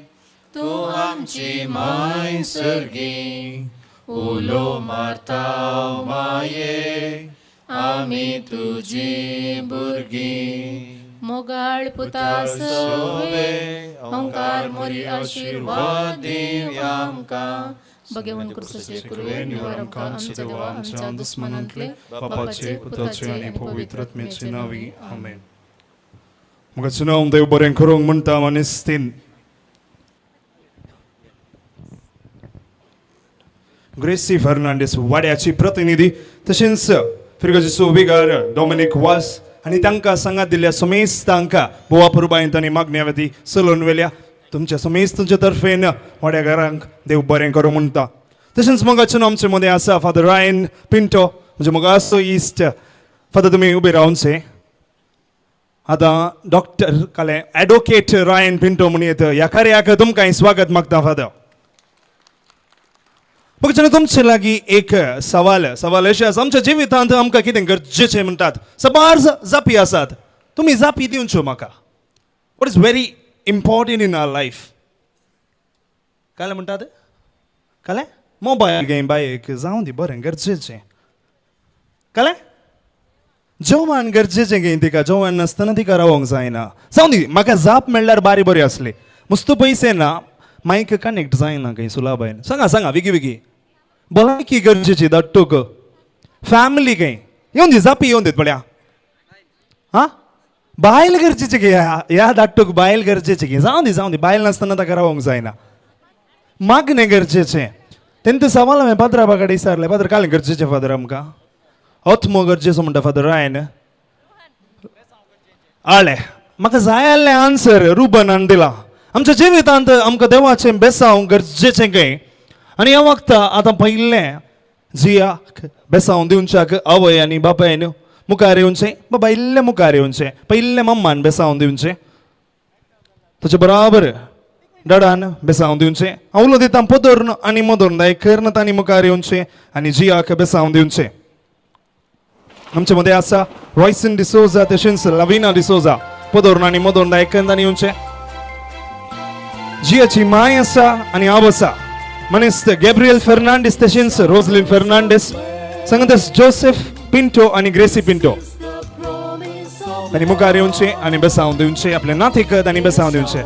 तूं आमची माय सर्गी, उलो मारताव माये, आमी तुजी भुरगीं. मोगाळ पुता सवे, ओंकार मोरी आशिर्वाद दिवया आमकां. भगवंत क्रिस्ताचे कृपे निवार आमकां आमच्या देवा आमच्या दुस्मनांतले बापाचे पुताचे आनी पवित्र आत्म्याचे नांवी आमेन. म्हाका नांव देव बरें करूंक म्हणटा मनीसतीन. ग्रेसी फर्नांडीस वाड्याची प्रतिनिधी तशेंच फिरगोचे विगार डॉमिनिक वास आनी तांकां सांगात दिल्ल्या समेस्तांका बोवा पुरबायन तांणी मागण्या वेती चलोवन व्हेल्या. तुमच्या समेस्तांचे तर्फेन वाड्याकारांक देव बरें करूं म्हणटा. तशेंच मोगाचे आमचे मदें आसा फादर रायन पिंटो, म्हणजे मोगाचो इश्ट. फादर तुमी उबे रावनचे. आतां डॉक्टर काले एडवोकेट रायन पिंटो म्हणून येता. ह्या कार्याक तुमकां स्वागत मागता फादर. बघा तुमचे लागीं एक सवाल अशें आसा, आमच्या जिवितांत आमकां कितें गरजेचें म्हणटात. सबार जापी आसात, तुमी जापी दिवच्यो म्हाका. What is very important in our life. काले म्हणटात काले मोबायल घे बायक जावं दी बरें गरजेचें. काले जेवण गरजेचें घे तिका, जेवण नासतना तिका रावोंक जायना. जावं दी म्हाका जाप म्हणल्यार बारी बरी असली. मस्त पयशे ना, मायक कनेक्ट जायना खंय सुलाबायन. सांगा विगी भलायकी गरजेची धाडटोक फॅमिली काही येऊन दे जापी येऊन देत पड्या हा बायल गरजेचे घे या धाकटूक बायल गरजेचे घे जाऊन दे बायल नसताना तर करावंक जायना मागणे गरजेचे तेंत सवाल हांवें फादरा बागाडे विचारले फादर काल गरजेचे फादर आमकां अथमो गरजेचो म्हणटा फादर हांवें आळे म्हाका जाय आसलें आन्सर रुबनान दिला आमच्या जिवितांत आमकां देवाचें बेसांव गरजेचें काय आनी ह्या वखदां आतां पयलें जियाक बेसांव दिवच्याक आवय आनी बापायन मुखार येवचें बाबा इल्लें मुखार येवचें पयलें मम्मान बेसांव दिवचें ताचे बराबर डडान बेसांव दिवचें हांव उलो दितां पोदोर्न आनी मोदोर्न दायकर्न तांणी मुखार येवचें आनी जियाक बेसांव दिवचें आमचे मदें आसा रॉयसन डिसोजा तशेंच लविना डिसोजा पोदोर्न आनी मोदोर्न दायकर्न तांणी येवचें जियाची माय आसा आनी आव आसा मनीस गॅब्रियल फर्नांडीस तशेंच रोजलिन फर्नांडीस सांगतास जोसेफ पिंटो आनी ग्रेसी पिंटो तांणी मुखार येवचें आनी बेसांव दिवचें आपले नातेकत आनी बेसांव दिवचें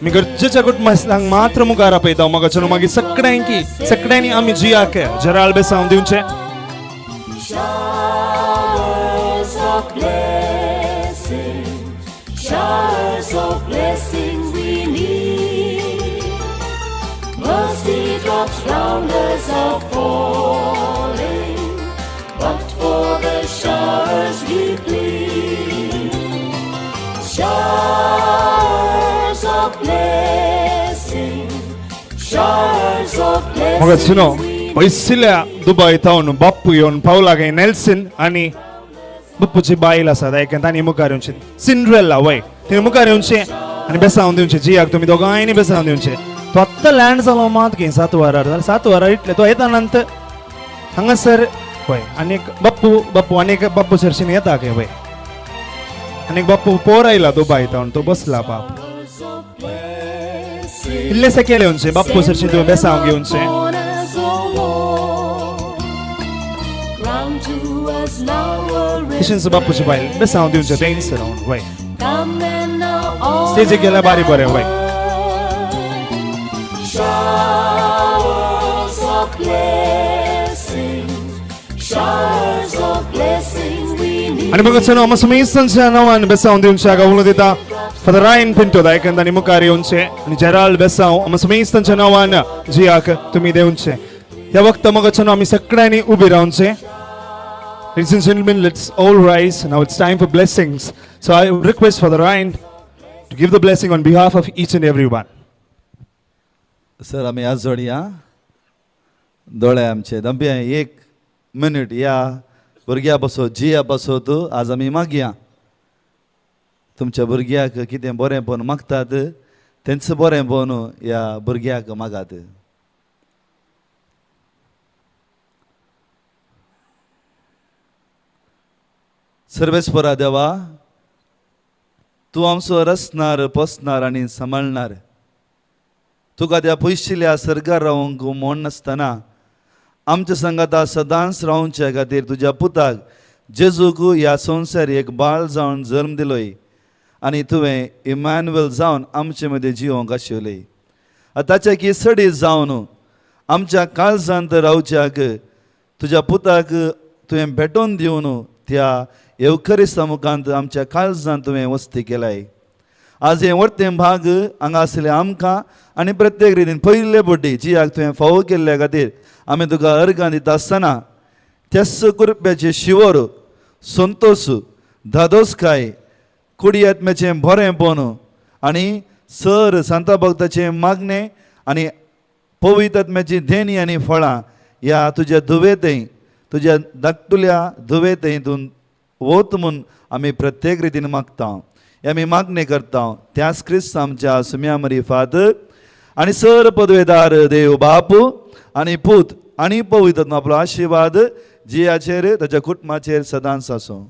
मी गरजेच्या कुटुंबांक मात्र मुखार आपयता म्हाका मागीर सगळ्यांनी आमी जियाक जराळ बेसांव दिवचें Showers of blessing we need. Mercy drops round us are falling, but for the showers we plead. Showers of blessing, showers of blessing. पयसिल्या Dubai तावन बाप्पू येवन पावला काय नेल्सन आनी बाप्पूची बायल आसा दायकन तांणी मुखार येवचें सिंड्रेला वय तिणें मुखार येवचें आनी बेसांव दिवचें जियाक तुमी दोगांयनी बेसांव दिवचें तो आत्तां लँड जालो मात घे 7 वरार जाल्यार 7 वरार इतले तो येता नंतर हांगासर वय आनीक बाप्पू आनीक बाप्पू सरशीन येता काय वय आनीक बाप्पू पोर आयला दुबय तावन तो बसला बाप इल्ले सकयल येवचें बाप्पू सरशीन तुवें बेसांव घेवचें तशेंच बापूची बायल बेसांव दिवचें तेंच रावंड वय स्टेजीक गेल्यार बारी बरें वय आनी म्हाका चलो आमी समेस्तांच्या नांवान बेसांव दिवच्याक उलो दिता फादर रायन पिंटो दायकन तांणी मुखार येवचें आनी जेराल्ड बेसांव आमी समेस्तांच्या नांवान जियाक तुमी दिवचें ह्या वखदां म्हाका चलो आमी सगळ्यांनी उबी रावचें. Ladies and gentlemen, let's all rise. Now it's time for blessings. So I would request Father Ryan to give the blessing on behalf of each and every one. Sir आमी आज जोडया दोळे आमचे दंब्या 1 मिनिट या भुरग्या बसो जिया बसो तूं आज आमी मागया तुमच्या भुरग्याक कितें बरेंपण मागतात तेंच बरेंपण ह्या भुरग्याक मागात. सर्वेस्परा देवा तूं आमचो रचणार पोसणार आनी सांबाळणार तुका त्या पयशिल्ल्या सर्गार रावंक म्हण नासतना आमच्या संगाता सदांच रावच्या खातीर तुज्या पुताक जेजूक ह्या संवसारी एक बाळ जावन जल्म दिलोय आनी तुवें इमॅन्युएल जावन आमचे मदें जिवंक आशिल्ले. ताच्या की सडी जावन आमच्या काळजांत रावच्याक तुज्या पुताक तुवें भेटोवन दिवन त्या येवखरिस्ता मुखांत आमच्या काळजांत तुवें वस्ती केलाय. आज हे वर्तें भाग हांगा आसले आमकां आनी प्रत्येक रितीन पयले बड्डे जियाक तुवें फावो केल्ल्या खातीर आमी तुका अर्गां दिता आसतना तेस कुरप्याचे शिवर संतोश धादोसकाय कुडी आत्म्याचें बरेंपण आनी सर सांता भक्ताचें मागणें आनी पवित्र आत्म्याची देणी आनी फळां ह्या तुज्या दुवेतें तुज्या धाकटुल्या दुवेतेंतून वोत म्हूण आमी प्रत्येक रितीन मागता आमी मागणी करता त्याच क्रिस्त आमच्या सुम्या मरी फादर आनी सर पदवेदार देव बाप आनी पूत आनी पवित्र आपलो आशिर्वाद जियाचेर ताच्या कुटुंबाचेर सदांच आसूं.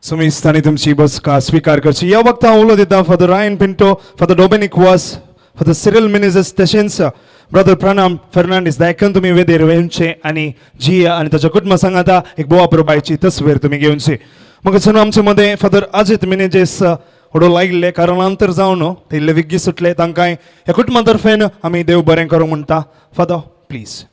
समेस्तांनी तुमची बसका स्वीकार करची. ह्या वखदां उलो दिता फादर रायन पिंटो, फादर डोमिनिक वास, फादर सिरिल मिनेझस तशेंच ब्रदर प्रणम फर्नांडीस दायकन तुमी वेदेर येवचे आनी जिया आनी ताच्या कुटुंबा सांगाता एक बोवा प्रभायची तस्वीर तुमी घेवची. म्हाका सांगू आमचे मदें फादर अजित मिनेझस हडो लागिल्ले कारणांतर जावन ते इल्ले विग्गी सुटले तांकां ह्या कुटुंबा तर्फेन आमी देव बरें करूं म्हणटा. Father please.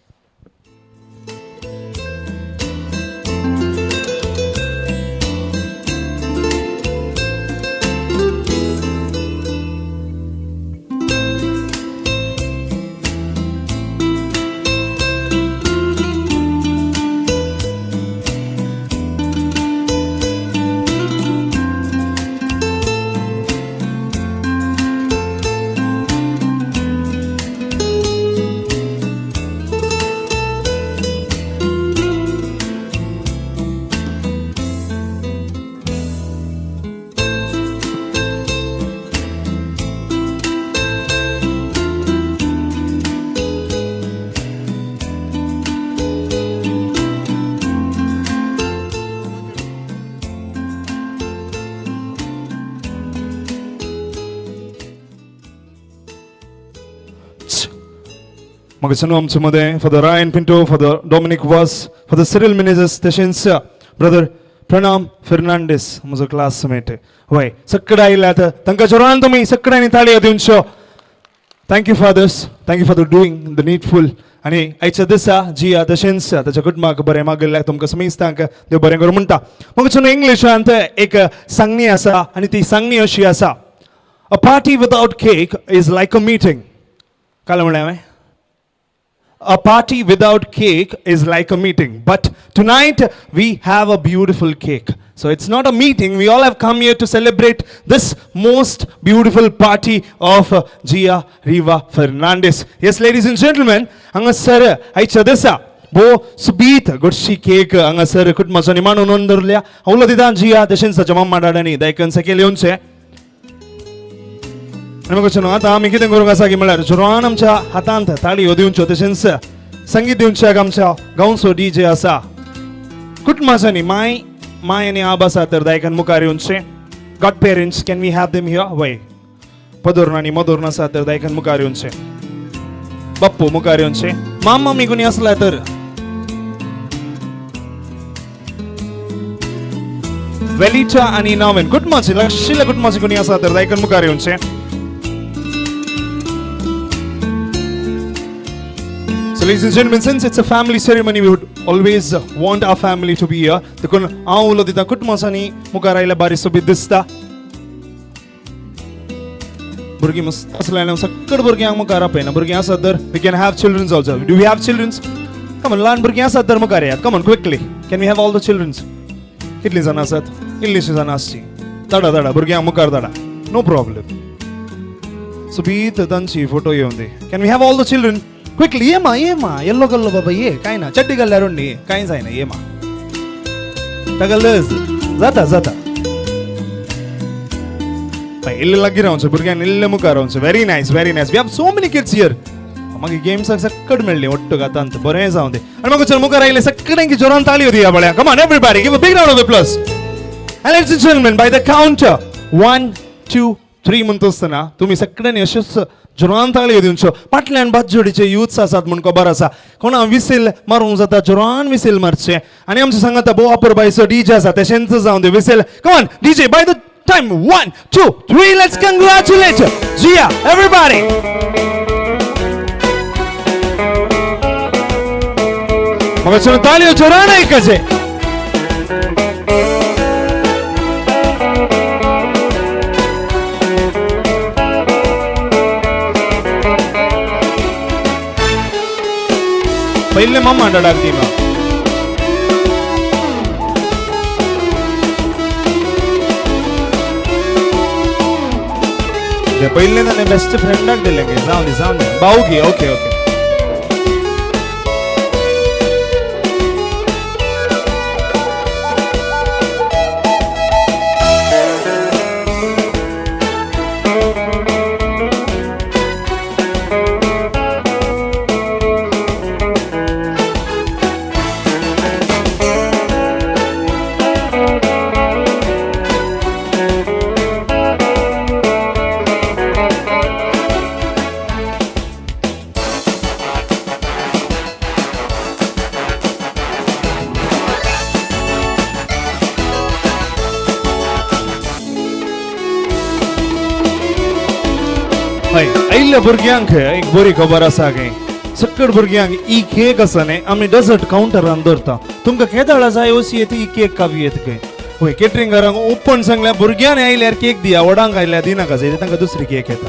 Magazine amchमध्ये Father Ryan Pinto, Father Dominic Was, Father Cyril Menezes, तशेंच Brother Pranam Fernandez, म्हजो क्लासमेट. होय सगळे आयल्यात तांकां जोरान तुमी सगळ्यांनी ताळयो दिवच्यो. Thank you fathers, thank you for doing the needful. आनी आयच्या दिसा जिया तशेंच ताच्या कुटुंबाक बरें मागिल्ल्याक तुमकां समेस्तांक देव बरें करूं म्हणटा. मगचून इंग्लिशांत एक सांगणी आसा आनी ती सांगणी अशी आसा, a party without cake is like a meeting. काल म्हणलें हांवें, a party without cake is like a meeting, but tonight we have a beautiful cake. So it's not a meeting, we all have come here to celebrate this most beautiful party of Jiya Reeva Fernandez. Yes, ladies and gentlemen, hangsar aicha desa bo subit godshi cake hangsar kut mazani manu nondorल्या awla didan Jiya deshen sa jamam madadani daikan sakele unche. मग आता आमी कितें करूंक आसा की म्हळ्यार जोरान आमच्या हातांत ताळयो दिवच्यो तशेंच संगीत दिवच्याक आमच्या गांवचो DJ आसा. कुटुंबाच्यांनी माय आनी आब आसा तर दायकान मुखार येवचे. God parents can we have them here. वय पदोर्ण आनी मदोर्ण आसा तर दायकान मुखार येवचे. बाप्पू मुखार येवचे. मामी कोणी आसला तर वेलीच्या आनी नावेन कुटुंबाची लक्षिल्ल्या कुटुंबाची कोणी आसा तर दायकान मुखार येवचे. So ladies and gentlemen, since it's a family ceremony, we would always want our family to be here. देखून हांव उलो दिता कुटुंबाच्यांनी मुखार आयल्या बारी सोबीत दिसता. भुरगीं मस्त आसले आनी सगळे भुरग्यांक मुखार आपयना. भुरगीं आसात तर we can have children also. Do we have children? Come on, ल्हान भुरगीं आसात तर मुखार येयात. Come on, quickly. Can we have all the children? कितलीं जाणां आसात? इल्लींशीं जाणां आसची. धाडा भुरग्यांक मुखार धाडा. No problem. सोबीत तांची फोटो येवन दी. Can we have all the children? Quickly, ये मा येल्लो कल्लो बाबा ये काय ना चड्डी घाल्ल्यार न्ही कांय जायना ये मा तगलच जाता इल्ले लागीं रावचें भुरग्यांक इल्ले मुखार रावचें. Very nice we have so many kids here. मागीर गेम्साक सक्कड मेळ्ळी ओट्टो आतांत बरें जावन दे. आनी म्हाका मुखार आयले सगळ्यांक जोरान ताळयो दिया बळ्या. Come on everybody give a big round of applause. And ladies and gentleman by the count 1 2 3 म्हणटा आसतना तुमी सगळ्यांनी अशेंच जोरान ताळयो दिवच्यो. फाटल्यान बाजोडीचे युथ्स आसात म्हूण खबर आसा. कोणा विसील मारूंक जाता जोरान विसील मारचें. आनी आमचे सांगात बोवा पुरबायचो DJ आसा तेशेंच जावन दे whistle. Come on DJ by the time 1 2 3 let's congratulate Jiya everybody. मग ताळयो जोरान ऐकायचे. पहिले मम्मा डाक दी मा पहिले ताणें बेस्ट फ्रेंडाक दिले गे. जावन दी भाऊ घे. ओके हय आयिल्ल्या भुरग्यांक एक बरी खबर आसा गे सकट भुरग्यांक ही केक आसा न्ही आमी डेजर्ट कावंटरान दवरता तुमकां केदाळा जाय अशी येता ही केक कावी येत गे हय केटरिंगारांक ओपन सांगल्या भुरग्यांनी आयल्यार केक दिया व्हडांक आयल्यार दिनाका जाय तांकां दुसरी केक येता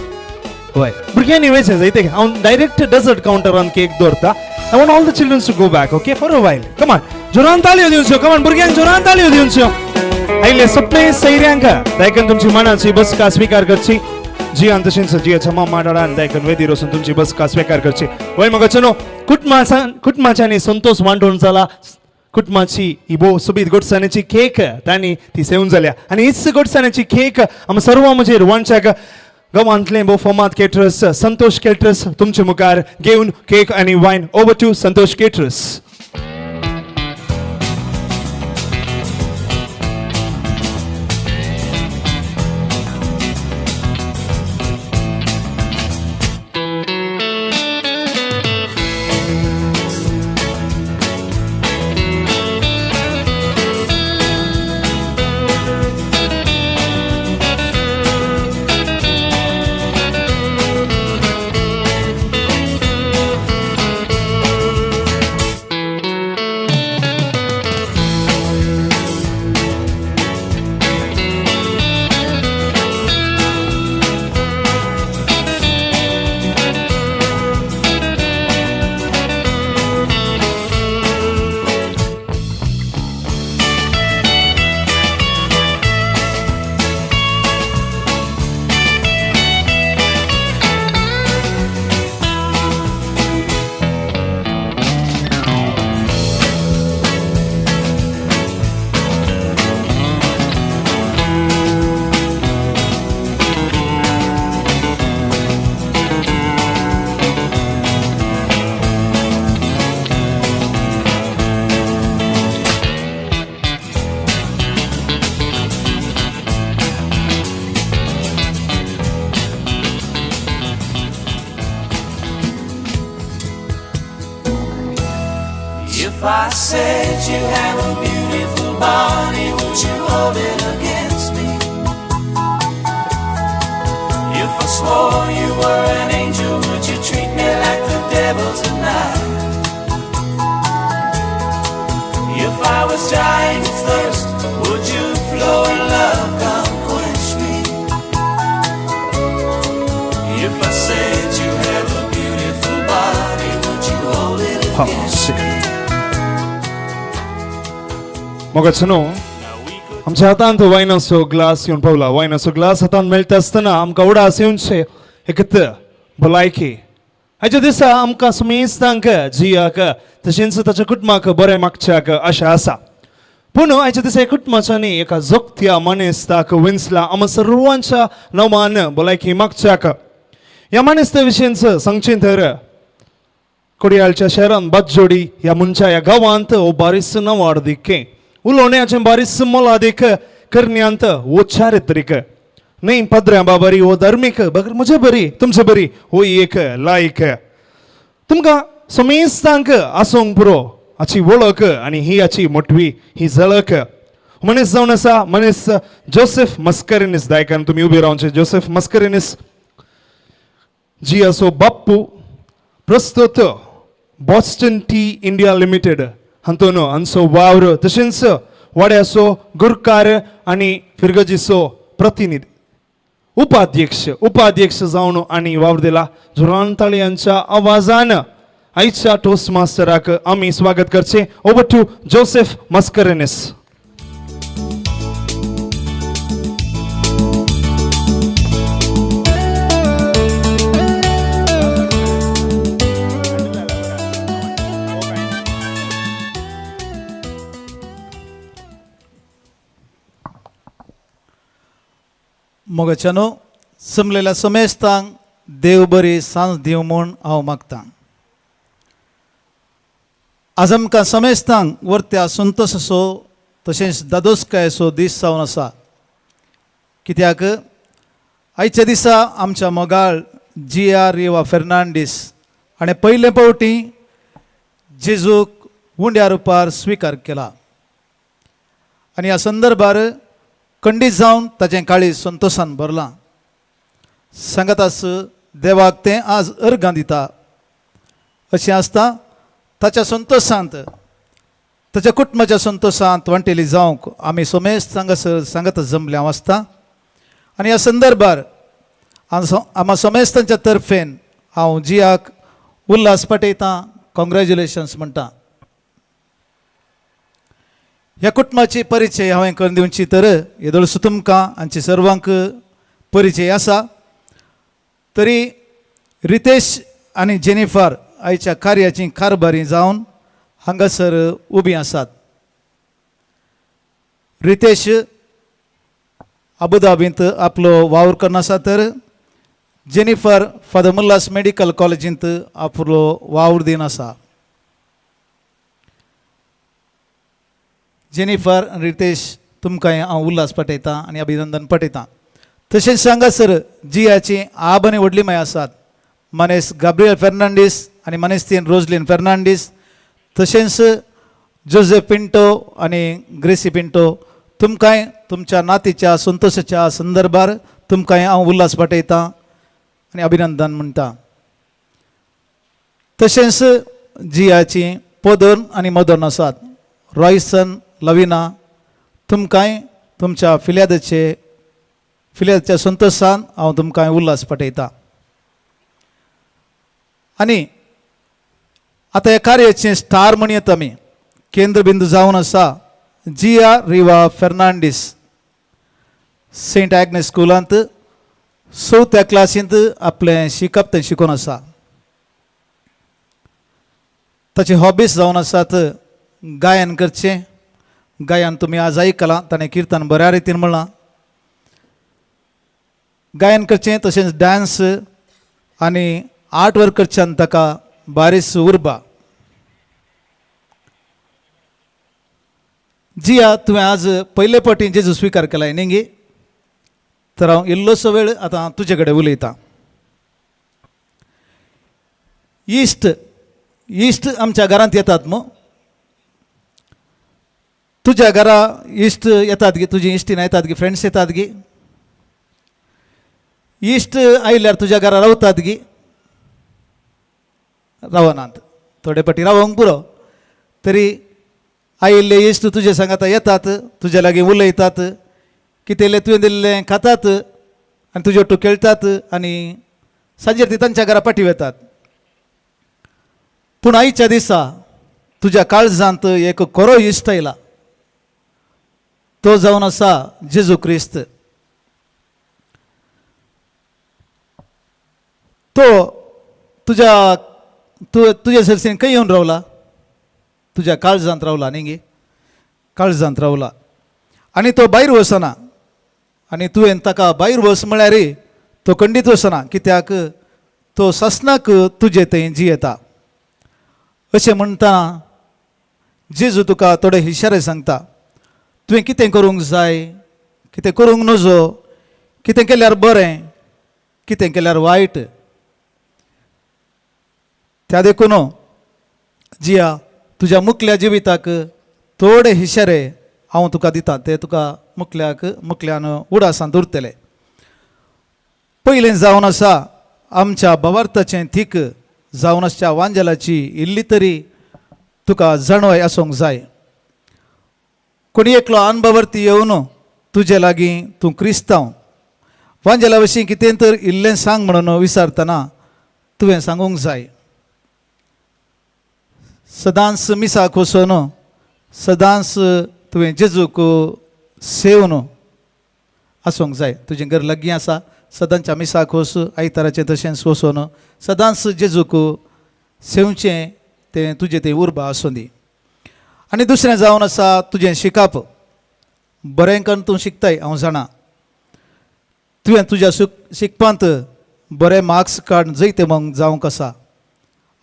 हय भुरग्यांनी वेचें जायते हांव डायरेक्ट डेजर्ट कावंटरान केक दवरता I want all the children to go back, okay, for a while. Come on. जोरान ताळयो दिवच्यो. Come on, भुरग्यांक जोरान ताळयो दिवच्यो. आयले सगळे सैऱ्यांक दायकन तुमची मनाची बसका स्वीकार करची. जियान तशेंच जियाच्या मम्मा डाडान दायकन वेदीर वचून तुमची बसका स्वीकार करची. वय मगचनो कुटुंबाच्यानी संतोष वांटून जाला. कुटुंबाची ही भोव सुबीत गोडसाण्याची केक तांणी ती सेवन जाल्या आनी हीच गोडसाण्याची केक आमी सर्व मुजेर वांच्याक गांवांतले भोव फामाद केटरर्स संतोष केटरर्स तुमचे मुखार घेवन केक आनी वायन over to Santosh caterers. If I said you have a beautiful body, would you hold it against me? If I swore you were an angel, would you treat me like the devil tonight? If I was dying of thirst, would you flow in love, come quench me? If I said you have a beautiful body, would you hold it against me? मोगचनो आमच्या हातांत वायनाचो glass येवन पावला वायनाचो glass हातांत मेळटा आसतना आमकां उडास येवनशे एकत भलायकी हाच्या दिसा आमकां सुमेस्तांक जियाक तशेंच ताच्या कुटुंबाक बरें मागच्याक आशा आसा पूण हाच्या दिसा कुटुंबाच्यांनी एका जोगत्या मनेस्ताक विंचला आमी सर्वांच्या नांवान भलायकी मागच्याक ह्या मनेस्ता विशींच सांगचें तर कोडयाळच्या शहरान बज्जोडी ह्या मनशा ह्या गांवांत हो बारीस नांवाड दिके उलोवण्याचें बारीस मोलादीक करण्यांत वो चारित्रीक न्ही पदऱ्या बाबरी हो धर्मीक बगर म्हजे बरी तुमचे बरी हो एक लायक तुमकां समेस्तांक आसूंक पुरो हाची वळख आनी ही हाची मोटवी ही झळक मनीस जावन आसा मनीस जोसेफ मस्करिनीस दायकान तुमी उबे रावचे जोसेफ मस्करिनीस जियाचो बाप्पू प्रस्तुत बॉस्टन टी इंडिया लिमिटेड हातून हांचो वावर तशेंच वाड्याचो गुरकार आनी फिरगजीचो प्रतिनिधी उपाध्यक्ष जावन आनी वावर दिला जोरान ताळयांच्या आवाजान आयच्या टोस्ट मास्टराक आमी स्वागत करचे ओवर टू जोसेफ मस्करिनीस. मोगच्यानो समलेल्या समेस्तांक देव बरी सांज दिव म्हूण हांव मागतां. आज आमकां समेस्तांक वर्त्या संतोशाचो तशेंच दादोसकायेचो दीस जावन आसा कित्याक आयच्या दिसा आमच्या मोगाळ जिया रिवा फेर्नांडीस हाणें पयले फावटी जेजूक उंड्या रुपार स्विकार केला आनी ह्या संदर्भार खंडीत जावन ताचें काळीज संतोशान भरलां. सांगत आस देवाक तें आज अर्गां दिता अशें आसता. ताच्या संतोशांत ताच्या कुटुंबाच्या संतोशांत वंटेली जावंक आमी सोमेस्त हांगासर सांगत जमल्या आसता. आनी ह्या संदर्भार आम्हा सोमेस्तांच्या तर्फेन हांव जियाक उल्हास पटयतां, कॉंग्रॅच्युलेशन्स म्हणटा. ह्या कुटुंबाची परिचय हांवें करून दिवची तर येदोळसो तुमकां हांचे सर्वांक परिचय आसा. तरी रितेश आनी जेनिफर आयच्या कार्याची कारभारी जावन हांगासर उबी आसात. रितेश अबुधाबींत आपलो वावर करून आसा तर जेनिफर फादर मुल्लास मेडिकल कॉलेजींत आपलो वावर दिन आसा. जेनिफर आनी रितेश तुमकां हांव उल्हास पटयतां आनी अभिनंदन पटयतां. तशेंच हांगासर जियाची आब आनी व्हडली माय आसात. मनेस गाब्रियल फेर्नांडीस आनी मनेस्तीन रोजलीन फेर्नांडीस, तशेंच जोझेफ पिंटो आनी ग्रेसी पिंटो तुमकांय तुमच्या नातीच्या संतोशाच्या संदर्भार तुमकांय हांव उल्हास पटयतां आनी अभिनंदन म्हणटा. तशेंच जियाची पोदन आनी मदन आसात. रॉयसन लविना तुमकांय तुमच्या फिल्यादाच्या संतोशान हांव तुमकांय उल्हास पटयतां. आनी आतां ह्या कार्याचें स्टार म्हणयत आमी केंद्रबिंदू जावन आसा जिया रिवा फेर्नांडीस सेंट ॲग्नेस स्कुलांत 4थ्या क्लासींत आपलें शिकप तें शिकून आसा. ताचे हॉबीज जावन आसात गायन करचें. गायन तुमी आज आयकलां, ताणें किर्तन बऱ्या रितीन म्हणलां. गायन करचें तशेंच डान्स आनी आर्ट वर्क करच्यान ताका बारीस उर्बा. जिया तुवें आज पयले फावटी जेजू स्विकार केलाय न्ही गे, तर हांव इल्लोसो वेळ आतां तुजे कडेन उलयतां. इश्ट आमच्या घरांत येतात मो. तुज्या घरा इश्ट येतात गे, तुजी इश्टीन येतात गे, फ्रेंड्स येतात गे. इश्ट आयल्यार तुज्या घरा रावतात गे, रावनात. थोडे फावटी रावंक पुरो, तरी आयिल्ले इश्ट तुजे सांगात येतात, तुज्या लागीं उलयतात, कितें तुवें दिल्लें खातात आनी तुजे वांगडा खेळटात आनी सांजेर ती तांच्या घरा पाठी वेतात. पूण आयच्या दिसा तुज्या काळजांत एक खरो इश्ट आयला. तो जावन आसा जेजू क्रिस्त. तो तुज्या सरसेन खंय येवन रावला? तुज्या काळजांत रावला न्ही गे, काळजांत रावला. आनी तो भायर वचना. आनी तुवें ताका भायर वच म्हळ्यार तो खंडीत वचना, कित्याक तो ससनाक तुजे थंय जियेता. अशें म्हणटा जेजू तुका थोडे इशारे सांगता. तुवें कितें करूंक जाय, कितें करूंक नजो, कितें केल्यार बरें, कितें केल्यार वायट. त्या देखून जिया तुज्या मुखल्या जिविताक थोडे इशारे हांव तुका दितां, ते तुका मुखल्यान उडासांत उरतले. पयलें जावन आसा आमच्या भावार्थाचें थीक जावन आसच्या वांजेलाची इल्ली तरी तुका जाणवाय आसूंक जाय. कोणी एकलो अनुभवार्थी येवन तुजे लागीं तूं क्रिस्तांव वांजेला विशीं कितें तर इल्लें सांग म्हणून विचारतना तुवें सांगूंक जाय. सदांच मिसाक वचून सदांच तुवें जेजूक सेवन आसूंक जाय. तुजें घर लागीं आसा, सदांच्या मिसाक वच, आयताराचें तशेंच वचून सदांच जेजूक सेवचें तें तुजें तें उर्बा आसूं दी. आनी दुसरें जावन आसा तुजें शिकप. बरें करून तूं शिकताय हांव जाणा. तुवें तुज्या शिकपांत बरे मार्क्स काडून जैते मग जावंक आसा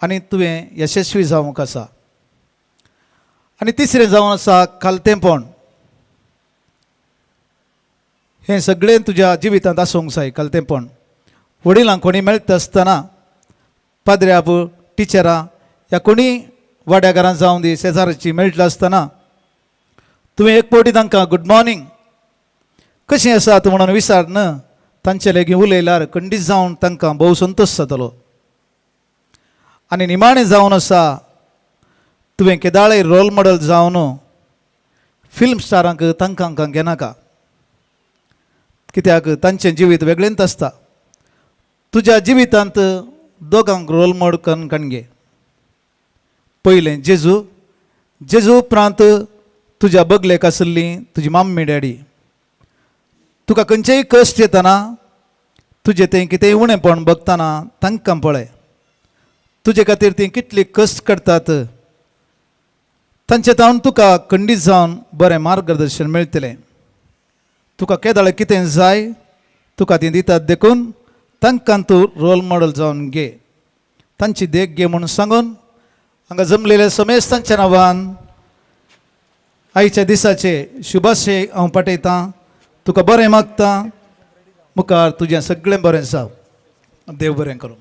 आनी तुवें यशस्वी जावंक आसा. आनी तिसरें जावन आसा खालतेपण. हें सगळें तुज्या जिवितांत आसूंक जाय. खालतेपण वडिलांक कोणी मेळटा आसतना, पाद्र्याप, टिचरां ह्या कोणी वाड्या घरांत जावं दी, शेजाराची मेळटले आसतना तुवें एक फावटी तांकां गुड मॉर्निंग कशें आसात म्हणून विचारन तांचे लागीं उलयल्यार खंडीत जावन तांकां भोव संतोश जातलो. आनी निमाणें जावन आसा तुवें केदाळे रोल मॉडेल जावन फिल्म स्टारांक तांकां घेनाका, कित्याक तांचें जिवीत वेगळेंच आसता. तुज्या जिवितांत दोगांक रोल मॉडेल करून घे. पयलें जेजू उपरांत तुज्या बगलेक आसली तुजी मम्मी डॅडी. तुका खंयचेय कश्ट येतना तुजें तें कितेंय उणेंपण बगतना तांकां पळय. तुजे खातीर तीं कितली कश्ट करतात, तांचे तावन तुका खंडीत जावन बरें मार्गदर्शन मेळटलें. तुका केदाळे कितें जाय तुका तीं दितात देखून तांकां तूं रोल मॉडेल जावन घे. तांची देख घे म्हणून सांगून हांगा जमलेल्या समेस्तांच्या नांवान आयच्या दिसाचे शुभाशय हांव पाठयतां. तुका बरें मागता, मुखार तुजें सगळें बरें जावं. देव बरें करूं.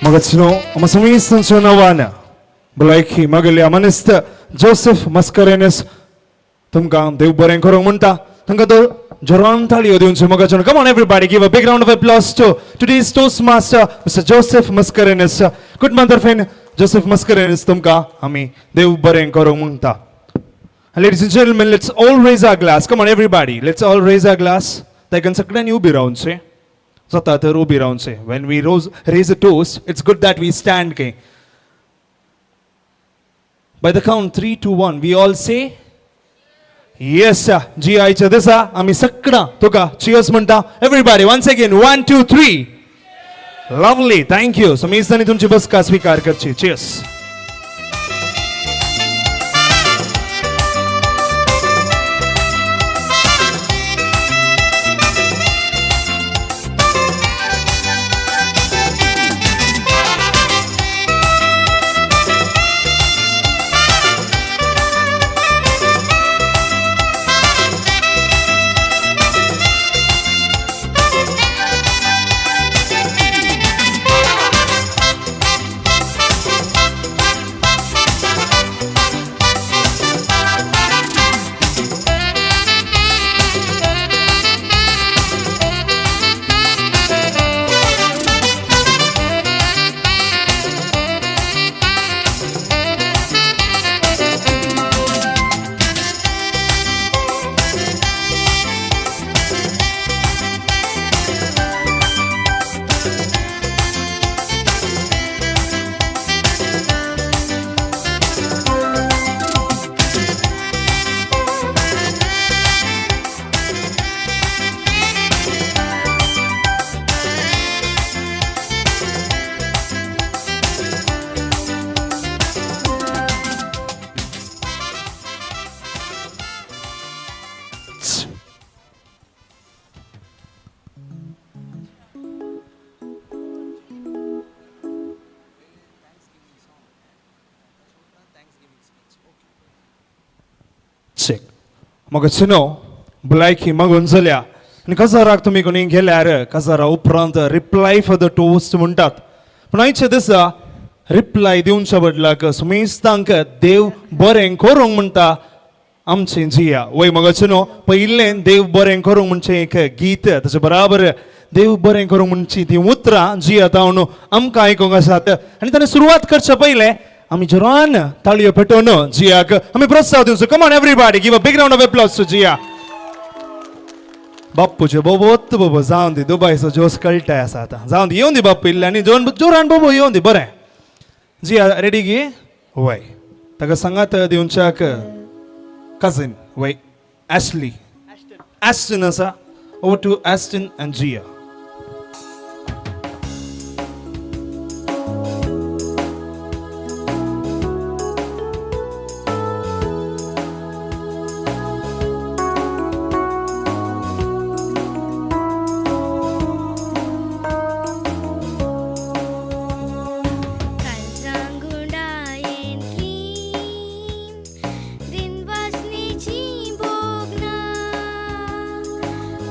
Magacino, amasamista sa nawana. Balaiki magalia manista Joseph Mascarenes. Tumgang Dev Baren Korong Munta. Tangado Joran Talio Dun Magacino. Come on, everybody, give a big round of applause to today's Toastmaster, Mr. Joseph Mascarenes. Good mother friend, Joseph Mascarenes. Tumka, Ami, Dev Baren Korong Munta. Ladies and gentlemen, let's all raise our glass. Come on, everybody, let's all raise our glass. They can sakran you be round, say. When we raise a toast, it's good that we stand. Okay? By the count 3, 2, 1, we all say, yes, sir. Jiya Reeva, ami sakda toka cheers manta. Everybody, once again, 1, 2, 3. Lovely, thank you. So, मी इस्तानी तुमची बस का स्वीकार करची. Cheers. Check. Magacino, Balaiki Magunzalia. And Kazarak to me going Gelar, Kazara Upranta, reply for the toast Muntat. When I said this, reply the Unshabadlaka, Sumistanka, Dev Boreng Korong Munta, Amchinjia. Way Magacino, Pailen, Dev Boreng Korong Muncheka, Gita, the Barabar, Dev Boreng Korong Munchi, the Mutra, Jiya Tauno, Amkai Kongasata, and then Suruat Karchapaile. आम्ही जोरान ताळयो पेटोवन जियाक आम्ही प्रोत्साहन दिवचो. Come on everybody, give a big round of applause to Jiya. बाप्पूचे बोबोत बोबो जाऊन दी दुबईचो Jose कळटाय आसा आतां. जाऊन दी येवन दी बाप्पू इल्ले आनी जोरान बोबो येवन दी बरें. जिया रेडी गी? वय. ताका सांगात दिवच्याक cousin वय Ashley. Ashton आसा. Over to Ashton and Jiya.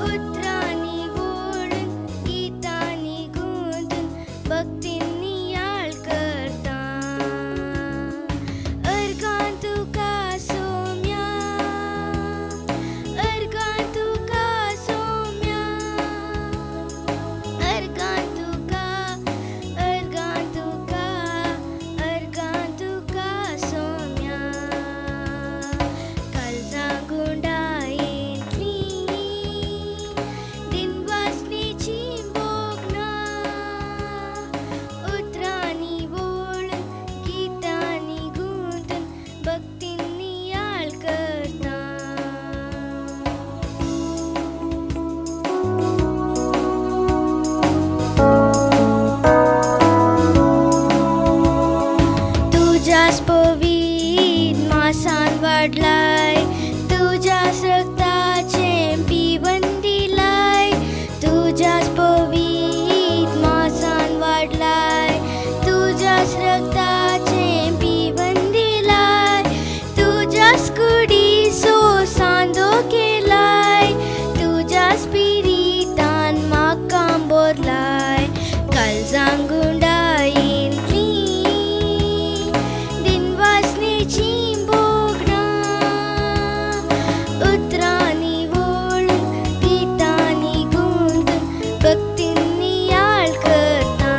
उतरांनी वोळून गितांनी गुंतून भक्तींनी याळ करता अर्गां तुका सोम्या अर्गां तुका सोम्या अर्गां तुका अर्गां तुका अर्गां तुका सोम्या काळजां गुंडायेंतली दिनवासनेची बोगना उतरांनी वोळून गितांनी गुंतून भक्तींनी याळ करता तुझ्याच पवित्र मासान वाढलाय तुझ्याच रक्ताचे पिवन दिलाय तुझ्याच पवित्र मासान वाढलाय तुझ्याच रक्ताचे पिवन दिलाय तुझ्याच कुडी सांदो केलाय तुझ्याच पिरितान म्हाका बोरलाय काळजां गुंडायेंतली दिनवासनेची बोगना उतरांनी वोळून गितांनी गुंतून भक्तींनी याळ करता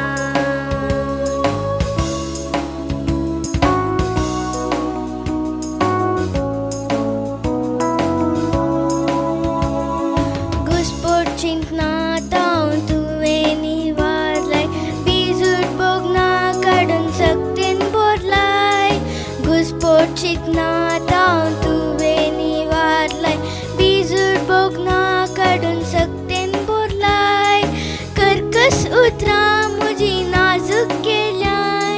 घुसपोट चिंतना तावन तुवें निवारलाय बिजूट बोगना काडून सक्तीन बोरलाय घुसपोट चिंतना तावन तुवें निवारलाय बिजूट बोगना काडून सक्तीन बोरलाय कर्कस उतरां म्हजी नाजूक केल्याय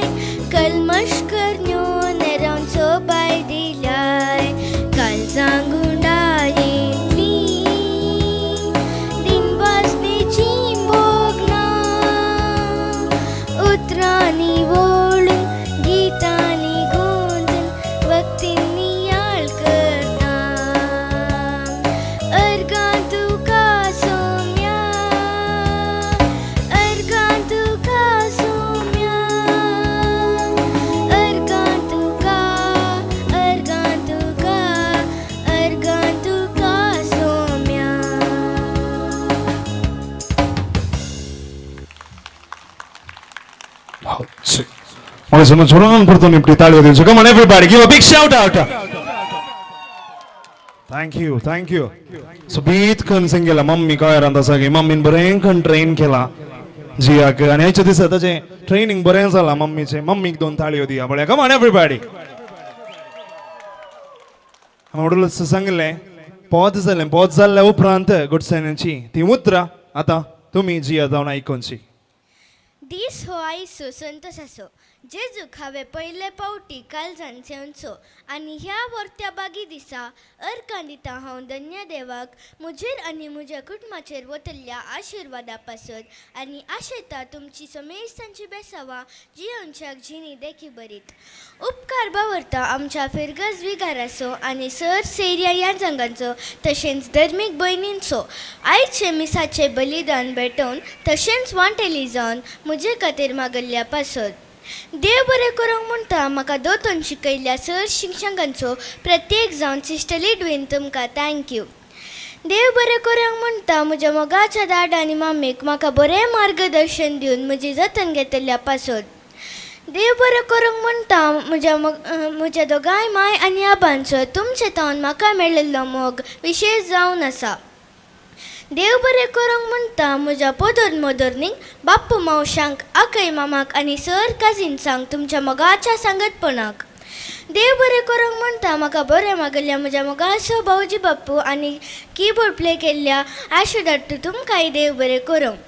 कल्मश करण्यो नेरावन सोबाय दिल्याय काळजां गुंडायेंतली दिनवासनेची बोगना उतरांनी वोळून गितांनी गुंतून भक्तींनी याळ करता अर्गां तुका सोम्या अर्गां तुका सोम्या अर्गां तुका अर्गां तुका अर्गां तुका Saumya Ora sono giornando per tornare in Italia adesso. Come on everybody, give a big shout out. Thank you, thank you. So beat kan singela mummy काय रांदा सगळे मम्मीन बरें कन ट्रेन केला जियाक आणि ह्याच्या दिसा ताचे ट्रेनिंग बरें जाला मम्मीचे मम्मीक 2 ताळयो दिया बळे कम ऑन एवरीबॉडी म्हणून सांगले पोत जाल्ल्या उपरांत गुडसेनाची ती उतरां आतां तुमी जिया जावन आयकोनची दीस हो आयसो संतोष आसो जेजूक हांवें पयले पावटी काळजान सेवनचो आनी ह्या वर्त्या बागी दिसा अर्कां दिता हांव धन्य देवाक म्हजेर आनी म्हज्या कुटुंबाचेर वतल्ल्या आशिर्वादा पासत आनी आशेता तुमची समेस्तांची बेसावां जियोनच्याक जिणी देखी बरीत उपकार बावरता आमच्या फिरगज विगाराचो आनी सर सेरिया ह्या जंगांचो तशेंच धर्मीक भयणींचो आयचे मिसाचे बलिदान भेटोवन तशेंच वांटेली जावन म्हजे खातीर मागल्ल्या पासत देव बरें करूंक म्हणटा म्हाका दोतोन शिकयल्ल्या सर शिक्षकांचो प्रत्येक जावन सिस्टरली डुईन तुमकां थँक्यू देव बरें करूंक म्हणटा म्हज्या मोगाच्या दाड आनी मामीक म्हाका बरें मार्गदर्शन दिवन म्हजी जतन घेतल्या पासत देव बरें करूंक म्हणटा म्हज्या दोगांय माय आनी आबांचो तुमचे तावन म्हाका मेळिल्लो मोग विशेश जावन आसा देव बरें करूंक म्हणटा म्हज्या पोदोर मोदोरनीक बाप्पू मावशांक आकय मामाक आनी सर काजिन्सांक तुमच्या मोगाच्या सांगतपणाक देव बरें करूंक म्हणटा म्हाका बरें मागल्ल्या म्हज्या मोगाचो भाऊजी बाप्पू आनी कीबोर्ड प्ले केल्ल्या आशू धाडटा तुमकांय देव बरें करूंक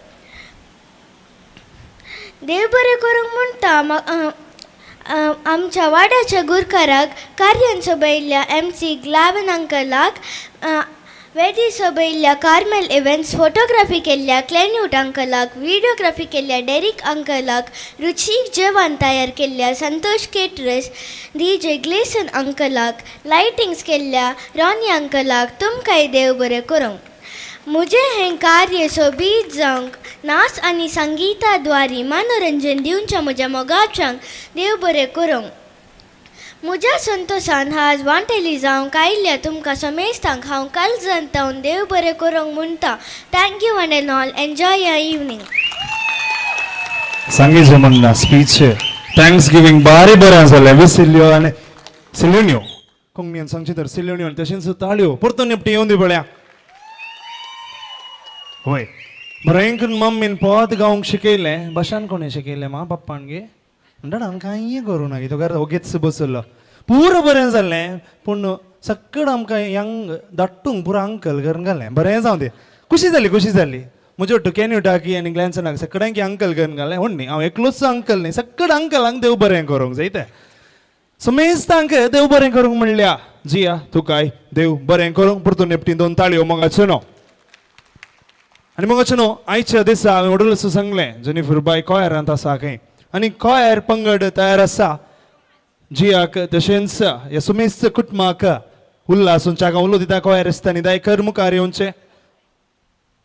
देव बरें करूंक म्हणटा आमच्या वाड्याच्या गुरकाराक कार्यान सोबयल्ल्या MC ग्लावन अंकलाक वेदी सोबयल्ल्या कार्मेल इव्हेंट्स फोटोग्राफी केल्ल्या क्लेन्यूट अंकलाक व्हिडिओग्राफी केल्ल्या डेरिक अंकलाक रुचीक जेवण तयार केल्ल्या संतोष केटरस DJ ग्लेसन अंकलाक लायटिंग्स केल्ल्या रॉनी अंकलाक तुमकांय देव बरें करूंक मुझे हें कार्य सोबीत जावंक नाच आनी संगीताद्वारे मनोरंजन दिवच्या म्हज्या मोगाच्यान देव बरें करूंक. म्हज्या संतोशान आज वांटेली जावंक आयिल्ल्या तुमकां समेस्तांक हांव काळजांतावन देव बरें करूंक म्हणटा. Thank you one end all. Enjoy your evening. सांगी जमना स्पीच थँक्स गिविंग बारी बरें जालें. विसिल्यो आनी सिल्योन्यो कोंकणीन सांगचे तर सिल्योन्यो आनी तशेंच ताळयो परतून निपटी येवन दी पळया. होय बरें करून मम्मीन पोत गावंक शिकयलें. भाशान कोणें शिकयलें मा पप्पान गे म्हणटा हांव कांय करूं ना तुका ओगेच बसलो. पुरो बरें जालें पूण सक्कड आमकां यंग धाडटूंक पुरो अंकल करून घालें. बरें जावं दे. खुशी जाली. म्हजे वाटू कॅन यू टाकी आनी ग्लॅन्सनाक सक्कडांकी अंकल करून घालें. म्हण न्ही हांव एकलोच अंकल न्ही सक्कड अंकलांक देव बरें करूंक जाय. तें समेस्तांक देव बरें करूंक म्हणल्या. जिया तुकाय देव बरें करूंक. परतून निपटी 2 ताळयो मोगाच्यो न्हू. आनी मोगाच्यो न्हू आयच्या दिसा हांवें वडूलसो सांगलें जेनिफर बाय कॉयरांत आसा खंय आनी कॉयर पंगड तयार आसा. जियाक तशेंच ह्या सुमेस्त कुटुंबाक उल्हासून चागा उलो दिता कॉयर आसता न्ही कर मुखार येवचें.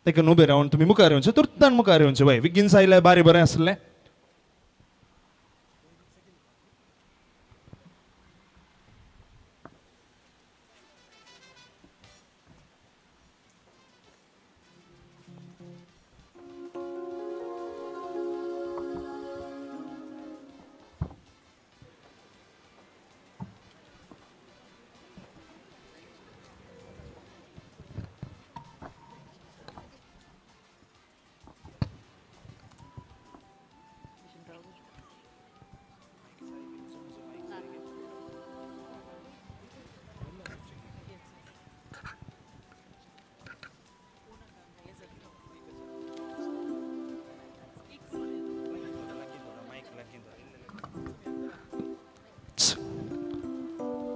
देखून उबे रावन तुमी मुखार येवचें. तुर्तान मुखार येवचें. बाय विगीन्स आयल्यार बारी बरें आसलें.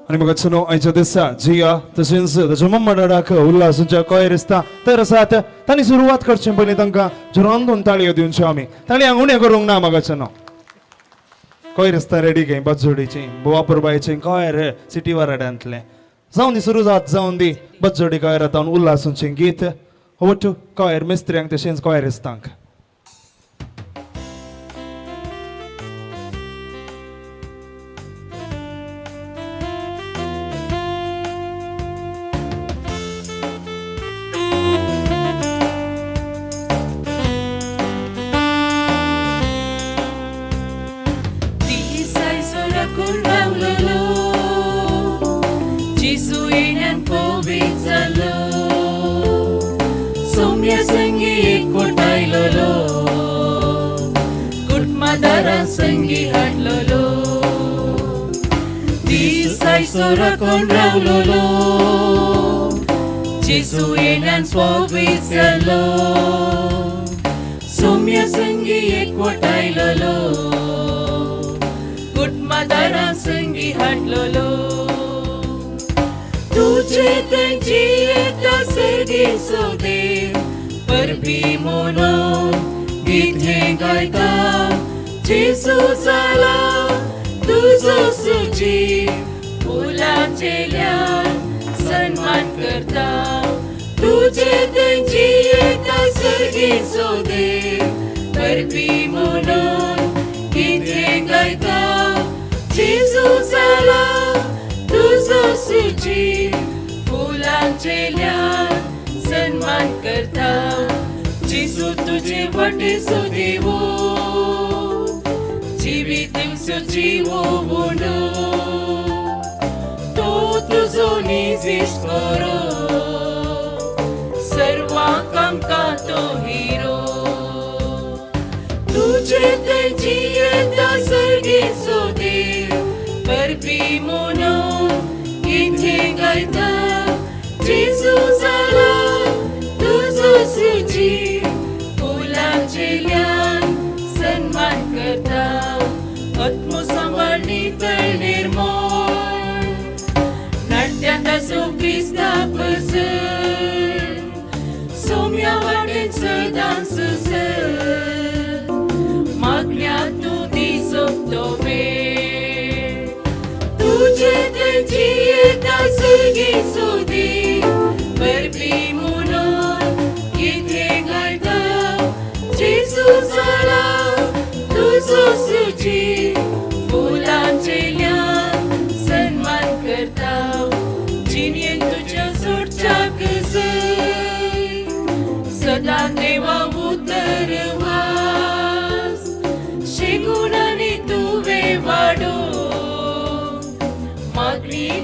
आनी म्हाका सुनो आयच्या दिसा जिया तशेंच ताच्या मम्मा डाडाक उल्हासूच्या कॉयर आसता तर आसात. तांणी सुरवात करचे पयलीं तांकां जोरान 2 ताळयो दिवच्यो आमी. ताळयांक उणें करूंक ना म्हाका सुनो. कॉयर आसता रेडी खंय बजोडीची वापरबायचें कॉयर सिटी वाराड्यांतलें जावन दी सुरू जावन दी. बजोडी कॉयर आतां उल्हासूचें गीत ओटू कॉयर मिस्त्र्यांक तशेंच कॉयर आसतांक. संगी हाडलोलो दिसाय सोराकोन रावलोलो जेजू येण्यान स्वागत जालो सौम्य संगी एकवटायलोलो कुटुंबादारां संगी हाडलोलो तुजे तेंची येता सर्गेचो देव परबी म्हणून गीत हें गायता जेजू जाला तुजो सुजी फुलांचे ल्यान सन्मान करता तुजे तेंची येता सर्गेचो देव परबी म्हणून गीत हें गायता जेजू जाला तुजो सुजी फुलांचे ल्यान सन्मान करता जेजू तुजे वाटेचो देवो जिवीत जीवो बुडो तो तुजो निजिश्ट करो सर्वांक आमकां तो हिरो तुजे तेंची येता सर्गेचो देव परबी म्हणून गीत हें गायता जेजू जाला तुजो सुजी फुलांचे ल्यान सन्मान करता आत्मो सांबाळणी तळ निर्मळ नाट्यांत आसो क्रिस्ता पसर सौम्या वाटेन सदांच सर मागण्यांत तूं दिसो तो वेळ तुजे तेंची येता सर्गेचो देव परबी म्हणून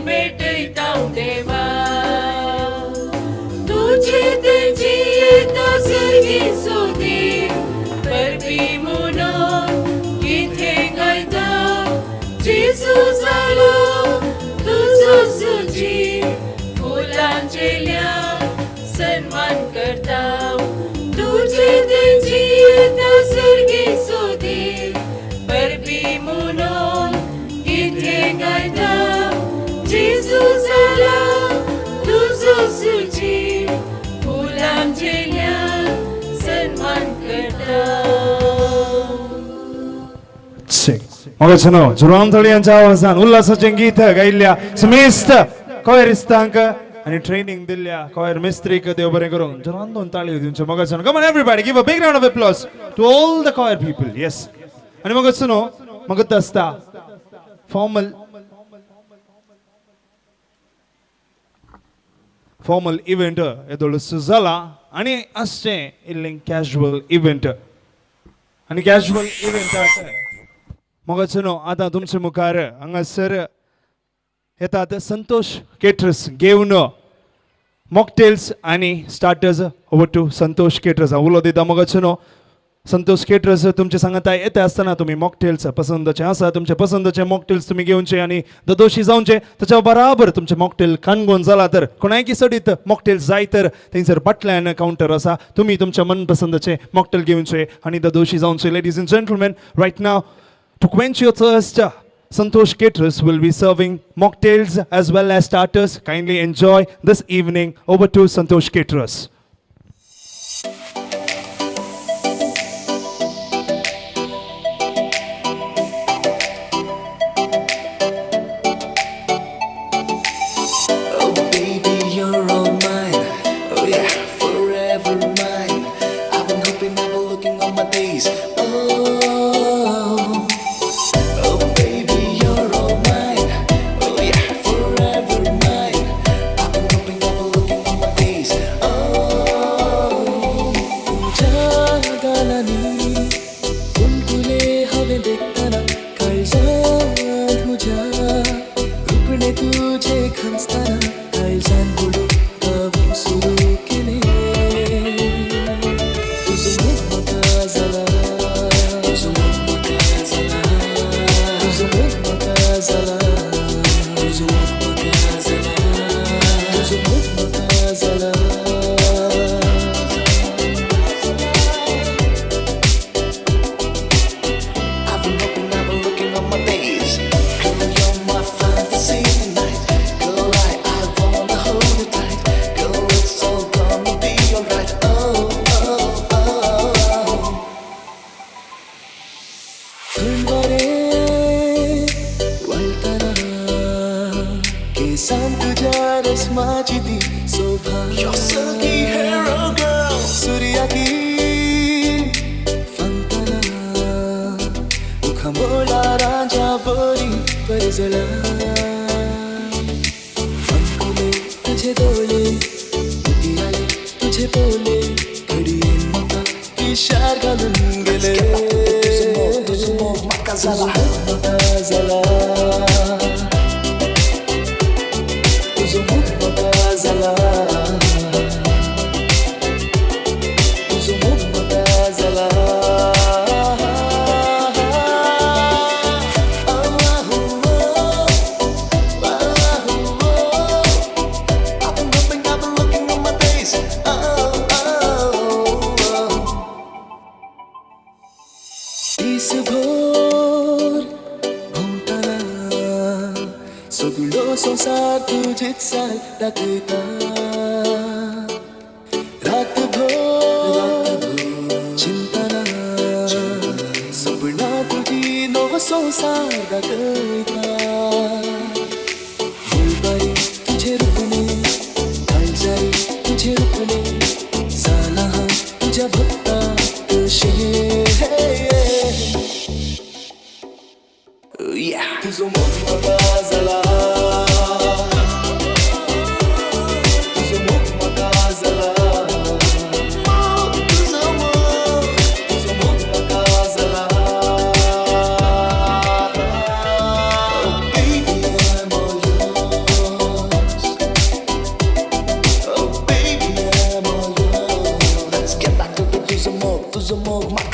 पेटयता देवा तुझे तेजी येता सर्गीचो देव परबी म्हणून किथे गायता जेजू जालो तुझो सुजी फुलांचेल्या सन्मान करता तुझे तेजी येता सर्गीचो देव परबी म्हणून किथे गायता जेजू जाला तुझो सुजी फुलांचेल्या सन्मान करता मोगाचनो जुरामथळी यांच्या आवाजान उल्हासाचे गीत गायिल्ल्या समेस्त कॉयरिस्तांक आणि ट्रेनिंग दिल्ल्या कॉयर मिस्त्रीक देव बरें करूं जोरान दोन ताळयो दिवच्यो मोगाचनो come on everybody give a big round of applause to all the choir people yes आणि मोगाचनो मगत आसता फॉर्मल इव्हेंट येदोळस जाला आणि असचे इल्लें कॅज्युअल इव्हेंट आणि कॅज्युअल इव्हेंट मोगाचनो आता तुमचे मुखार हांगासर येतात संतोष केटरर्स घेवन मॉकटेल्स आणि starters over to Santosh Caterers उलो दिता मोगाचनो संतोष केटरर्स तुमचे सांगता येता आसतना तुम्ही मॉकटेल्स पसंतचे आसा तुमचे पसंतचे मॉकटेल्स तुम्ही घेवचे आणि दोशी जावचे त्याच्या बराबर तुमचे मॉकटेल काणगोन जाला तर कोणायकी सडीत मॉकटेल्स जाय तर थंयसर बाटल्यान काउंटर आसा तुम्ही तुमच्या मनपसंतचे मॉकटेल घेवचे आणि दोशी जावचे ladies and gentleman right now to quench your thirst Santosh Caterers will be serving mocktails as well as starters. Kindly enjoy this evening. Over to Santosh Caterers. Oh baby, you're all mine. Oh yeah, forever mine. I've been hoping, I've been looking on my days.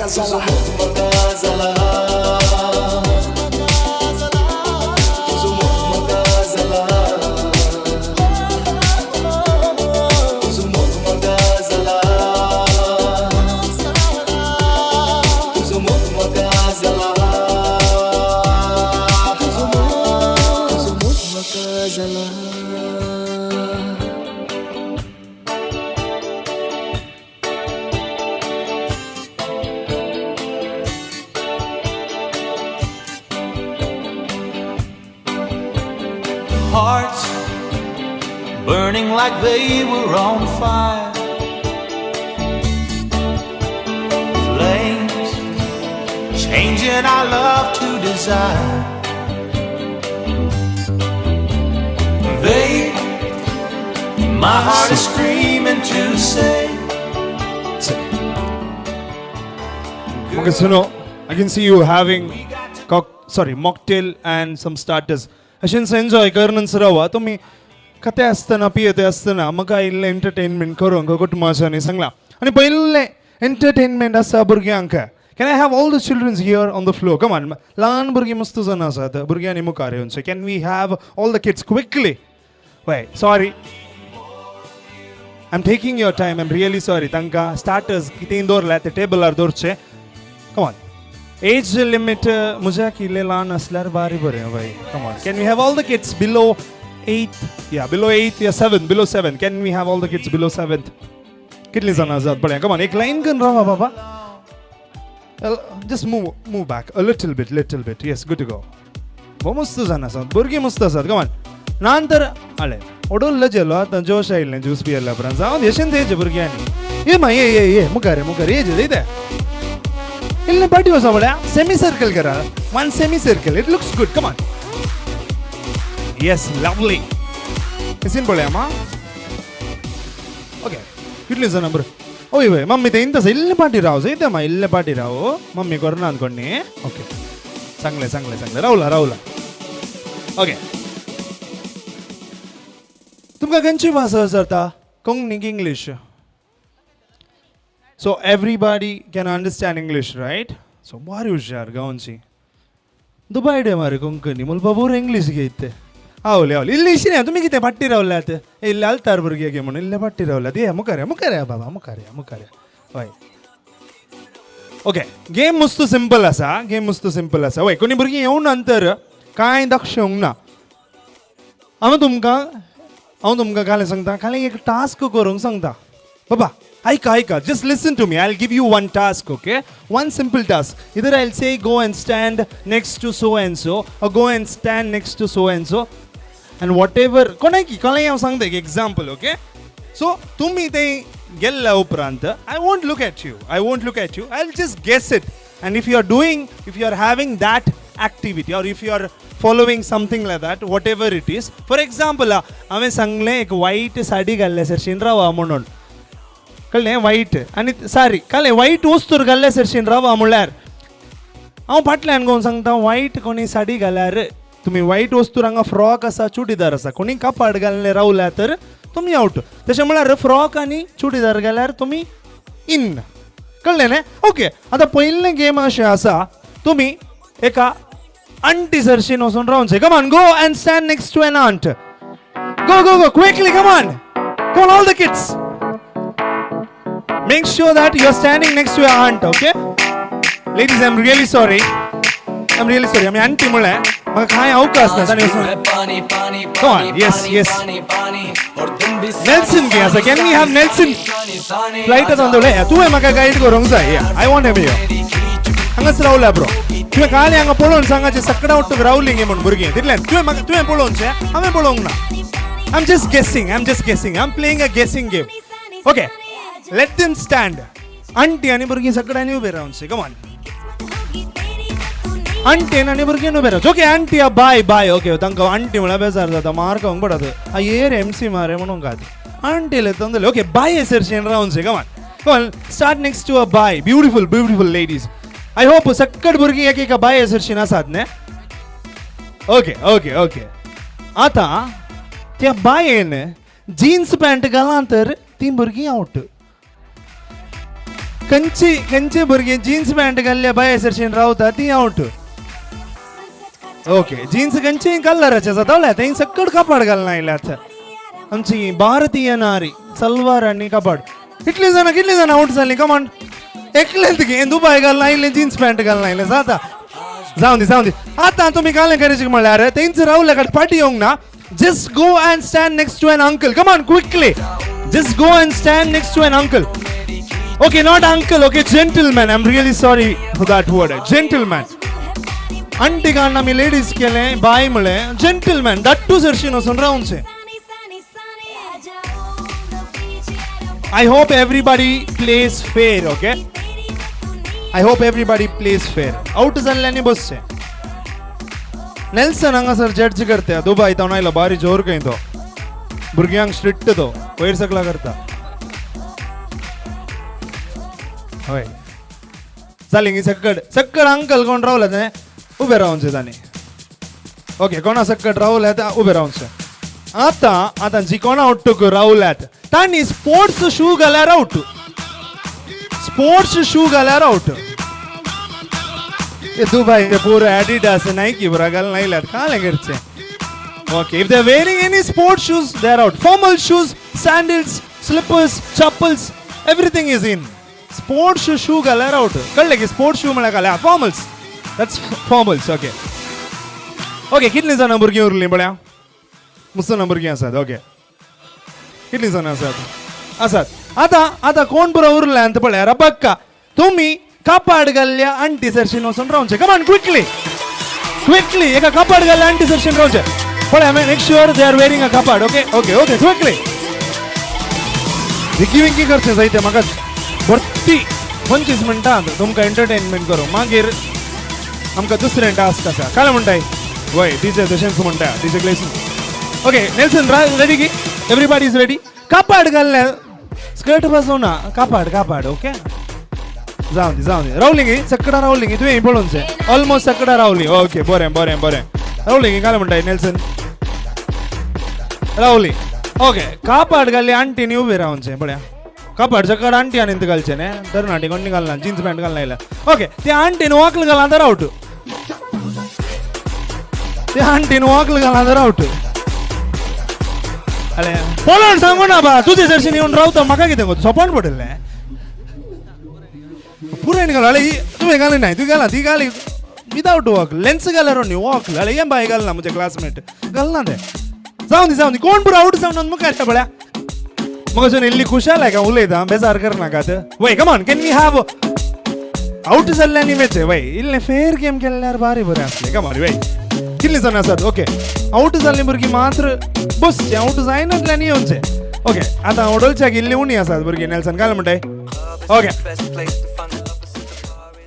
तुझो मोगमगा झाला तुझो मोगमगा झाला तुझो मोगमगा झाला तुझो मोगमगा झाला तुझो मोगमगा झाला Hearts burning like they were on fire, flames changing our love to desire. Babe, my heart is screaming to say. Okay, so no, I can see you having mocktail and some starters. अशेंच enjoy करनच रावा तुम्ही खाते आसतना पियेते आसतना म्हाका इल्लें entertainment करूंक कुटुंबाच्यांनी सांगलां आनी पयलें एंटरटेनमेंट आसा भुरग्यांक can I have all the children's here on the floor come on ल्हान भुरगीं मस्त जाणां आसात भुरग्यांनी मुखार येवचें can we have all the kids quickly वय sorry I am taking your time I am really sorry तांकां स्टार्टर्स कितें दवरल्या ते टेबलार दवरचे कम ऑन एज लिमिट म्हज्या किल्ले ल्हान असल्यार बारी बरें भाई come on can we have all the kids below 8 below 8 या 7 below 7 can we have all the kids below 7 कितलीं जाणां आसात पळय कम ऑन एक लायन करून रावा बाबा just move back a little bit yes good to go हो मस्त जाणां आसात भुरगीं मस्त आसात कम ऑन नंतर आले ओडोल्लो जेलो आतां जोश आयिल्लें ज्यूस पियेल्ल्या उपरांत जावन यशेंत येजे भुरग्यांनी ये मा ये मुखार येजे दे इल्लें पाटी वचो पळय सेमी सर्कल करा one semi circle it looks good come on yes lovely इसीन पळय अम्मा ओके कितलीं जाणां बरं ओय वय मम्मी ते इंत इल्लें पाटी राव जैतम्मा इल्लें पाटी राव मम्मी करना अನ್ಕೊಂಡಿ ओके सांगलें रावला ओके तुमकां खंयची भास जाता कोंकणी की English So everybody can understand English, right? So bari hushar gaonchi. Dubai de mare konkani mul babur English geite. Avle illi ishine tumi kite patti ravlat. Illi altar burge ge mon ille patti ravlat. Ye mukare baba mukare. Oi. Okay, game mustu simple asa. Oi, koni burgi yeun antar काय दाखोवंक ना. हांव तुमकां काले सांगता खाली एक task करूंक सांगता बाबा Aika, just listen to me. I'll give you one task, okay? One simple task. Either I'll say go and stand next to so and so, or go and stand next to so and so, and whatever. Kalai sang the example, okay? So, tumi te gella upranta. I won't look at you. I'll just guess it. And if you are having that activity, or if you are following something like that, whatever it is. For example, ame sangle ek white sadi galle sir shinra wa monon. कळ्ळें वायट आनी सारी कळ्ळें वायट वस्तूर घाल्ल्या सरशीन रावा म्हणल्यार हांव फाटल्यान Goan सांगता वायट कोणी साडी घाल्यार तुमी वायट वस्तूर हांगा फ्रॉक आसा चुडीदार आसा कोणी कापाड घालले रावल्या तर तुमी आउट तशें म्हळ्यार फ्रॉक आनी चुडीदार घाल्यार तुमी इन कळ्ळें न्ही ओके आतां पयलें गेम अशें आसा तुमी एका आंटी सरशीन वचून रावचें come on go and stand next to an aunt go quickly come on all the kids Make sure that you are standing next to your aunt, okay? Ladies, I'm really sorry. I'm auntie mule. Maga khai avkas na tani usme. Come on, yes. Nelson ke asa. Can we have Nelson? Flight is on the way. Tu hai maga guide ko rong sai. Yeah, I want him here. Angas raula bro. Tu kali anga polon sanga je sakda uttu growling emon burgi. Didlen. Tu hai polon che. Ame polong na. I'm just guessing. I'm playing a guessing game. Okay. Let them stand. Auntie ani burgi sakadani ube raunse. Come on. Auntie ani burgi ube raunse. Okay, auntie bye. Okay, tanka auntie mala besar jata mark ang badadu. A year MC mare monon gadi. Auntie le tandale. Okay, bye sir shen raunse. Come on. Start next to a bye. Beautiful ladies. I hope sakkad burgi ek bye sir shen asad ne. Okay. Ata त्या बायेन jeans pant घालां तर ती भुरगीं out खंयचे भुरगे jeans pant घाल्ल्या भायर सरशीन रावता ती आउट. ओके जीन्स खंयचे कलराचे जाता थंय सकट कापड घालून आयल्यात. आमची भारतीय नारी सलवार आनी कापड. कितली जाणां आउट जाली कमान. एकलेंत घे दुबाय घालून आयले जीन्स पॅन्ट घालून आयले जाता. जाऊन दी आतां तुमी कालें करचें म्हळ्यार तेंच रावल्या कडे फाटी येवंक ना. Just go and stand next to an uncle. Come on quickly just go and stand next to an uncle. Okay, not uncle, okay, gentleman. I'm really sorry for that word. Gentleman. Auntie ganna mi ladies kele bye mule. Gentleman. That too sershino sun round se. I hope everybody plays fair, okay? I hope everybody plays fair. Out zallani bus se. Nelson anga sir judge karte ha. Dubai ta naila bari जोर कहीं तो. बुर्गियांग strict तो. वैर सकला करता. होय जाली सक्कड अंकल कोण रावला ते उभे रावनचे तांणी. ओके कोणा सक्कड रावल्यात उभे रावनचे. आतां जी कोणा ओट्टूक रावल्यात तांणी स्पोर्ट्स शू घाल्यार आउट. स्पोर्ट्स शू घाल्यार आउट. दुबई पूरा एडिडास नाइकी बरा घालून आयल्यात कालें करचें. Okay if they are wearing any sports shoes they are out. Formal shoes sandals slippers chappals everything is in. Sports shoe घाल्यार आउट. कळ्ळें की स्पोर्ट्स शू म्हळ्यार घाल्या formals. That's formals. Okay okay कितलीं जाणां भुरगीं उरलीं बळ्या. मुसलमान भुरगीं आसात. ओके कितलीं जाणां आसात. आतां कोण बरो उरल्यांत पळयार बक्का तुमी कापाड घाल्ल्या आंटी सरशीन वचून रावचें. कम ऑन क्विकली एका कापाड घाल्ल्या आंटी सरशीन रावचें. पळय make sure they are wearing a कापाड. ओके ओके ओके क्विकली विकी करचें जायतें म्हाका भरती 25 मिनटां तुमकां एंटरटेनमेंट करूं मागीर आमकां दुसरें टास्क आसा. काय म्हणटाय वय डीजे तशेंच म्हणटा DJ Klaassen. Okay Nelson ready की एवरीबॉडी इज रेडी. कापाड घाल्ल्या स्कर्ट बसोवना कापाड ओके जावं दी रावली गी सकड़ा रावली गी तुवें पळोवनचें ऑलमोस्ट सकड़ा रावली. ओके बरें रावली गी काय म्हणटाय नेल्सन रावली. ओके कापाड घाल्ली आंटीनी उबे रावनचें पळया. कापाड सकड आंटी आनी घालचें न्ही तरणाटी कोणी घालना जीन्स पॅन्ट घालून आयल्या. ओके ते आंटीन वॉकल घालना तर आउट. ते आंटीन वॉकल घालना तर आउट. अरे पळोवन सांगू ना बा तुजे जर्सीन येवन रावता म्हाका कितें गो सोंपण पडलें. पुरायन घाल अरे तुवें घाली नाय तूं घाला ती घाली विदाउट वॉक लेन्स घाल्यार न्ही वॉक अरे हें बाय घालना म्हजे क्लासमेट घालना ते. जावं दी कोण पुरो आउट जावन मुखार पळया. मगसून इल्ली खुशाल आहे का उलयता बेजार कर नाकात. वय come on can we have out जाल्ल्यानी वेचे वय इल्लें फेर गेम केल्यार बारी बरें आसलें. कमॉन वय कितलीं जाणां आसात. ओके आउट जाल्लीं भुरगीं मात्र बसचें आउट जायनातल्यानी येवचें. ओके आतां ओडोलच्याक इल्लीं उणी आसात भुरगीं नेल्सन काय म्हणटाय. ओके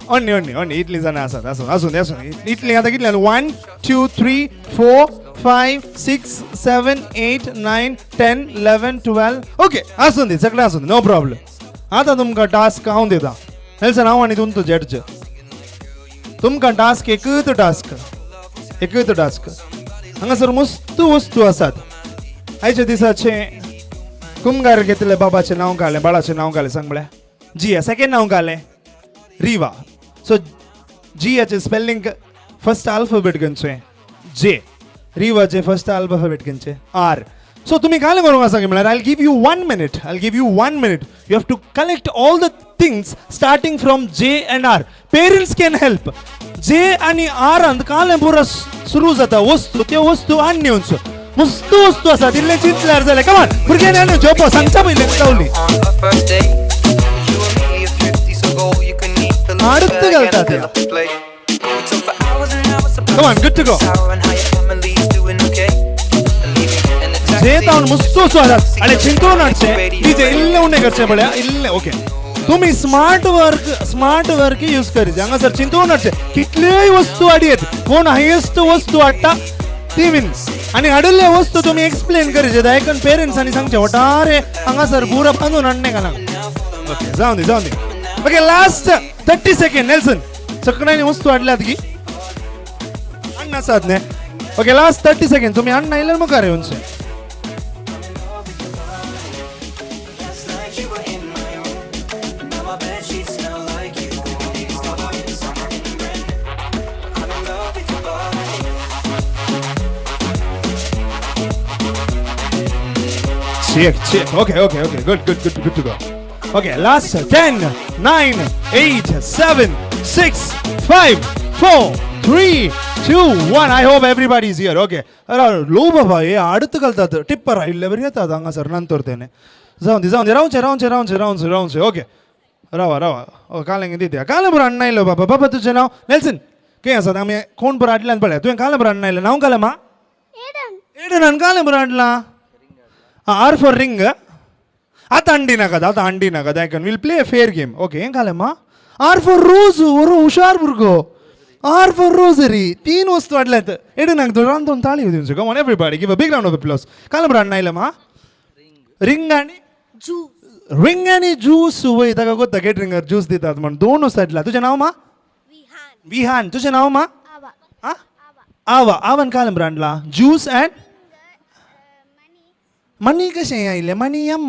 ओन्नी इतलीं जाणां आसात आसूं इतलीं आतां कितलीं 1 2 3 4 5 6 7 8 9 10 11 12. ओके आसूं दी सगळें आसूं दी नो प्रॉब्लेम. आतां तुमकां टास्क हांव दिता नेल्सन हांव आनी तुमचो जड्ज. तुमकां टास्क एकूच टास्क. हांगासर मस्त वस्तू आसात. आयच्या दिसाचें कुमगार घेतले बाबाचें नांव घालें बाळाचें नांव घालें सांग म्हळ्यार जिया. सेकेंड नांव घालें रिवा. सो जियाचें स्पेलिंग फर्स्ट अल्फाबेट खंयचें जे. रिवाचे फर्स्ट अल्फाबेट खंयचें आर. सो तुमी काय करूंक आसा म्हळ्यार I give you 1 minute. You have to collect all the things starting from J and R. Parents can help. J आनी आरांत कालें पुरो सुरू जाता वस्तू त्यो वस्तू आनी येवच्यो मस्त वस्तू आसात इल्लें चिंतल्यार जालें. कमान भुरग्यांनी आनी जोपो सांगता पयलीं रावली आडत घालता ते. कमान गुड टू गो. जे तावन मस्त वस्तू आसात आनी चिंतून हाडचें डीजे इल्लें उणें करचें पळया इल्लें. ओके तुमी स्मार्ट वर्क यूज करीत. हांगासर चिंतून हाडचें कितल्योय वस्तू हाडयेत कोण हायेस्ट वस्तू हाडटा ती विन्स. आनी हाडिल्ले वस्तू तुमी एक्सप्लेन करीत आयकन पेरेंट्सांनी सांगचें वटारे हांगासर बुरां बांदून हाडणें घाला. ओके जावं दी. ओके लास्ट 30 सेकंड नेल्सन सकडांनी वस्तू हाडल्यात की अन्न आसात न्ही. ओके लास्ट 30 सेकंड तुमी अन्न आयल्यार मुखार येवचें. She's check. Okay. Good to go. Okay, last 10, 9, 8, 7, 6, 5, 4, 3, 2, 1. I hope everybody is here. Okay. Low बाबा हे அடுத்து ಕಲ್ತದ್ದು ಟಿಪ್ಪರ್ ಇಲ್ಲ ಬರಿಯತ್ತದ ಹಂಗ ಸರ್ ನಾನು ತೋರ್ತೇನೆ ಜಾವಂದಿ ರೌಂಚೆ ಓಕೆ रावा कालेंगे दीदी काले बरं अन्ना इलो बाबा तुझे नाव नेल्सन काय असं आम्ही कोण बरं आडला पडल्या तुझे काले बरं अन्ना इलो नाव काले मा एडन काले बरं आडला आर फॉर रिंग आता अंडी ना कदा will play a fair game okay ಏನ್ ಕಾಲೆ ಮಾ ಆರ್ ಫಾರ್ ರೋಸ್ ಒರು ಹುಷಾರ್ ಬುರ್ಗೋ ಆರ್ ಫಾರ್ ರೋಸರಿ 3 ವಸ್ತು ಆಡ್ಲಾಯ್ತು ಎಡು ನಂಗೆ ದೊಡ್ಡ ಒಂದು ತಾಳಿ ಹೊದಿನ್ಸು come on everybody give a big round of applause ಕಾಲೆ ಬರं ಅಣ್ಣ ಇಲ್ಲ ಮಾ रिंग आणि रिंग आणि ज्यूस वय ताका गोत्ता केटरिंगर ज्यूस दितात म्हण 2 वस्ತು आडला तुझे नाव मा विहान तुझे नाव मा आवन काले बरं आणला ज्यूस अँड मनी कशे आयले मनी यम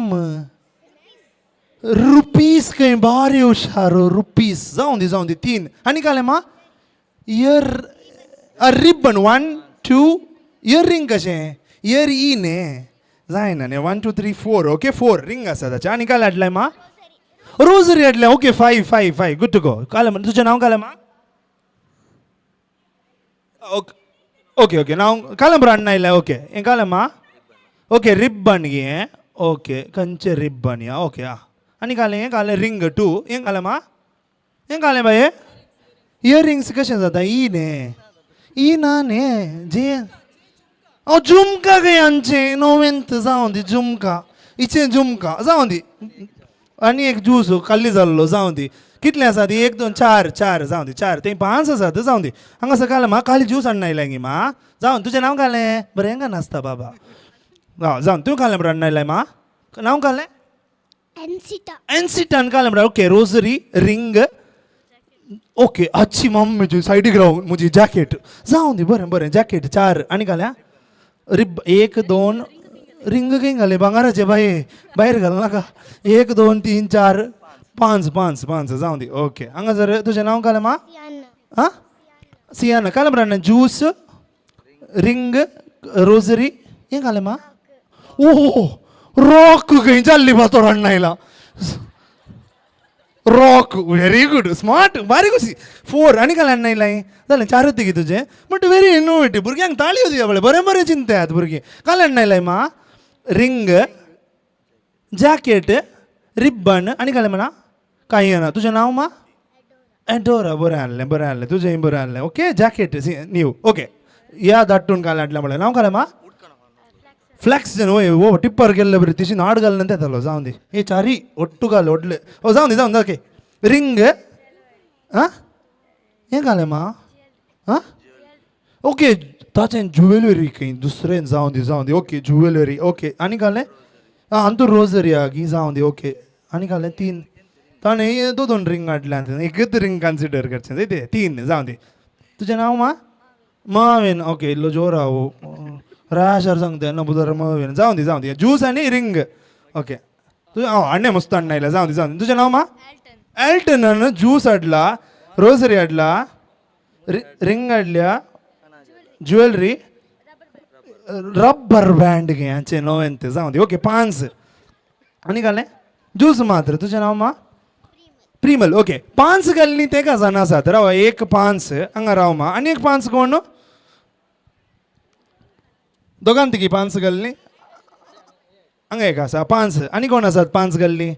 रुपीस काही भारी हुशार रुपीस जाऊन दे 3 आणि काले मा इयर रिबन 1 2 इयरिंग कशे इयर इन जायना ने 1 2 3 4 ओके 4 रिंग आसा त्याचे आणि काले आडलाय मा रोजरी आडलाय ओके 5 गुड टू गो काले तुझे नाव काले मा ओके नाव काले बरं अण्णा इला ओके हे काले मा ओके रिबन गे ओके कंचे रिबन या ओके आणि काले रिंग 2 हें काले मा हें काले बाय इयरिंग्स कशे जाता ई ना ने जे झुमका गे यांचे नोवेंत जाऊन दी झुमका इचे झुमका जाऊन दी आणि एक ज्यूस खाल्ली जाल्लो जाऊन दी कितले आसा ती 1 2 4 जाऊन दी 4 ते 5 आसा जाऊन दी हांगासर काले मा खाली ज्यूस हाडून आयला गे मा जाऊन तुझे नाव काले बरें हेंगा नासता बाबा जाऊन तू काले बरं आयलाय मा नाव काले एनसिटा काले बरं ओके रोजरी रिंग ओके अच्छी मम्मी जी साइडीक राव मुजी जॅकेट जाऊन दी बरें जॅकेट 4 आणि काल्या रिब 1 2 रिंग खंय घाले भांगाराचे भायर घाल नाका 1 2 3 4 5 जाऊन दी ओके हांगासर तुझें नाव काले मा सियाना काले बरं ज्यूस रिंग रोजरी हें काले मा ओ रॉक खंय जाल्ली बा तो अण्णायला रॉक व्हेरी गुड स्मार्ट बारी कशी 4 आणि काले अण्णायलाय जालें 4 तिगे तुझे बट व्हेरी इनोवेटीव भुरग्यांक ताळयो दिया बरें चिंते आहात भुरगीं काले अण्णायलाय मा रिंग जॅकेट रिबन आणि काले म्हणा काही ना तुझें नाव मा एडोरा बरें आहलें तुझेंय बरें आहलें ओके जॅकेट न्यू ओके या धाडटून काले हाडल्या म्हळ्यार नाव काले मा फ्लॅक्स ओय ओ टिप्पर गेल्ले बरें तिशी नाड घालना तेतालो जाऊन दी हे 4 ಒಟ್ಟು ಗಾಲ ಒಡ್ಲೆ ಓ जाऊन दी ओके रिंग हें घालें मा ओके ताचें ज्युवेलरी खंय दुसरें जाऊन दी ओके ज्युवेलरी ओके आनी घालें अंतू रोजरी आगी जाऊन दी ओके आनी घालें 3 ताणें 2 रिंग हाडल्या एकच रिंग कन्सिडर करचें ते 3 जाऊन दी तुजें नाव मा मावेन ओके इल्लो जोरा राशर सांगते ना बुधवार मावेन जाऊन दी ज्यूस आणि रिंग ओके तुझे अण्णे मस्त अण्णायला जाऊन दी तुझें नाव मा एल्टन ज्यूस हाडला रोजरी हाडला रिंग हाडल्या ज्युवेलरी रब्बर बँड घे हांचे नवें ते जाऊन दी ओके 5 आणि घालें ज्यूस मात्र तुझें नाव मा प्रिमल ओके 5 घालनी तेका जाण आसात राव 1 5 हांगा राव मा आनी एक 5 कोण दोगां तिगी 5 घालनी हांगा एक आसा 5 आनी कोण आसात 5 घालनी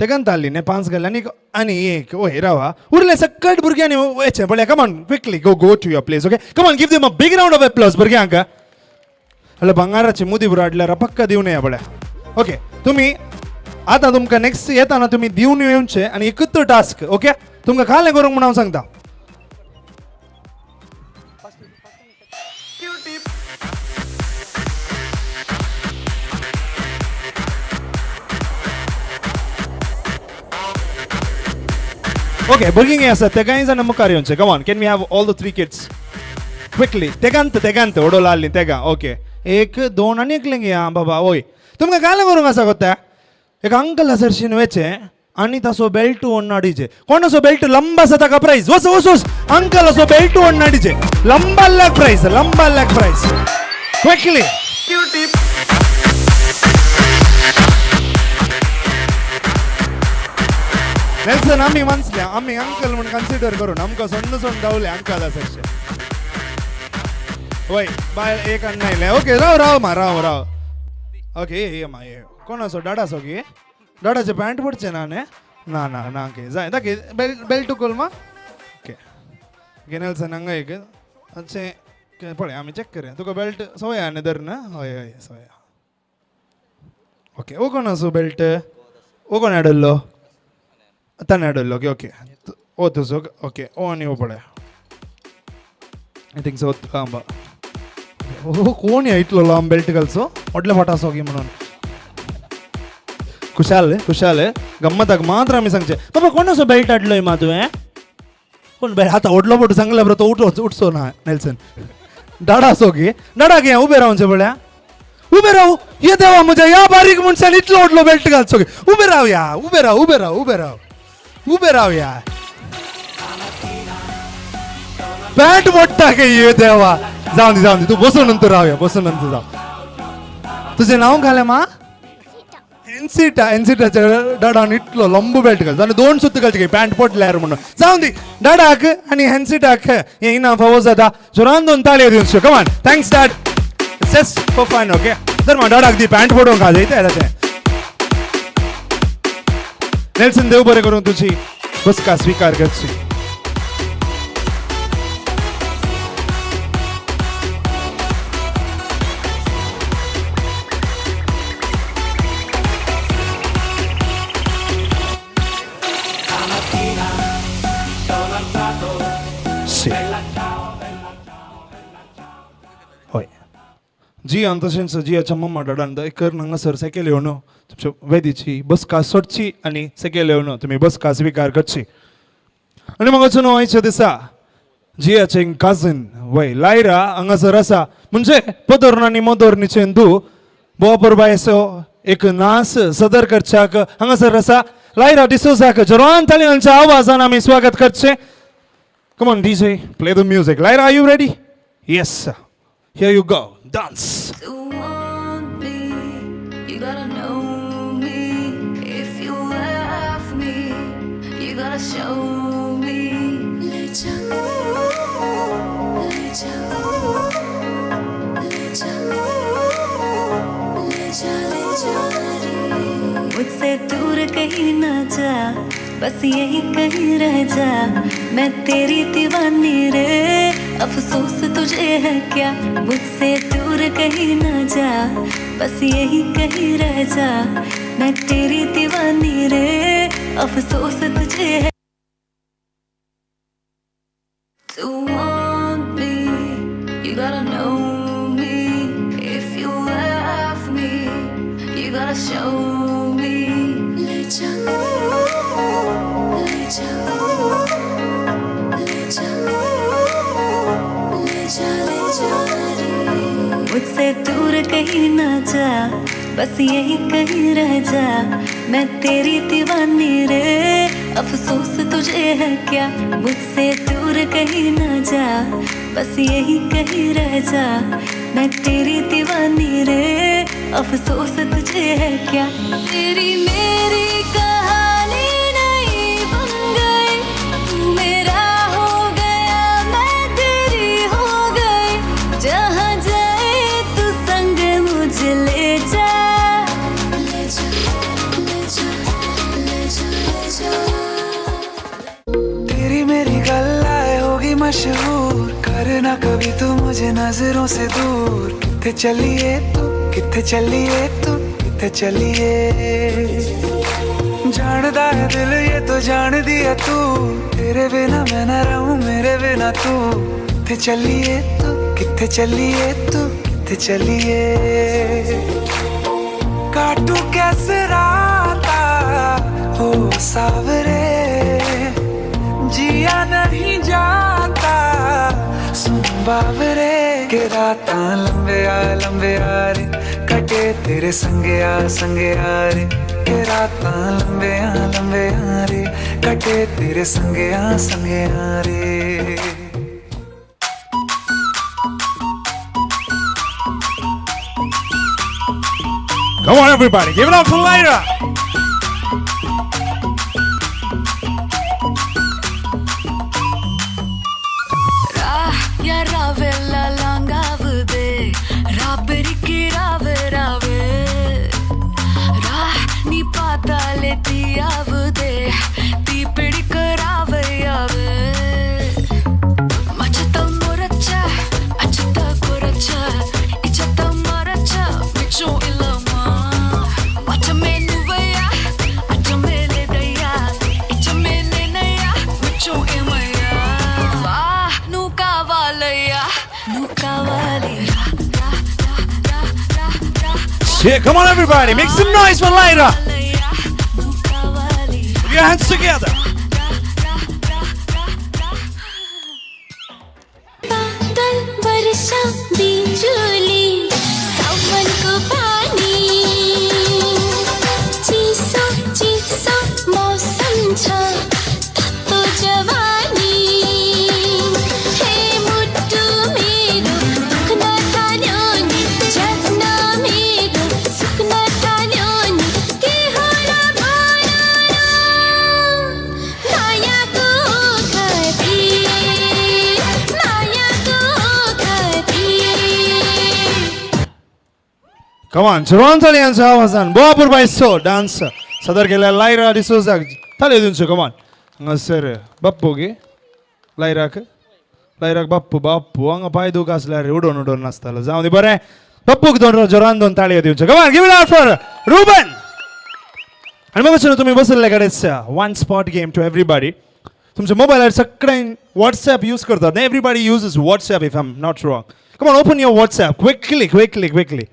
तेगान ताल्ली ने 5 घालनी आनी एक ओय रावा उरले सकट भुरग्यांनी वयचें पळय come on quickly go to your place okay come on give them a big round of applause भुरग्यांक हॅलो भांगाराची मुदी बुरा हाडल्यार पक्का दिवन या पळय ओके तुमी आतां तुमकां नेक्स्ट येताना तुमी दिवन येवचे आनी एकूच टास्क ओके तुमकां कालें करूंक म्हण हांव सांगता ओके भुरगीं आसात ते कांय जाणां मुखार येवचे come on can we have all the 3 kids quickly तेगांत ओडो लाल्ली तेगा ओके 1 2 आनी एकलें घे आं बाबा ओय तुमकां कालें करूंक आसा कोता एक अंकल हसरशीन वेचे आनी तासो बेल्ट ओडून हाडीचे कोण असो बेल्ट लंबा आसा ताका प्राइज वस अंकल असो बेल्ट ओडून हाडीचे लंबा लाख प्राइज क्विकली नेल्सन आम्ही मानसल्या आम्ही अंकल म्हणून कन्सिडर करून आमकां सण्ण सण्ण धावले अंकल आसाचे वय बाय एक अन्नायले ओके राव ओके ये मा ये कोण असो डाडा सो की डाडाचे पॅन्ट पडचे ना ने ना के जाय दाखय बेल्ट कोल मा ओके नेल्सन हांगा एक अच्छे पळय आमी चेक करूया तुका बेल्ट सवय न्ही धर ना हय सवय ओके ओ कोण असो बेल्ट ओ कोण हाडल्लो ताणें हाडल्लो ओके ओ तुजो ओके ओ आनी ओ पळय आय थिंक सो लांब ओ कोण इतलो लांब बेल्ट घालचो व्हडल्या फाटासो गी म्हणून खुशाल गम्मताक मात्र आमी सांगचे बाबा कोण असो बेल्ट हाडलोय मा तुवें कोण बेल्ट आतां व्हडलो फोटो सांगला बरो तो उठचो ना नेल्सन डाडा असो गी डाडा घे उबे रावचे पळया उबे राव ये देवा म्हज्या या बारीक मनशान इतलो व्हडलो बेल्ट घालचो गे उबे राव या पॅन्ट मोडटा गे ये देवा जाऊन दे तू बसून नंतर जाव तुझें नाव घालें मा एनसीटाच्या डाडान इतलो लंबू बेल्ट घालचो आनी 2 सुत्त घालचे पॅन्ट पडल्यार म्हणून जावन दी डाडाक आनी एनसीटाक हें इनाम फावो जाता जोरान 2 ताळयो दिवच्यो come on thanks dad just for fun okay तर मा डाडाक दी पॅन्ट पडोवंक घाल तें नेल्सन देव बरें करूं तुजी बसका स्वीकार करची होय जिया तशेंच जियाच्या मम्मा डाडान कर हांगासर सेकेल येवन तुमच्या वेदीची बसका सोडची आनी सेकेल येवन तुमी बसका स्वीकार करची आनी म्हाका न्हू आयच्या दिसा जियाचे काजन वय लायरा हांगासर आसा म्हणजे पदोर आनी मोदोरनीचे हिंदू बोवापर बायसो एक नाच सदर करच्याक हांगासर आसा लायरा डिसोजाक जोरान ताळयांच्या आवाजान आमी स्वागत करचें Come on, DJ, play the music. Lyra, are you ready? Yes, sir. Here you go. Dance. To want me, you gotta know me. If you love me, you gotta show me. Lecha, मुझसे दूर कहीं ना जा बस यही कहीं रह जा मैं तेरी दीवानी रे अफसोस तुझे है क्या मुझसे दूर कहीं ना जा बस यही कहीं रह जा मैं तेरी दीवानी रे अफसोस तुझे है To want me, you gotta know me. If you love me, you gotta show me. Lecha, lecha, lecha, lecha, lecha. मुझसे दूर कहीं ना जा बस यही कहीं रह जा मैं तेरी दीवानी रे अफसोस तुझे है क्या मुझसे दूर कहीं ना जा बस यही कहीं रह जा मैं तेरी दीवानी रे अफसोस तुझे है क्या तेरी मेरी कहानी नहीं बन गई तू मेरा हो गया मैं तेरी हो गई जहाँ जाए तू संग मुझे ले जा तेरी मेरी गल्लाए होगी मशहूर करना कभी तू मुझे नजरों से दूर किथे चलिए तू किथे चलिए तू किथे चलिए जानदा है दिल ये तो जान दिया तू तेरे बिना मैं न रहूं मेरे बिना तू किथे चलिए तू किथे चलिए तू किथे चलिए काटू कैसे राता हो सावरे जिया नहीं जाता सुन बाबरे के रात लंबे आ रे कटे तेरे संगे आ रे के रात लंबे आ रे कटे तेरे संगे आ रे Come on, everybody, give it up for Lyra. जाले ती आवदे ती पिडी करावे यावे माझ्या मोरच्या अचता कोरच्या इच्छा मरच्या बिचो इलमा माझ्या मेनुवया अच्चा मेले दया इच्छा मेले नया बिचो इमया नु कावालया Yeah, come on everybody, make some noise for Lyra. Put your hands together. Badal वर्षा बिजुली सावन को पानी चिसो चिसो मौसम छ तातो जवानी हे मुटु मेरो दुख्न थाल्यो नि जग्न मेरो सुक्न थाल्यो नि के होला भन मायाको खती Come on, Toronto Lions Hawazan, Boapur by So, dancer. Sadar Gela Lyra D'Souza, Taledunsu, come on. Sir, Bappugi, Lyrak, Bappu, Anga Paidu Gaslari, Udon Nastala, Zandi Bare, Bappuk Don Jorandon Taledunsu. Come on, give it out for Ruben. And remember to me, was like it's a one spot game to everybody. Tumse mobile at Sakran WhatsApp use karta. Everybody uses WhatsApp if I'm not wrong. Come on, open your WhatsApp quickly.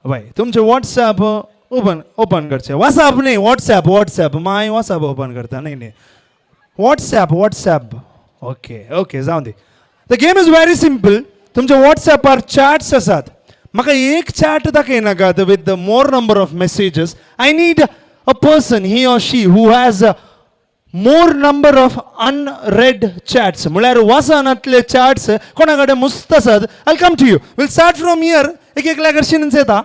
भाई तुमचे WhatsApp open करचे WhatsApp नाही WhatsApp my WhatsApp open करता नाही WhatsApp okay जाऊ दे the game is very simple तुमचे व्हॉट्सॲपार चॅट्स आसात म्हाका एक चॅट दाखयनाका with the more number of messages I need a person he or she who has more number of unread chats म्हळ्यार वासनातले चॅट्स कोणा कडेन मुस्त आसात I come to you will start from here एक लागार्शीन येता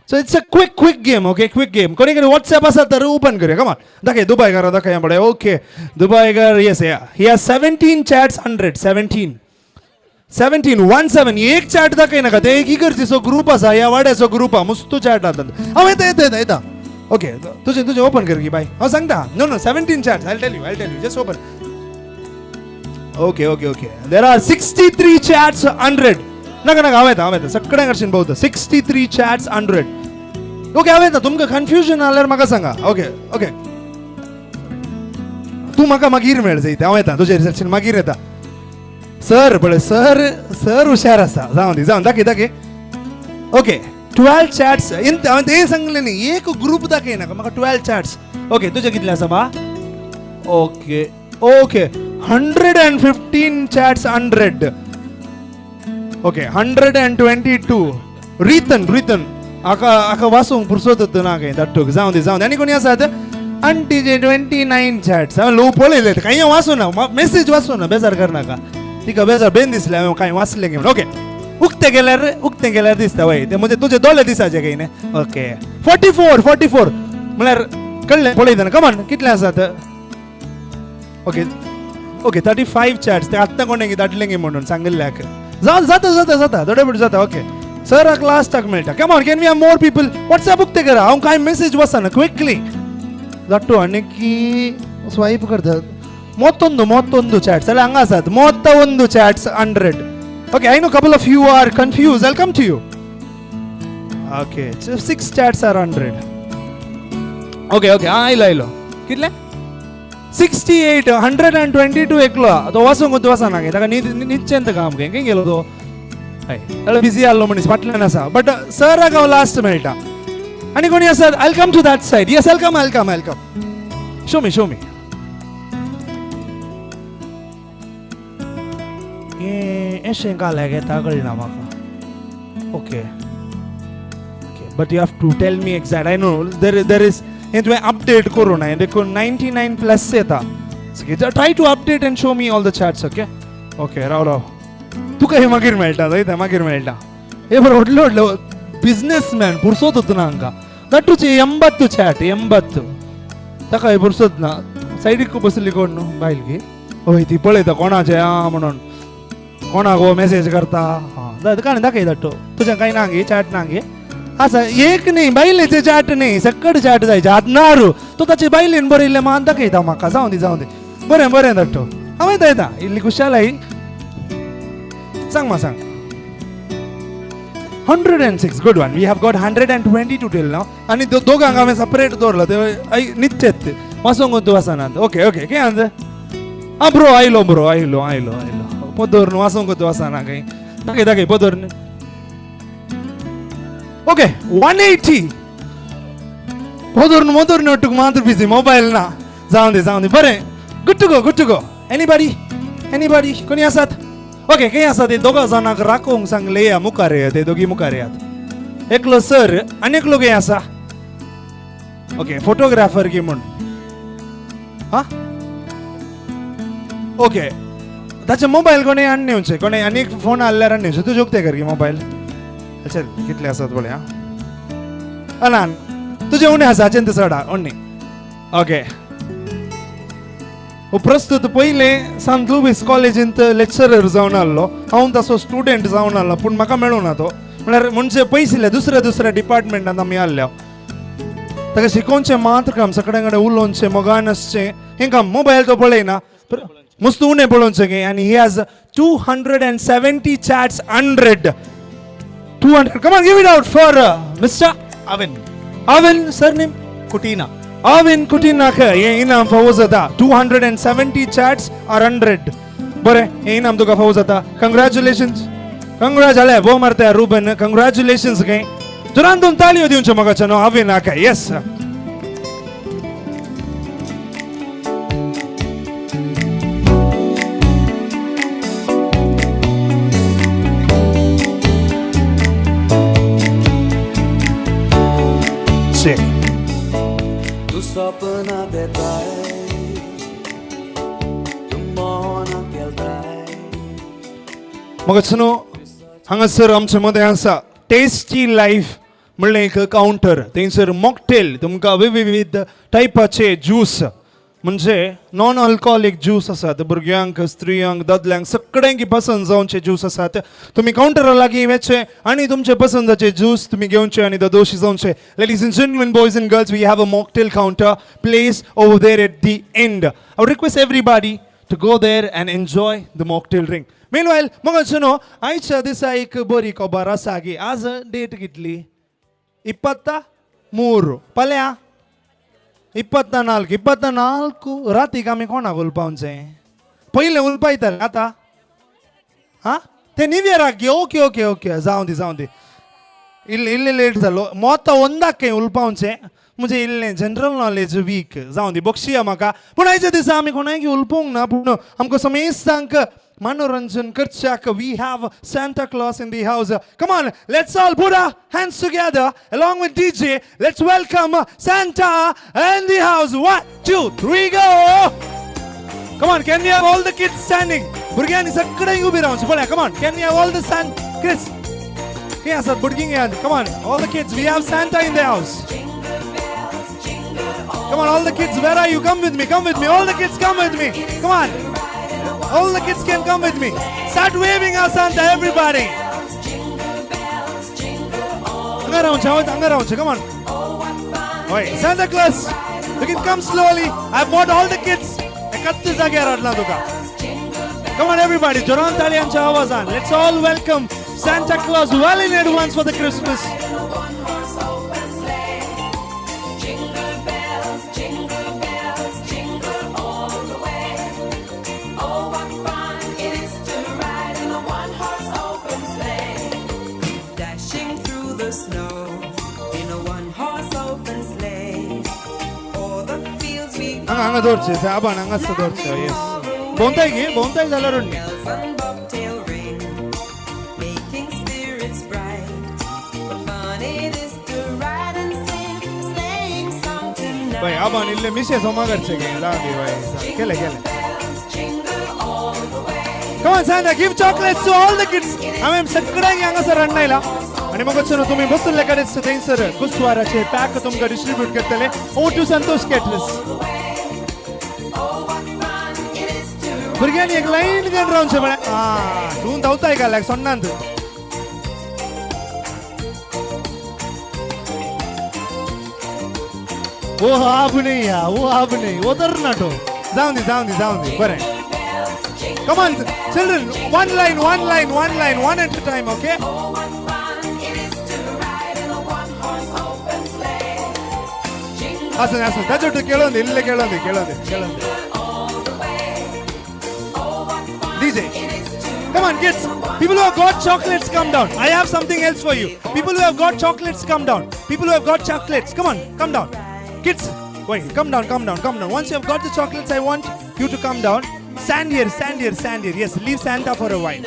so it's a quick game okay quick game कोणी कडेन व्हॉट्सॲप आसा तर ओपन करूया कमान दाखय दुबईकर दाखय पडे ओके दुबईकर येस ही हॅज 17 चॅट्स 100 17 एक चॅट दाखय नाका ते एक इगर्जीचो ग्रुप आसा ह्या वाड्याचो ग्रुप आसा मुस्तू चॅट आतात हांव येता ओके तुझे ओपन कर की बाय हांव सांगता no 17 chats I tell you just open okay there are 63 chats 100 नाका हांव येता सगळ्यांक हरशीन भोंवता 63 चॅट्स 100 ओके हांव येता तुमकां कन्फ्युजन जाल्यार म्हाका सांगा ओके तूं म्हाका मागीर मेळ जाय हांव येता तुजे रिसर्चीन मागीर येता सर पळय सर हुशार आसा जावन दाखय ओके 12 चॅट्स हांवें ते सांगलें न्ही एक ग्रुप दाखय नाका म्हाका 12 चॅट्स ओके तुजे कितले आसा बा ओके 115 चॅट्स 100 ओके 122 रितन आका वाचूंक पुरसोत ना काय धाडटूक जावं दे आनी कोणी आसात आंटीचे 29 चॅट्स हांवें लो पळयले कांय वाचूं ना मेसेज वाचूं ना बेजार करनाका तिका बेजार बेन दिसले हांवें कांय वाचलें घेवन ओके उक्ते गेल्यार दिसता वय ते म्हणजे तुजे दोले दिसाचे काही न्ही ओके 44 म्हळ्यार कळ्ळें पळयतना कमान कितले आसात ओके 35 चॅट्स ते आत्तां कोणें धाडले गे म्हणून सांगिल्ल्याक जाता थोडे पूण जाता ओके सराक लास्टाक मेळटा come on can we have more people WhatsApp उक्ते करा हांव कांय मेसेज वाचना क्विकली धाडटो आनी की स्वाईप करतात मोत्तोंदू चॅट्स जाल्यार हांगा आसात 31 chats 100 Okay, I know a couple of you are confused. I'll come to you. Okay, so 6 chats are 100. Okay, आयलो. कितले? 68, 122 एकलो. तो वाचूंक वाचना गे. ताका निश्चेंत काम कें गेलो तो. हय. ताका बिझी आसलो मनीस फाटल्यान आसा. बट सराक हांव लास्ट मेळटा. आनी कोणी आसा? I'll come to that side. Yes, I'll come. Show me. Eshen kala kळना म्हाका okay but you have to tell me exact I know there is हे तुवें अपडेट करूं ना देखून 99 प्लस येता try to update and show me all the chats okay राव तुका हे मागीर मेळटा हे बरो व्हडलो बिझनेसमॅन पुरसोत होतो ना हांकां नटूचे 80 चॅट 80 ताका हे पुरसोत ना सायडीक बसली कोण न्हू बायल गी हय ती पळयता कोणाचे म्हणून कोणाक मेसेज करता दाखय धाडटो तुजें कांय ना गे चॅट ना गे असं एक नाही बायलेचे चाट नाही सकट चाट जायचे हदनारू तो ताची बायलेन बरयल्ले मान दाखयता म्हाका जावं दी बरें बरें धाडटो हांव येता इल्ली कुशालाई सांग म्हाका सांग 106 good one we have got 122 till now आनी दोगांक हांवें सेपरेट दवरलो ते निश्चेत वासोंक तूं वसनात ओके ओके कितें आं ब्रो आयलो पदोर न्हू वासोंक तूं वसना खंय दाखय पदोर ओके 180 पदोर नोटूक मात्र बिजी मोबाईल ना जावं दे बरें गुड टू गो एनीबॉडी कोणी आसात ओके काही आसा ते दोगा जाणांक राखोवंक सांगले या मुखार येया ते दोगी मुखार येयात एकलो सर आनी एकलो खंय आसा ओके फोटोग्राफर की म्हूण हा ओके ताचे मोबायल कोणे आनी येवचे कोणे आनी एक फोन हाडल्यार आनी येवचे तूं जोगते कर की मोबायल चल कितले आसात पळय हा ना तुजे उणे आसा चिंता चडा उणे ओके प्रस्तुत पयले सांत लुईस कॉलेजींत लेक्चरर जावन आहलो हांव तसो स्टुडंट जावन आहलो पूण म्हाका मेळूं ना तो म्हळ्यार म्हणजे पयसले दुसऱ्या डिपार्टमेंटांत आमी आहल्या ताका शिकोवचें मात्र काम सगळे कडेन उलोवचें मोगान आसचें हेंकां मोबायल तो पळयना मस्त उणें पळोवचें गे आनी he has 270 chats 200 come on give it out for Mr. Avin surname Kutina Avin Kutina हे इनाम फावो जाता 270 chats or 100 बरें हे इनाम तुका फावो जाता कंग्रॅच्युलेशन्स कंग्रॅच्युलेशन भोव मारता रुबन कंग्रॅच्युलेशन्स गे जोरान दोन ताळयो दिवच्यो म्हाका न्हू Avin yes Tu sopna detai, tu mona keltai. मगचनो हांगासर आमचे मदें आसा टेस्टी लायफ म्हणलें एक कावंटर थंयसर मॉकटेल तुमकां विविध टायपाचे ज्यूस म्हणजे नॉन अल्कोहोलिक ज्यूस आसात भुरग्यांक स्त्रियांक दादल्यांक सगळ्यांक पसंद जावचे ज्यूस आसात तुमी कावंटरा लागीं येवचे आनी तुमचे पसंदाचे ज्यूस तुमी घेवचे आनी दोशी जावचे ladies and gentlemen boys and girls we have a mocktail counter place over there at the end I request everybody to go there and enjoy the mocktail drink meanwhile मगचनो आयच्या दिसा एक बरी खबर आसा की आज डेट कितली 23 पल्या 24 रातीक आमी कोणाक उलपावचें पयलें उलपायताले आतां हा ते न्यू इयराक गे ओके ओके ओके जावं दी इल्लें लेट जालो मोत ಒಂದಕ್ಕೆ उलपावचें म्हणजे इल्लें जनरल नॉलेज वीक जावं दी बक्षिया म्हाका पूण आयच्या दिसा आमी कोणाक उलपोवंक ना पूण आमकां समेस्तांक मनोरंजन करच्याक we have Santa Claus in the house. Come on, let's all put our hands together along with DJ. Let's welcome Santa in the house. 1, 2, 3, go! Come on, can we have all the kids standing? Burgyani sakde ubi raunche. Bola, come on, can we have all the kids? Yes, burgingi. Come on, all the kids. We have Santa in the house. Come on, all the kids. Where are you? Come with me. Come with me. All the kids, come with me. Come on. All the kids can come with me. Start waving our Santa, everybody. Come on. Wait, Santa Claus, you can come slowly. I brought all the kids. Come on, everybody. Joran Talian Chavazan. Let's all welcome Santa Claus well in advance for the Christmas. Anga dorche, saban anga sa dorche, yes. Bontai zalarun ni. Bhai, aban ille mise soma garche ge, lagi bhai. Kele. Come on, Santa, give chocolates to all the kids. Amem sakdangi anga sa rannaila. आणि मग तुम्ही बसले कडेच थंयसर कुस्वाराचे pack तुमकां distribute करतले O two Santosh caterers भुरग्यांनी एक लाईन घेवन रावचें म्हळ्यार तूं धांवताय का लायक सोन्नांत हा नाही उतर नाटो जाऊन दे बरें come on children one line one at a time okay asan dajottu kelonde ille kelonde DJ come on kids people who have got chocolates come down I have something else for you people who have got chocolates come down come on come down kids wait come down once you have got the chocolates I want you to come down stand here yes leave Santa for a while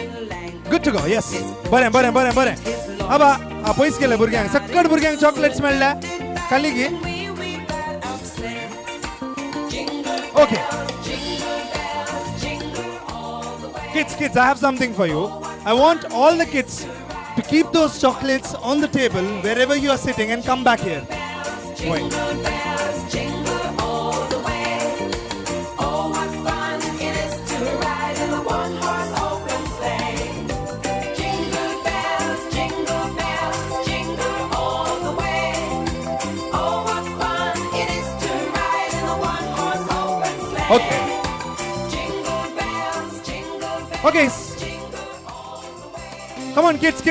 good to go yes baren aba a pois kele burgyang sakkad burgyang chocolates melda kaligi okay kids I have something for you I want all the kids to keep those chocolates on the table wherever you are sitting and come back here wait Okay. Come on, kids.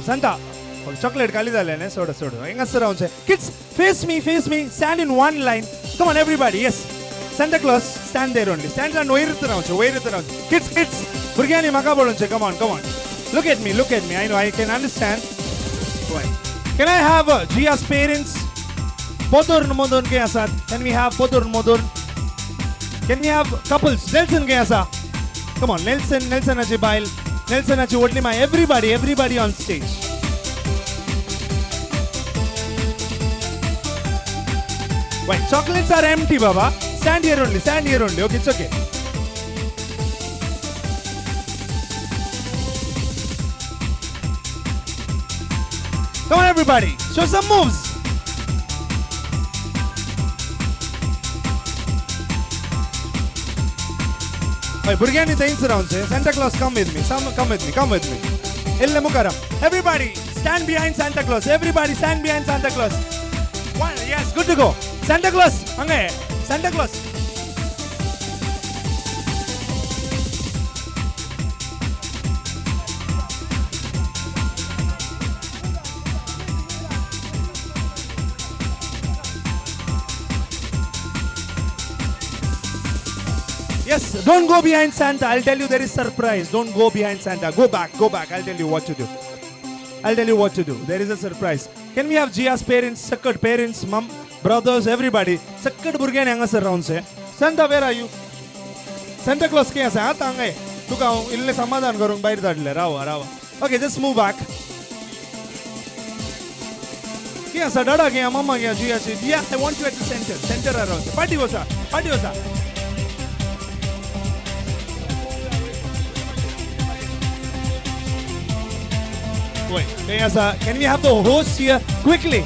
Santa. Chocolate kali dale ne soda. Engas around say. Kids, face me. Stand in one line. Come on, everybody. Yes. Santa Claus, stand there only. Stand and wait around. Kids. Burgyani maka bolon say. Come on. Look at me. I know I can understand. Why? Can I have Jiya's parents? Podor modon ke asad. Can we have Podor modon? Can we have couples? Nelson ke asa? Come on, Nelson achi bail. Nelson achi odli ma everybody on stage. Wait, chocolates are empty, Baba. Stand here only. Okay, it's okay. Come on, everybody. Show some moves. Wait, Burgyani thinks around. Say, Santa Claus, come with me. Come with me. Ille mukaram. Everybody, stand behind Santa Claus. One, yes, good to go. Santa Claus, ange. Santa Claus. Yes, don't go behind Santa. I'll tell you there is surprise. Don't go behind Santa. Go back. I'll tell you what to do. There is a surprise. Can we have Jiya's parents, Sakkad parents, mom, brothers, everybody? Sakkad burgyani angas around say. Santa, where are you? Santa Claus ke asa ata angai. Tuka ille samadhan karung bair dadle. Rava. Okay, just move back. Kya sa dada kya mama kya Jiya se. Jiya, I want you at the center around. Party hosa. Wait, can we have the host here quickly?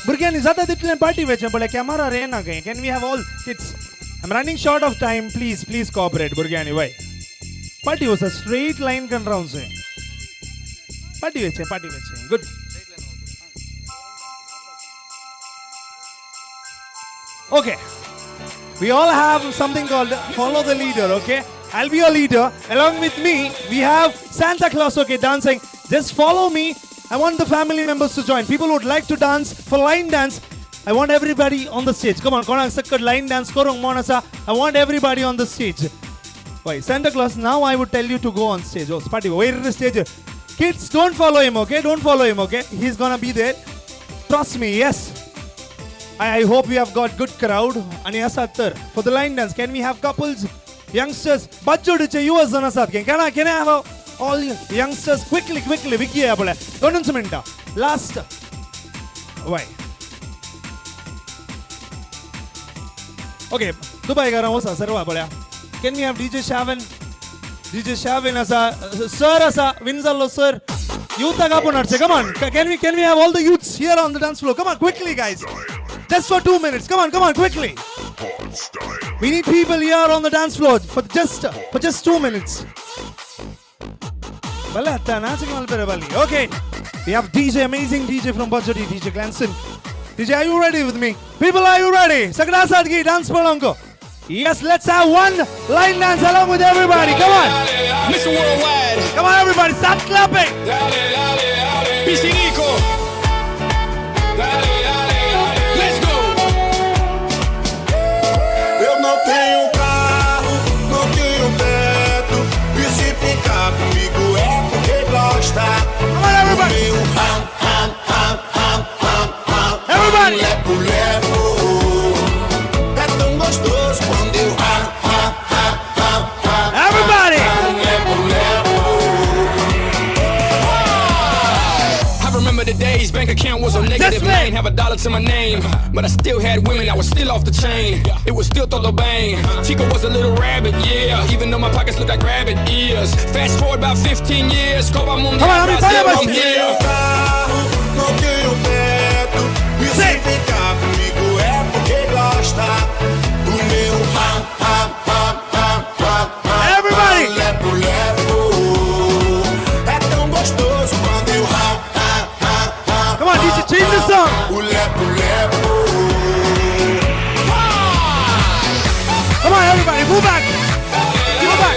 Burgyani zyada ditne party veche bole camera rehna gaye. Can we have all kids? I'm running short of time. Please cooperate, Burgyani. Why? Party was a straight line kan round se. Party veche. Good. Okay. We all have something called follow the leader, okay? I'll be your leader. Along with me, we have Santa Claus, okay, dancing. Just follow me. I want the family members to join. People who would like to dance for line dance. I want everybody on the stage. Come on, line dance. I want everybody on the stage. Why? Santa Claus, now I would tell you to go on stage. Oh, Spati, where is the stage? Kids, don't follow him, okay? He's gonna be there. Trust me, yes. I hope we have got good crowd. For the line dance, can we have couples? Youngsters, Bajjodi you as an asad. Can I have all youngsters quickly? Vicky abole. Don't minute. Last. Why? Okay. Dubai garamos sarva bola. Can we have DJ Shavin as a sir as a Winzalo sir? Youth agapunarche. Come on. Can we have all the youths here on the dance floor? Come on, quickly, guys. Just for 2 minutes. Come on, quickly. We need people here on the dance floor for just 2 minutes. Okay. We have DJ, amazing DJ from Bajjodi, DJ Glanson. DJ, are you ready with me? People, are you ready? Sakda Sadgi, dance palonko. Yes, let's have one line dance along with everybody. Come on. Mr. Worldwide. Come on, everybody, start clapping. Piscinico. Let's go. Eu não tenho carro, não tenho teto. E se ficar comigo é porque gosta. Come on, everybody. Everybody. Lepo, lepo. É tão gostoso quando eu Everybody. Lepo, lepo. I remember the days, bank account was on negative lane. Have $1 to my name, but I still had women, I was still off the chain. It was still todo bang. Chico was a little rabbit, yeah. Even though my pockets look like rabbit ears. Fast forward about 15 years, Copa Mundial, Brazil, I'm here. Não tenho teto. E se ficar comigo é porque gosta. O meu Everybody. Lepo, lepo. É tão gostoso quando eu Come on, DJ, change the song. O lepo, lepo. Come on, everybody, move back. Move back.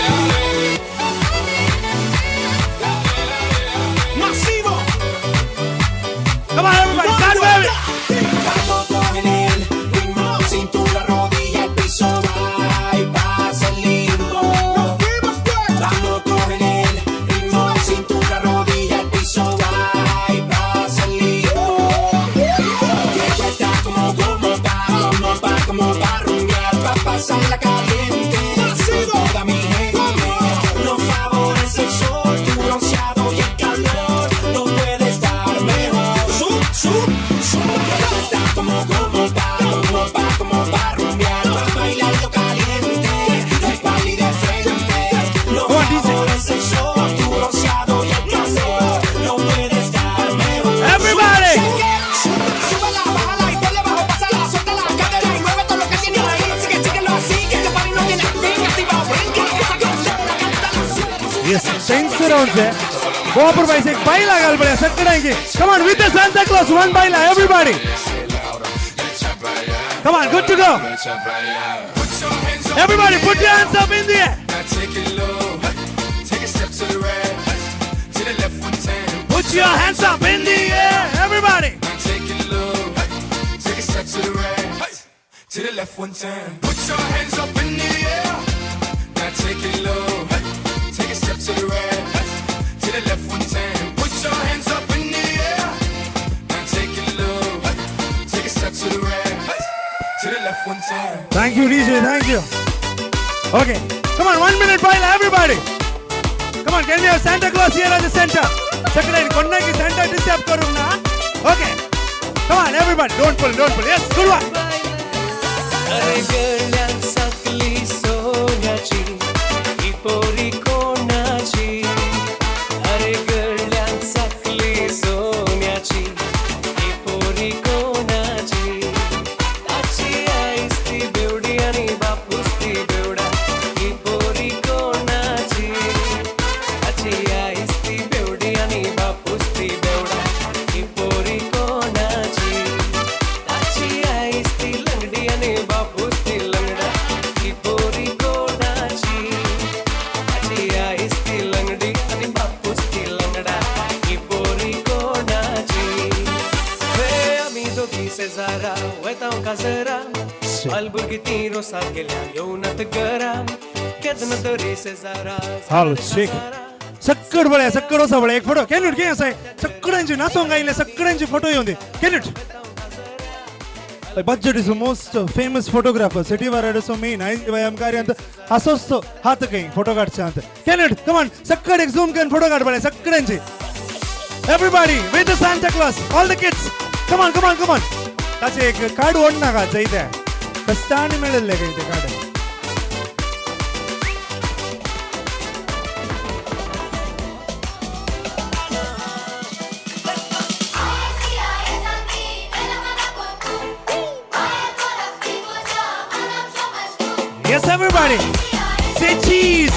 Massivo. Come on, everybody, start moving. Vamos con el ritmo, cintura, rodilla, el piso, va y pasa el limbo. Vamos con el ritmo, cintura, rodilla, el piso, va y pasa el limbo. Llego está como pa' rumbear, pa' pasarla caliente. Con toda mi gente, no favorece el sol, tu bronceado y el calor. No puede estar mejor. Está como pa' rumbear, pa' bailarlo caliente. No hay pali de frente, no favorece el sol, tu bronceado y el calor. No puede estar mejor. Everybody. Súbela, bájala y ponle bajo, pásala, suéltala, cadera y mueve todo lo que tienes ahí. Síguelo así, que este party no tiene fin. Activa, brinca, esa canción, cántala. Yes, thanks for on there. Go up by saying, baila gal bade, sakka रहेंगे. Come on, with the Santa Claus, one baila, everybody. Come on, good to go. Everybody, put your hands up in the air. Take it low, take a step to the right, to the left 110. Put your hands up in the air, everybody. Take it low, take a step to the right, to the left 110. Put your hands up in the air. Now take it low, take a step to the right, to the left 110. Put your hands up in the air. Now take it low, take a step to the right, to the left 110. Thank you, DJ, thank you. Okay, come on, 1 minute baila, everybody. Come on, can we have Santa Claus here at the center? Second, konna ki Santa disturb karu na. Okay, come on, everybody, don't pull. Yes, good one. अरे गळ्यात साकली सोन्याची ही पोरी कोणाची अरे गळ्यात साकली सोन्याची ही पोरी कोणाची ताची आईस ती बेवडी आणि बापूस ती बेवडा ही पोरी कोणाची ताची आईस ती बेवडी आणि बापूस ती बेवडा ही पोरी कोणाची ताची आईस ती लंगडी आणि बापूस ती लंगडा ही पोरी कोणाची ताची आईस ती लंगडी आणि बापूस ती लंगडा ही पोरी कोणाची वे आम्ही दोघी शेजारा वयताव काजरा अलबुर्गी ती रोसात गेल्या येऊनात गरा केदन तरी शेजारा Hello, shake. सक्कड बळे, सक्कड ओसा बळे, एक photo. Can you get say? सक्कडांची नाचोंग आयले, सक्कडांची फोटो येऊन दे. Can you? Bajjodi is the most famous photographer. City varade so main. I am carrying the asosto हाथ कहीं फोटो काट चाहते. Can you? Come on, सक्कड एक zoom कर फोटो काट बळे, सक्कडांची. Everybody, with the Santa Claus, all the kids. Come on. त्याचे एक कार्ड ओढ नका जायते. कष्टाने मिळेल काही ते card. Yes, everybody. Say cheese.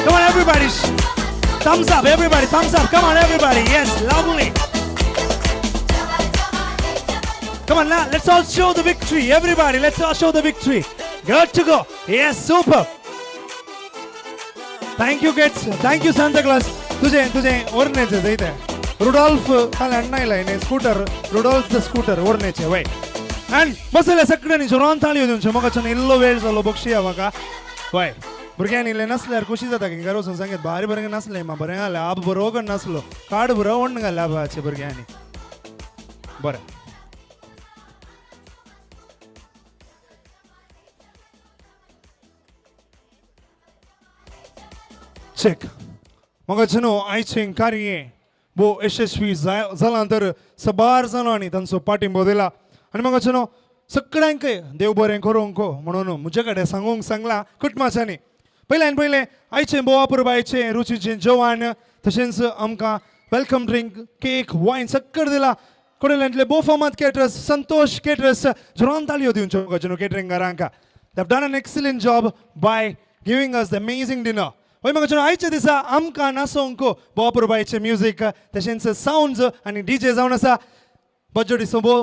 Come on, everybody. Thumbs up, everybody. Thumbs up. Come on, everybody. Yes, lovely. Come on now, let's all show the victory. Everybody, let's all show the victory. Good to go. Yes, super. Thank you kids. Thank you Santa Claus. तुझे ओरण्याचे इथे Rudolph खाली अण्णायला आहे scooter Rudolph the scooter ओरण्याचे वय and बसले सगळ्यांनी जोरान ताळयो दिवचे मगाच्यान इल्लो वेळ जालो बक्षी म्हाका वय भुरग्यांनी इल्ले नसल्यार खुशी जाता की घरा वचून सांगत भारी बरें नसलें बरें जालें आप बरो करून नासलो कार्ड बरो ओण घाल्या बाचे भुरग्यांनी बरें चेक मगाच्यान आयचें कार्य भोव यशस्वी जालां तर सबार जाणांनी तांचो पाठिंबो दिला आनी मगाच्यान सगळ्यांक देव बरें करूंक म्हणून म्हजे कडेन सांगलां कुटुंबाच्यांनी पयले आयचें बोवा पुरबायचें रुचीचें जेवण तशेंच आमकां वेलकम ड्रिंक केक वायन सगळें दिलां कोडेल्यांतले भोव फामाद केटरर्स संतोष केटरर्स जोरान ताळयो दिवच्यो मगाच्यान केटरिंगारांक they have done an excellent job by giving us the amazing dinner वय म्हाका आयच्या दिसा आमकां नाचोवंक बोवा पुरबायचें म्युजीक तशेंच सावंड्स आनी डीजे जावन आसा बजोडी सोबो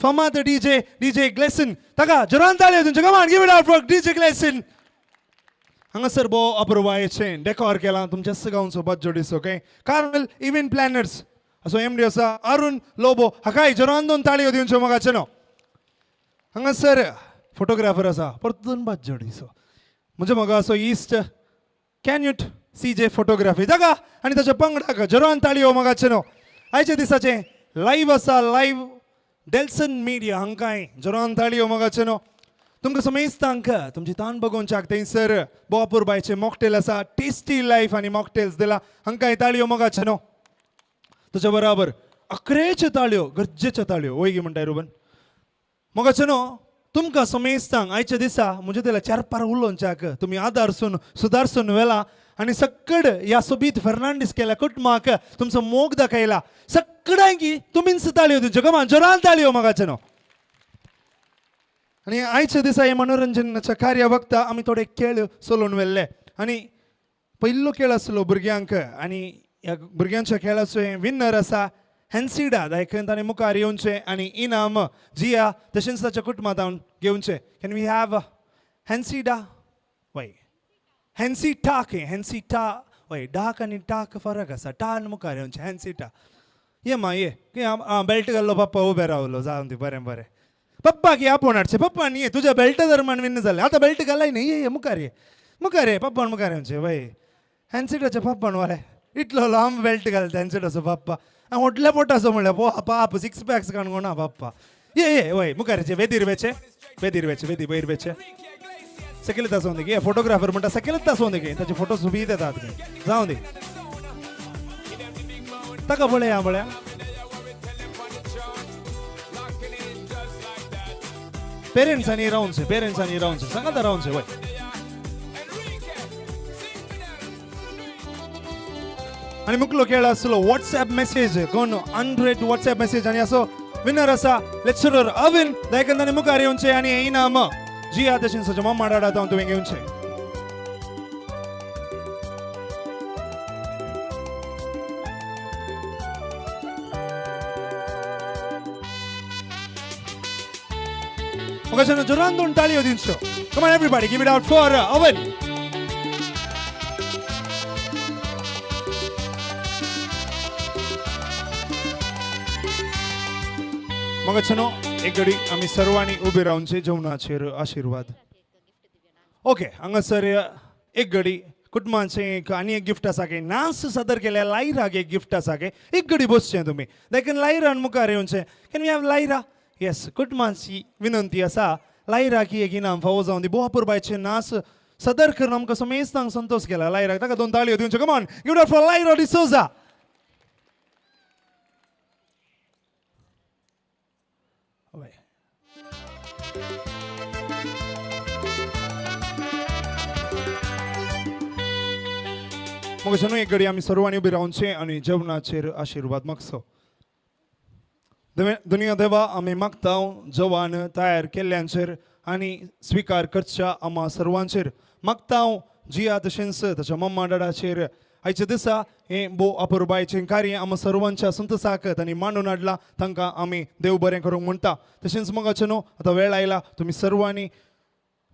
फामाद डीजे ग्लेसन ताका जोरान ताळयो दिवच्यो come on give it out for DJ Gleason हांगासर भोव अपुरबायेचें डेकोर केलां तुमच्या सगांवचो बजोडीचो ओके कार्नल इव्हेंट प्लॅनर्स असो एमडी आसा अरुण लोबो हाकाय जोरान दोन ताळयो दिवच्यो मगाच्यान हांगासर फोटोग्राफर आसा परतून बजोडीचो म्हणजे म्हाका असो इस्ट कॅन्यूट सीजे फोटोग्राफी जागा आनी ताच्या पंगडाक जोरान ताळयो मगाच्यान आयच्या दिसाचें लायव्ह आसा लायव्ह डेल्सन मिडिया हांकांय जोरान ताळयो मगाच्यान तुमकां समेस्तांक तुमची तान बगोवच्याक थंयसर बोवा पुरबायचें मॉकटेल आसा टेस्टी लायफ आनी मॉकटेल्स दिला हांकांय ताळयो मगाच्यान तुज्या बराबर अकरेच्यो ताळयो गरजेच्यो ताळयो वयगी म्हणटाय रुबन मगाच्यान तुमकां समेस्तांक आयच्या दिसा म्हणजे त्याला 4-5 उलोवच्याक तुमी आदारसून सुदारसून वेला आनी सक्कड ह्या सोबीत फर्नांडीस केल्या कुटुंबाक तुमचो मोग दाखयला सगळ्यांकी तुमीच ताळयो दिवच्यो कमान जोरान ताळयो मगाच्यान आनी आयच्या दिसा हे मनोरंजनाच्या कार्या वखदा आमी थोडे खेळ चलोवन व्हेल्ले आनी पयलो खेळ आसलो भुरग्यांक आनी ह्या भुरग्यांच्या खेळाचो विनर आसा हॅन्सिडा दायकन ताणें मुखार येवचें आनी इनाम जिया तशेंच ताच्या कुटुंबांत घेवचें कॅन वी हॅव हॅन्सिडा वय हॅन्सिटा वय डाक आनी टाक फरक आसा टान मुखार येवचें हॅन्सिटा ये मा ये बेल्ट घाल्लो पप्पा उबे रावलो जावन दी बरें बरें पप्पा की आपूण हाडचें पप्पा न्ही तुज्या बेल्ट धर्मान विन्न जालें आतां बेल्ट घालाय न्ही ये मुखार ये पप्पान मुखार येवचें वय हॅन्सिटाच्या पप्पान वरे इतलो लांब बेल्ट घालता हॅन्सिटाचो पप्पा व्हडल्या पोटाचो म्हणल्यार पो पाप 6 पॅक्स काणकोणा पप्पा ये वय मुखारचे वेदीर वेचे वयर वेचे सकयलेच आसोवन दी फोटोग्राफर म्हणटा सकयलेच आसोवन दी ताचे फोटो सुबीत येतात जावं दी ताका पळया पेरेंट्सांनी रावनचे सांगात रावनचे वय आणि मुकलो खेळ आसलो व्हॉट्सॲप मेसेज कोण 100 व्हॉट्सॲप मेसेज आणि असो विनर आसा लेक्चरर अविन दायकन ताणें मुखार येवचें आनी हें इनाम जिया तशेंच ताच्या मम्मा डाडा तावन तुवें घेवचें म्हाका जोरान दोन ताळयो दिवच्यो come on everybody give it out for Avin मगाच्यान एक घडी आमी सर्वांनी उबे रावनचे जेवणाचेर आशिर्वाद ओके हांगासर एक घडी कुटुंबाचें एक आनी एक गिफ्ट आसा गे नाच सादर केल्या लायराक एक गिफ्ट आसा गे एक घडी बसचें तुमी देखून लायरान मुखार येवचें can we have Lyra yes कुटुंबाची विनंती आसा लायराक ही एक इनाम फावो जावन दी बोवा पुरबायचें नाच सादर करून आमकां समेस्तांक संतोश केला लायराक ताका 2 ताळयो दिवच्यो come on give it up for Lyra D'Souza मग एक घडी आमी सर्वांनी उबी रावनचे आनी जेवणाचेर आशिर्वाद मागचो दुनिया देवा आमी मागता जेवण तयार केल्ल्यांचेर आनी स्विकार करच्या आम्हा सर्वांचेर मागता जिया तशेंच ताच्या मम्मा डाडाचेर आयच्या दिसा हे भोव अपुरबायचें कार्य आमी सर्वांच्या संत साकत आनी मांडून हाडला तांकां आमी देव बरें करूंक म्हणटा तशेंच मगाचे न्हू आतां वेळ आयला तुमी सर्वांनी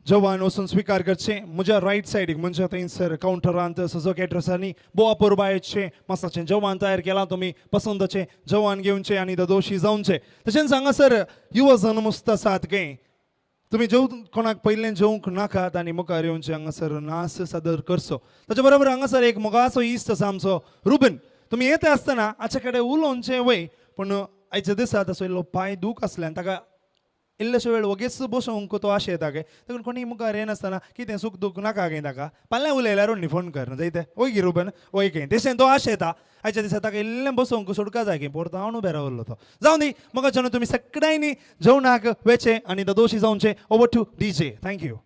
जेवण वचून स्विकार करचें म्हज्या रायट सायडीक म्हणजे थंयसर कावंटरांत सजो कॅटरसांनी बोवा पुरबायेचें मसाचें जेवण तयार केलां तुमी पसंदचें जेवण घेवचें आनी दोशी जावचें तशेंच हांगासर युवा जन मस्त आसात काय तुमी कोणाक पयलें जेवंक नाकात आनी मुखार येवचें हांगासर नाच सादर करचो ताचे बरोबर हांगासर एक मोगाचो इश्ट आसा आमचो रुबन तुमी येता आसतना हाचे कडेन उलोवचें वय पूण आयच्या दिसा ताचो इल्लो पांय दूख आसल्यान ताका इल्लेशे वेळ वगेच बसोंक तो आशे येता गे देखून कोणी मुखार येनासतना कितें सुख दूख नाका गे ताका फाल्यां उलयल्यार न्ही फोन कर जायते वय गी रुबन वय खंय तशें तो आशे येता आयच्या दिसा ताका इल्लें बसोंक सोडका जाय की परतो हांव उबे रावल्लो तो जावं दी मगाच्यान तुमी सगळ्यांनी जेवणाक वेचे आनी दोशी जावचे ओवर टू DJ थँक्यू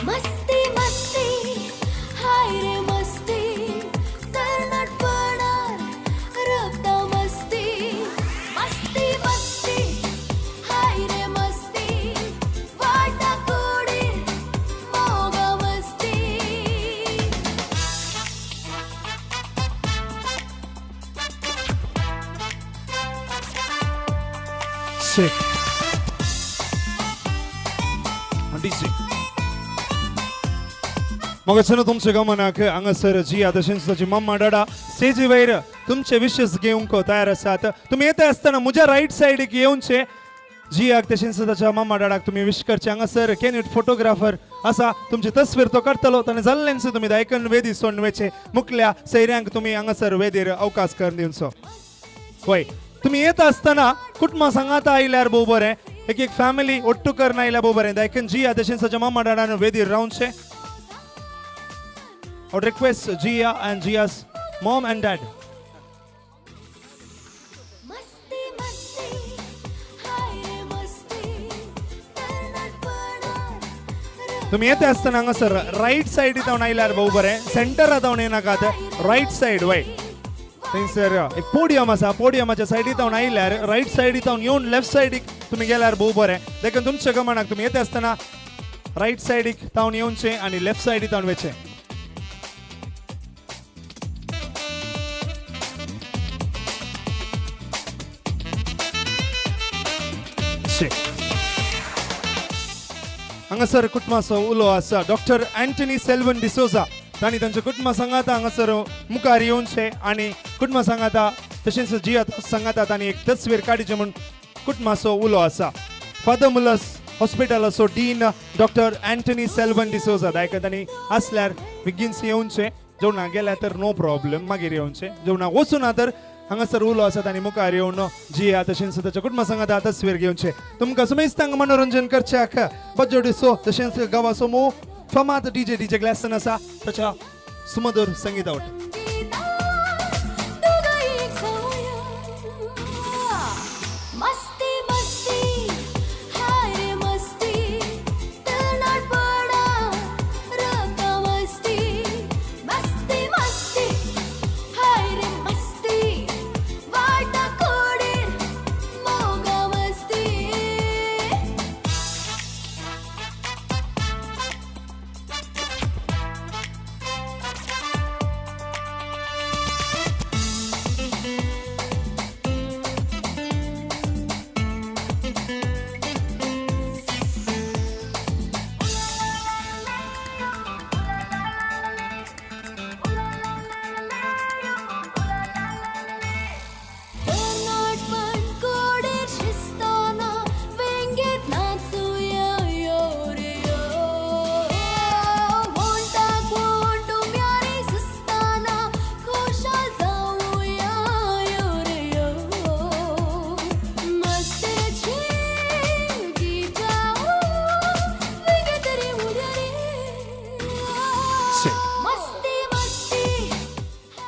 मस्ती मस्ती हाय रे मस्ती तरणाटपणात रगता मस्ती मस्ती मस्ती हाय रे मस्ती वाटा कोडी मोगा मस्ती Sick. DJ. मगाच्यान तुमच्या गमनाक हांगासर जिया तशेंच ताची मम्मा डाडा स्टेजी वयर तुमचे विशेस घेवंक तयार आसात तुमी येता आसतना म्हज्या रायट सायडीक येवचे जियाक तशेंच ताच्या मम्मा डाडाक तुमी विश करचे हांगासर कॅन्यूट फोटोग्राफर आसा तुमची तस्वीर तो काडटलो ताणें जाल्लेंच तुमी दायकन वेदी सोडवेचे मुखल्या सैऱ्यांक तुमी हांगासर वेदीर अवकाश करून दिवचो वय तुमी येता आसतना कुटुंबा सांगात आयल्यार भोव बरें एक फॅमिली ओट्टू करून आयल्यार भोव बरें दायकन जिया तशेंच ताच्या मम्मा डाडान वेदीर रावचे I would request Jiya and Jiya's mom and dad. मस्ती मस्ती हाय रे मस्ती तरणाटपणात तुम्ही येते आसतना हांगासर राईट सायडीत जावन आयल्यार भोव बरें सेंटरात जावन येनाकात राईट सायड वय थंयसर एक पोडियम आसा पोडियमाच्या सायडीत जावन आयल्यार राईट सायडीत जावन येवन लेफ्ट सायडीक तुमी गेल्यार भोव बरें देखून तुमच्या गमनाक तुमी येते आसतना राईट सायडीक जावन येवचें आनी लेफ्ट सायडीत जावन वयचें हांगासर कुटुंबाचो उलो आसा डॉक्टर अँटनी सेल्वन डिसोजा तांणी तांच्या कुटुंबा सांगाता हांगासर मुखार येवचे आनी कुटुंबा सांगाता तशेंच जिया सांगाता तांणी एक तस्वीर काडची म्हूण कुटुंबाचो उलो आसा फादर मुलर्स हॉस्पिटलाचो dean doctor Antony Selvan D'Souza दायकन तांणी आसल्यार बेगीनच येवचे जेवणाक गेल्यार तर नो प्रॉब्लेम मागीर येवचे जेवणाक वचून तर हांगासर उलो आसा तांणी मुखार येवन जिया तशेंच ताच्या कुटुंबा सांगाता तस्वीर घेवचे तुमकां सुमेस्तांक मनोरंजन करच्याक बज्जोडीचो तशेंच गांवाचो मोव फामाद DJ ग्लॅसन आसा ताच्या सुमधुर संगीतावट मस्ती मस्ती हाय रे मस्ती तरणाटपणात रगता मस्ती मस्ती मस्ती हाय रे मस्ती वाटा कोडी मोगा मस्ती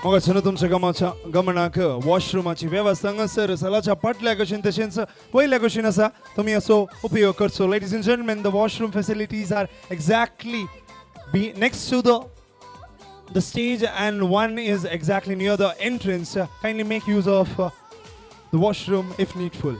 मग तुमच्या गमनाक वॉशरूमाची वेवस्था हांगासर सलाच्या पाटल्या कशेन तशेंच वयल्या कशेन आसा तुमी असो उपयोग करचो. Ladies and gentleman, the washroom facilities are exactly next to the stage, and one is exactly near the entrance. Kindly make use of the washroom if needful.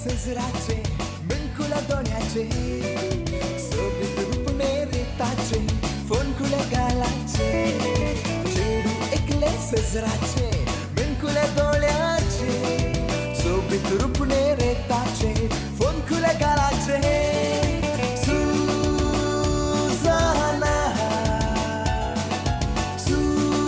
सजराचे बिनकुला दोन्याचे सोबीत रूपने रेताचे फोन खुले गालाचे चेडू एकले सजराचे बिनकुले दोन्याचे सोबीत रूपने रेताचे फोन खुले गालाचे सुजाना सुजाना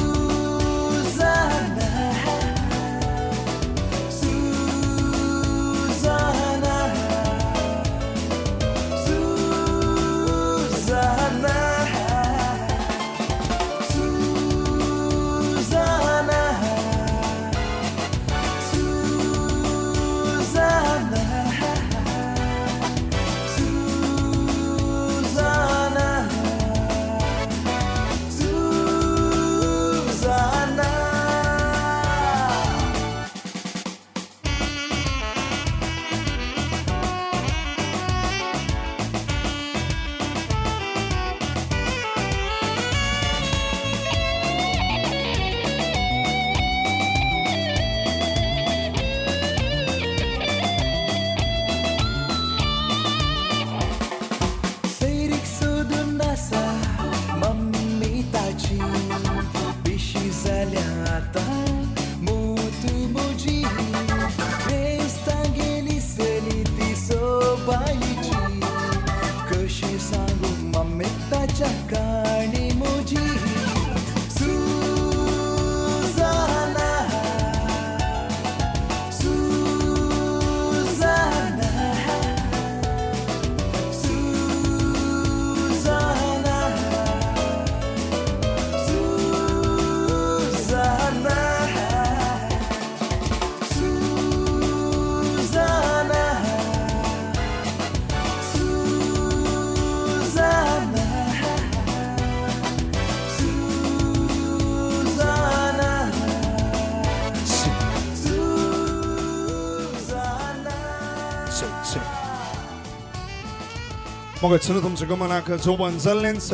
मग तुमच्या गमनाक जोबान जाल्लेंच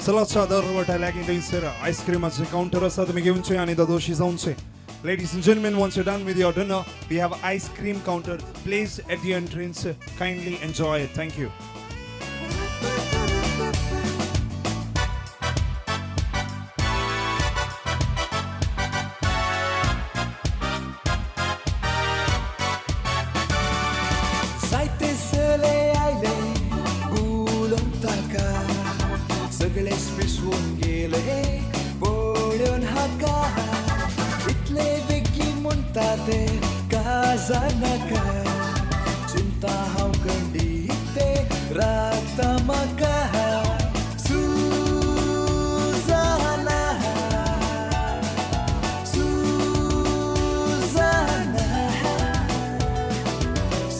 सलादच्या दर वटाल्याक थंयसर आयस्क्रीमाचे काउंटर आसा तुमी घेवचे आनी दोशी जावचे. Ladies and gentlemen, once you're done with your dinner, we have ice cream counter placed at the entrance. Kindly enjoy it. Thank you. चिंता हांव कंडी ते राता म्हाका सुजाना सुजाना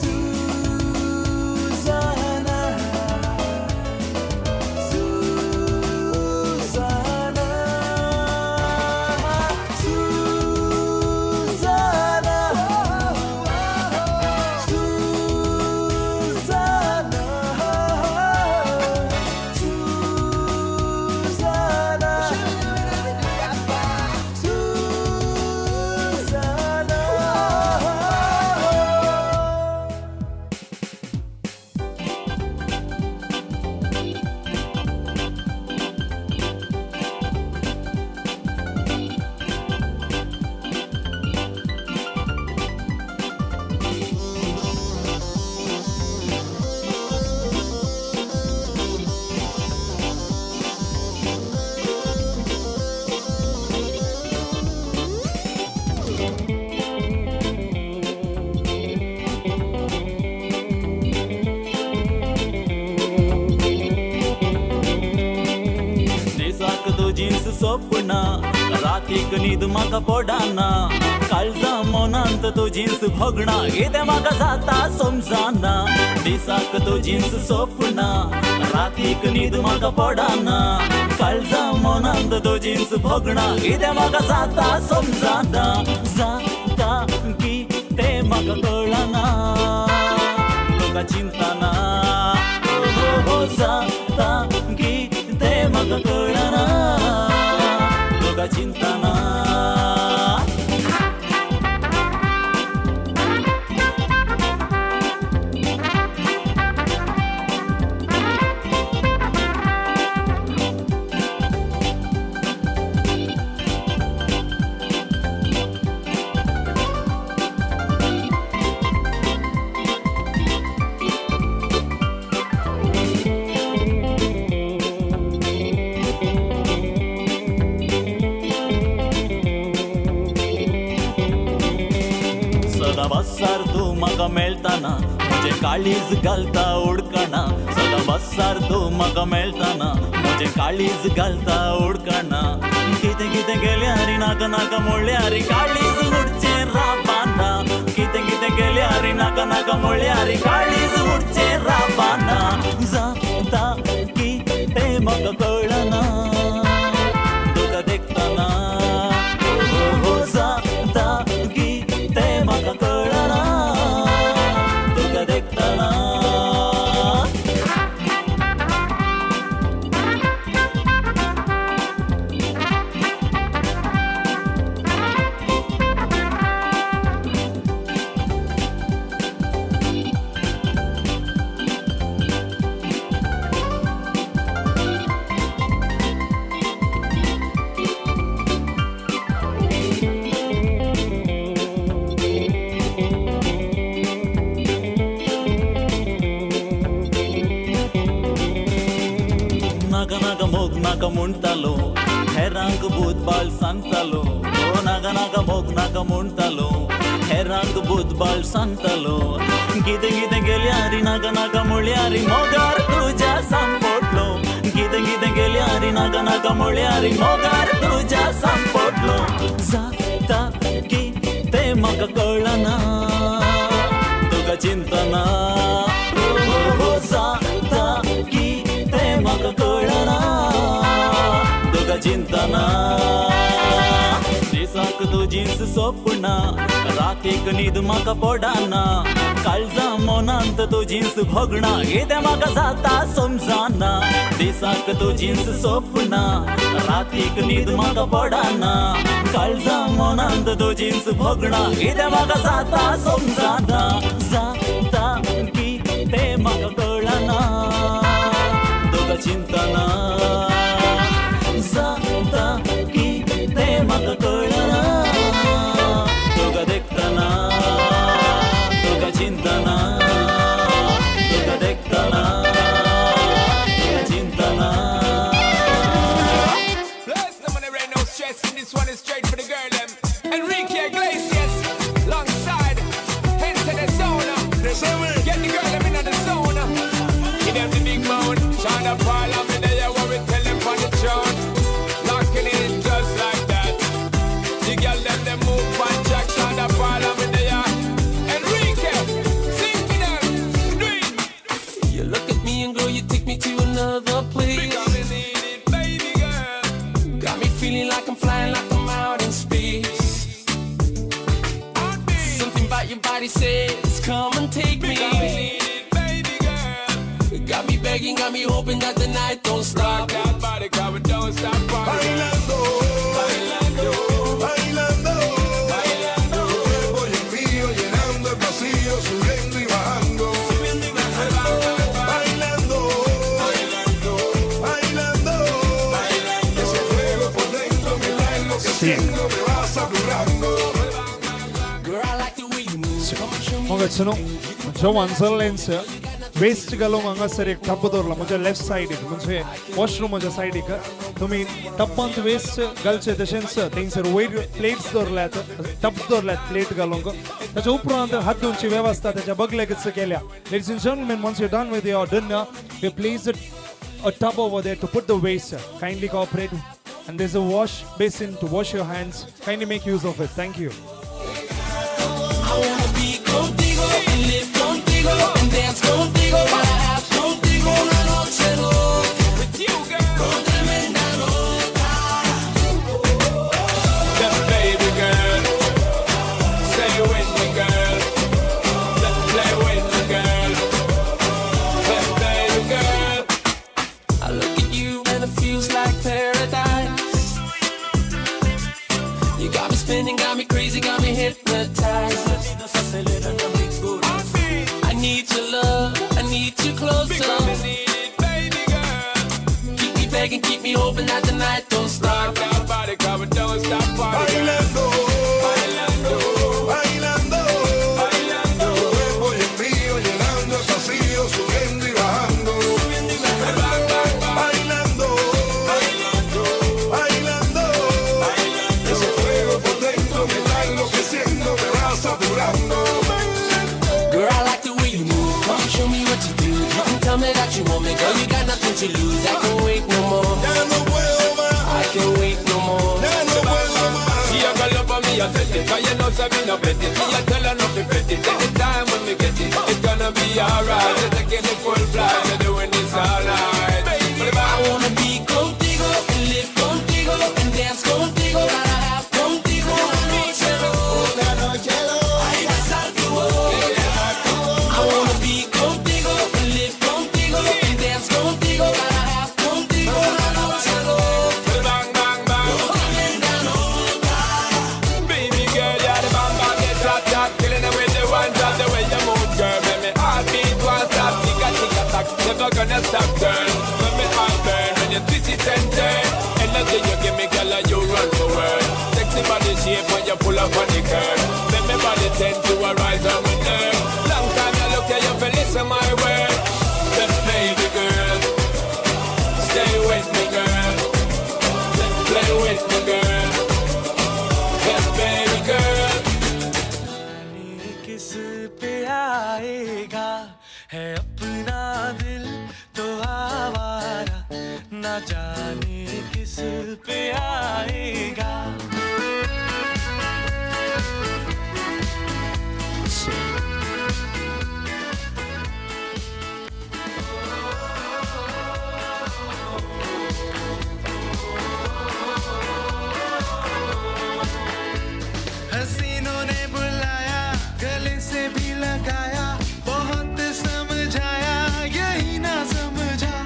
सुजाना सुजाना सुजाना तो जीन्स सोपना रातीक न्हीद म्हाका पडना काळजा मनांत तो जीन्स भोगना कितें म्हाका जाता समजना दिसाक तो जीन्स सोपना रातीक न्हीद म्हाका पडना काळजा मनांत तो जीन्स भोगना कितें म्हाका जाता समजना जाता कितें म्हाका कळना तुका चिंता ना हो जाता कितें म्हाका कळना तुका चिंता ना बसार तू म्हाका मेळटाना म्हजें काळीज घालता उडकना सदा बसार तू म्हाका मेळटाना म्हजें काळीज घालता उडकना कितें कितें गेल्यार नाका नाका म्हणल्यार काळीज उडचें राबाना कितें कितें गेल्यार नाका नाका म्हणल्यार काळीज उडचें राबाना जाता कितें म्हाका कळना तुका देखतना हो जाता कितें म्हाका कळना तुका देखतना नाका नाका मोग नाका म्हणटालो हेरांक भूतबाळ सांगतालो ओ नाका नाका मोग नाका म्हणटालो हेरांक भूतबाळ सांगतालो कितें कितें गेल्यार नाका नाका म्हणल्यार मोगार तुज्या सांपोटलो कितें कितें गेल्यार नाका नाका म्हणल्यार मोगार तुज्या सांपोटलो जाता कितें म्हाका कळना तुका चिंता ना जाता कितें म्हाका कळना तुका चिंता ना दिसाक तू जीन्स सोपना रातीक न्हीद म्हाका पडना काळजा मनांत तो जीन्स भोगना कितें म्हाका जाता समजना दिसाक तू जीन्स सोपना रातीक न्हीद म्हाका पडना काळजा मनांत तो जीन्स भोगना कितें म्हाका जाता समजना जाता कितें म्हाका कळना तुका चिंता ना जाता कितें म्हाका कळना तुका देखतना तुका चिंता ना तुका देखतना तुका चिंता ना Bless them on the rain, no stress, and this one is straight for the girl them. Enrique Iglesias, alongside, into the zone. Get the girl them in the zone. Give them the big moan, Shonda Paul, I'm in there, what we tell them on the throne. Locking it just like that. The girl them move on track, Shonda Paul, I'm in there. Enrique, sing for them, do it. You look at me and girl, you take me to another place. Because we need it, baby girl. Got me feeling like I'm flying like I'm out in space. Something about your body says, come and take me. Because we need it, baby girl. Got me begging, got me hoping that the night don't stop. Rock that body, cause we don't stop partying. Bailando, bailando, bailando, bailando. Tu cuerpo y el mío llenando el vacío, subiendo y bajando. Bailando, bailando, bailando, bailando. Ese fuego por dentro me va enloqueciendo, me va saturando. Girl, I like the way you move. Come on, show me. मग जो माणसालेंस waste घालूंक हांगासर एक टप दवरला म्हज्या left सायडीक म्हणजे वॉशरूमाच्या सायडीक तुमी टप्पांत वेस्ट घालचे तशेंच थंयसर वयर प्लेट्स दवरल्यात टप्स दवरल्यात प्लेट घालूंक ताच्या उपरांत हात धुवची वेवस्था त्याच्या बगलेकच केल्या ladies and gentleman once you're done with your dinner we place a tub over there to put the waste kindly cooperate And there's a wash basin to wash your hands. Kindly make use of it. Thank you. I wanna be contigo and live contigo and dance contigo para have contigo una noche loca. With you, girl. Con tremenda nota. Just baby girl, stay with me, girl. Let's play with me, girl. Just baby girl. I look at you and it feels like paradise. You got me spinning, got me crazy, got me hypnotized. I need your love, I need you closer. Keep me begging, keep me hoping that the night don't stop. Body cover, don't stop. Bailando, bailando, bailando, bailando. Tu cuerpo y el mío llenando el vacío, subiendo y bajando. Bailando, bailando, bailando, bailando. Ese fuego por dentro me está enloqueciendo, me va saturando. Girl, I like the way you move. Come and show me what you do. You can tell me that you want me, girl. You got nothing to lose. I can't wait no more. I can't wait no more. She a call up on me, I said it. Cause you know so me no bet it. Me a tell her not to bet it. Anytime when me get it, it's gonna be alright. Just take it full flight. You're doing this all night. I wanna be contigo and live contigo and dance contigo. Gotta have contigo una noche loca. Ay, besar tu boca. I wanna be contigo and live contigo and dance contigo. Gotta have contigo una noche loca. Bang, bang, bang. Tremenda nota. Baby girl, you're the bang, bang, get hot, hot. Killing it with the one drop, the way you move, girl. Make me heartbeat won't stop. Tick a tick a tack, never gonna stop, girl. Make me heart burn when you twitch it and turn. Energy you give me, girl, and you run for word. Sexy body shape when you pull up on the curb. Make me body tend to arise on my nerve. Long time I look at you for listen my word. Just baby girl, stay with me, girl. Let's play with me, girl. Just baby girl. किस पे आएगा है अपना दिल तो आवारा ना जाने किस पे आएगा हसीनों ने बुलाया गले से भी लगाया बहुत समझाया यही ना समझा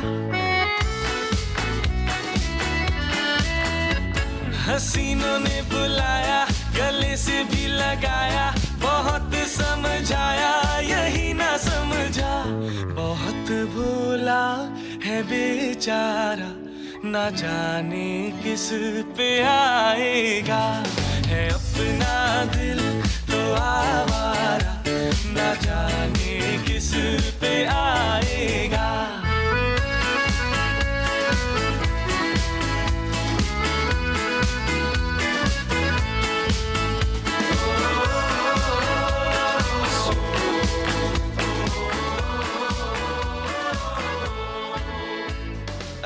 हसीनों ने बुलाया गले से भी लगाया बहुत समझाया यही ना समझा बहुत भूला है बेचारा ना जाने किस पे आएगा है अपना दिल तो आवारा ना जाने किस पे आएगा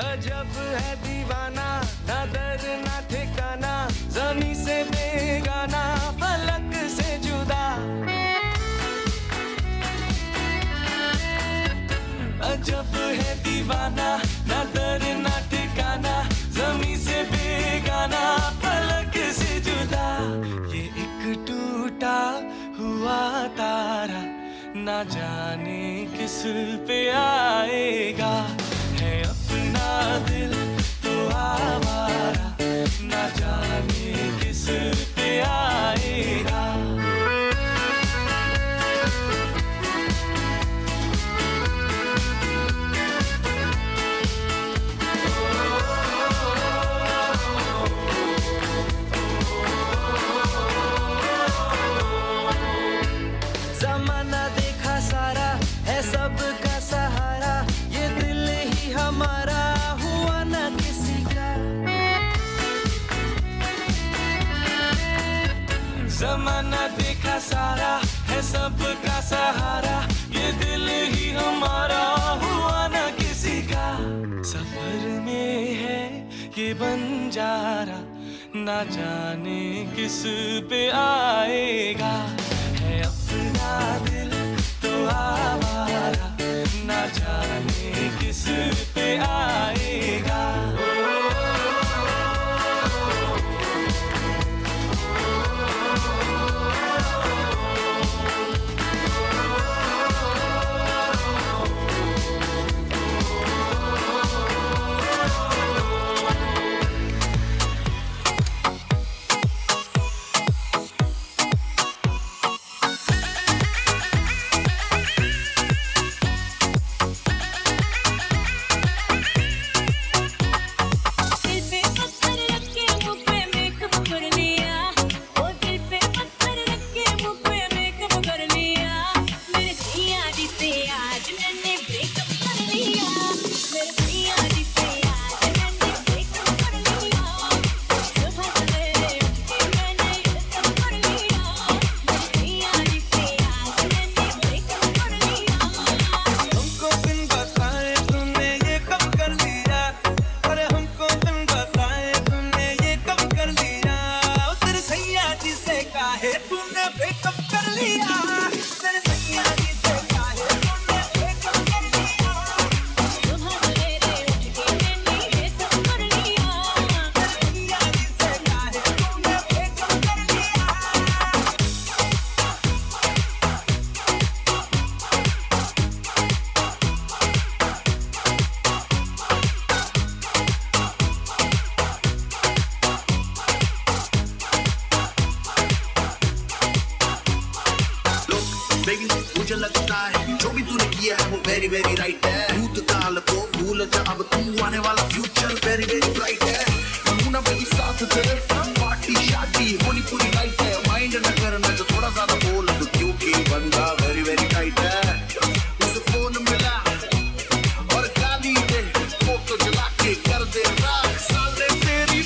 अजब है दीवाना ना दर ना ठिकाना जमी से बेगाना फलक से जुदा अजब है दीवाना ना दर ना ठिकाना जमी से बेगाना फलक से जुदा ये एक टूटा हुआ तारा ना जाने किस पे आएगा है अपना दिल तो आवारा ना जाने किस पे आएगा जमाना देखा सारा है सबका सहारा ये दिल ही हमारा हुआ ना किसी का जमाना देखा सारा है सबका सहारा ये दिल ही हमारा हुआ ना किसी का सफर में है ये बंजारा ना जाने किस पे आएगा, है अपना दिल तो आवारा ना जाने किस पे आएगा। मुझे लगता है जो भी तूने किया है वो वेरी वेरी राइट है। भूतकाल को भूल जा, अब तू आने वाला फ्यूचर वेरी वेरी ब्राइट है। मुन्ना बेबी साथ तेरे पार्टी शादी होनी पूरी लाइफ है। माइंड न करना जो थोड़ा ज्यादा बोल तो क्योंकि बंदा वेरी वेरी टाइट है। उसे फोन मिला और गाली दे, फोटो जला के कर दे रात साले तेरी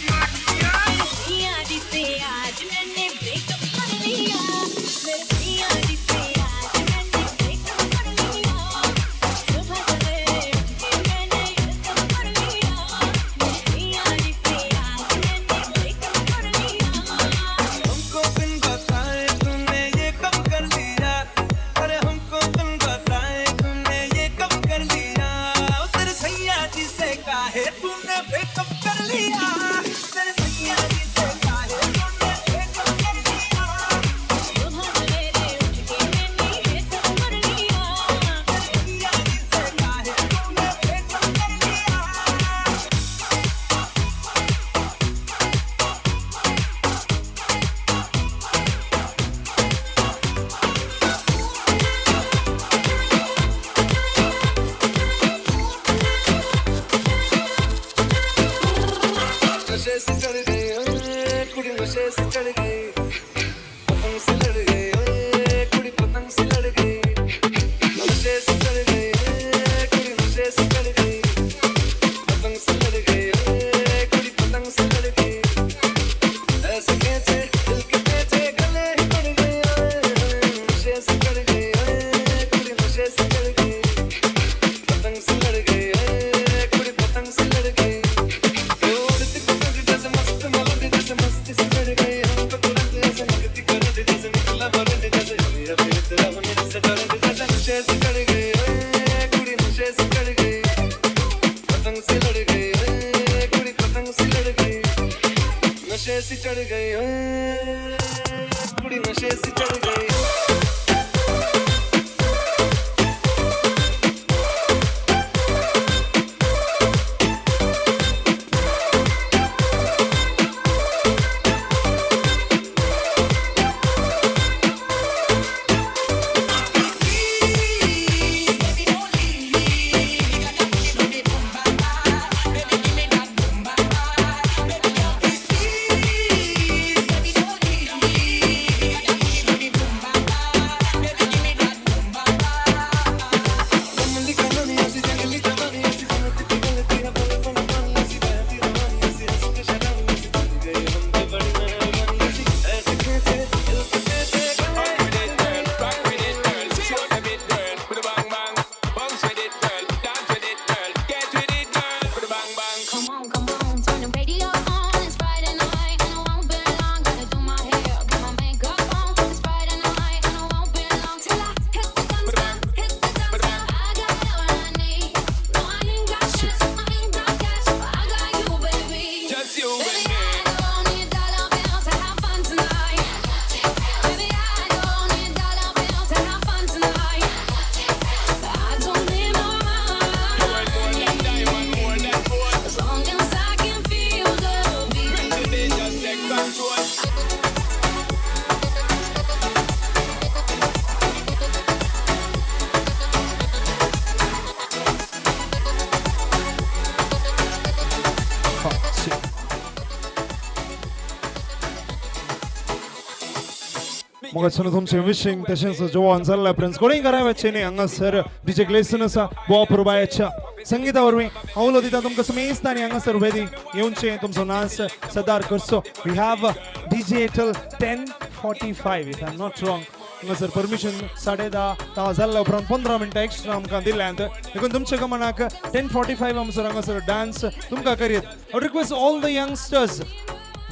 मोगाचनो तुमचे विशिंग तशेंच जोवान जाल्ल्या फ्रेंड्स कोणीय घरावेचे न्ही हांगासर डीजे ग्लेसन आसा बोवा पुरबायच्या संगीता वरवीं हावलो दिता तुमकां समेस्त आनी हांगासर वेदी येवचे तुमचो नाच सदार करचो we have DJ till 10:45 if I am not wrong हांगासर परमिशन 10:30 जाल्ल्या उपरांत 15 मिनटां एक्स्ट्रा आमकां दिल्यांत देखून तुमच्या गमनाक 10:45 आमसर हांगासर डान्स तुमकां करीत I request all the youngsters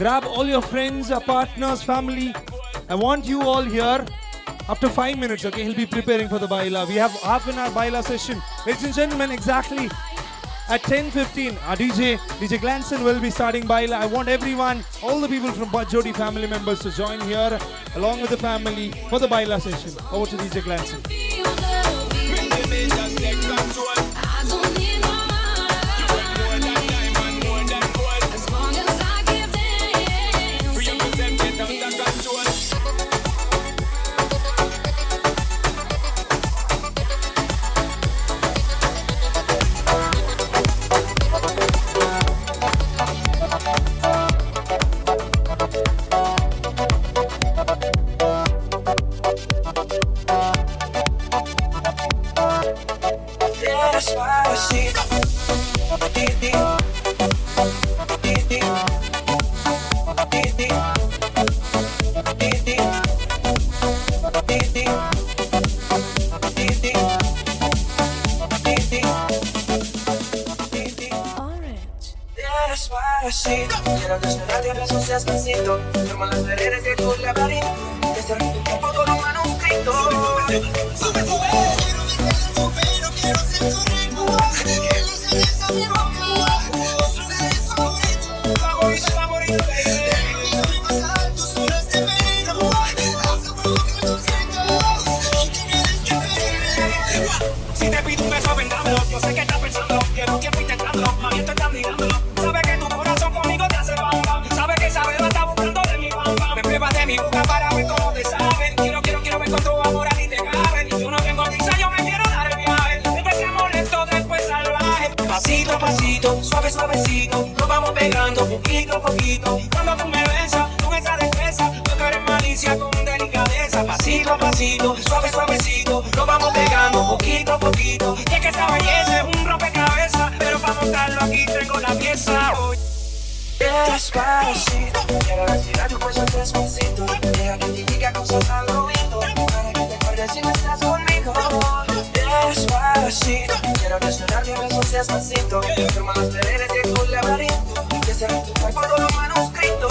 grab all your friends, partners, family. I want you all here after 5 minutes, okay? He'll be preparing for the baila. We have half an hour baila session. Ladies and gentlemen, exactly at 10:15, our DJ Glanson will be starting baila. I want everyone, all the people from Bajjodi family members to join here along with the family for the baila session. Over to DJ Glanson. Quiero desnudarte a besos despacito. Firma las paredes de tu laberinto. Destruir tu cuerpo todo manuscrito. Sube, sube. Quiero besar tu pelo, quiero ser tu ritmo. Que lo sigues a mi boca. Sube de favorito. Favorito, favorito, baby. Soy más alto, solo este veneno. Haz un poco de tus gritos. Y tienes que ver. Si te pido un beso, vendámelo. Yo sé que estás pensando. Llevo tiempo intentándolo. Mami, estoy tan digándolo. Sabe que tu corazón conmigo te hace bam bam. Sabe que esa beba está buscando de mi bam bam. Me pruebas de mi boca para ver cómo te sabe. Quiero ver cuánto amor a ti te cabe. Yo no tengo prisa, yo me quiero dar el viaje. Empecemos lento, después salvaje. Pasito a pasito, suave suavecito. Nos vamos pegando poquito a poquito. Cuando tú me besas, con esa destreza, tú eres malicia con delicadeza. Pasito a pasito, suave suavecito. Nos vamos pegando poquito a poquito. Y es que esa belleza es un rompecabezas, pero para montarlo aquí tengo la pieza. Despacito, quiero respirar tu cuello despacito. Deja que te diga cosas al oído, para que te acuerdes si no estás conmigo. Despacito, quiero desnudarte a besos despacito. Firma las paredes de tu laberinto. Que será tu cuerpo todo manuscrito.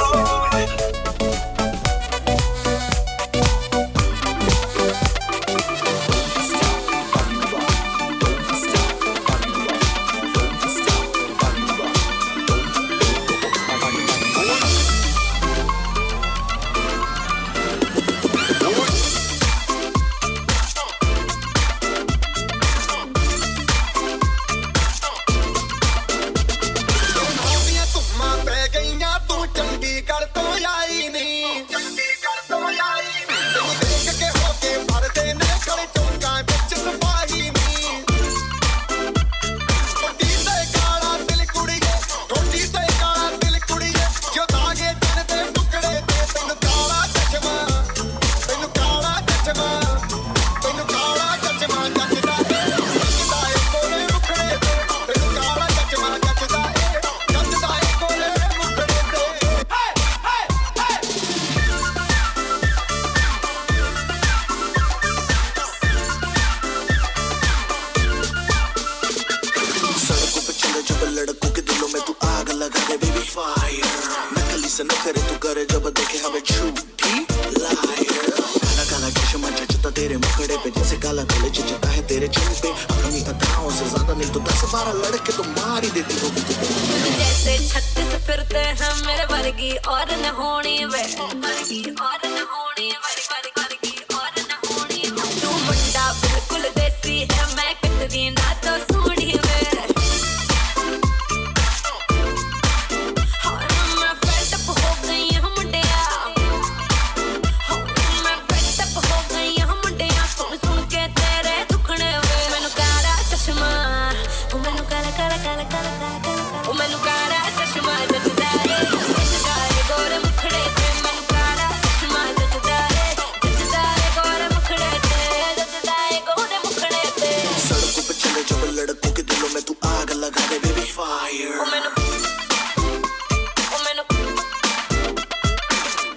दिलों में तू आग लगा दे baby fire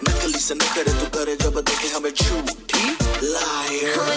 नकली से न करे तू करे जब देखे हमें झूठी लायर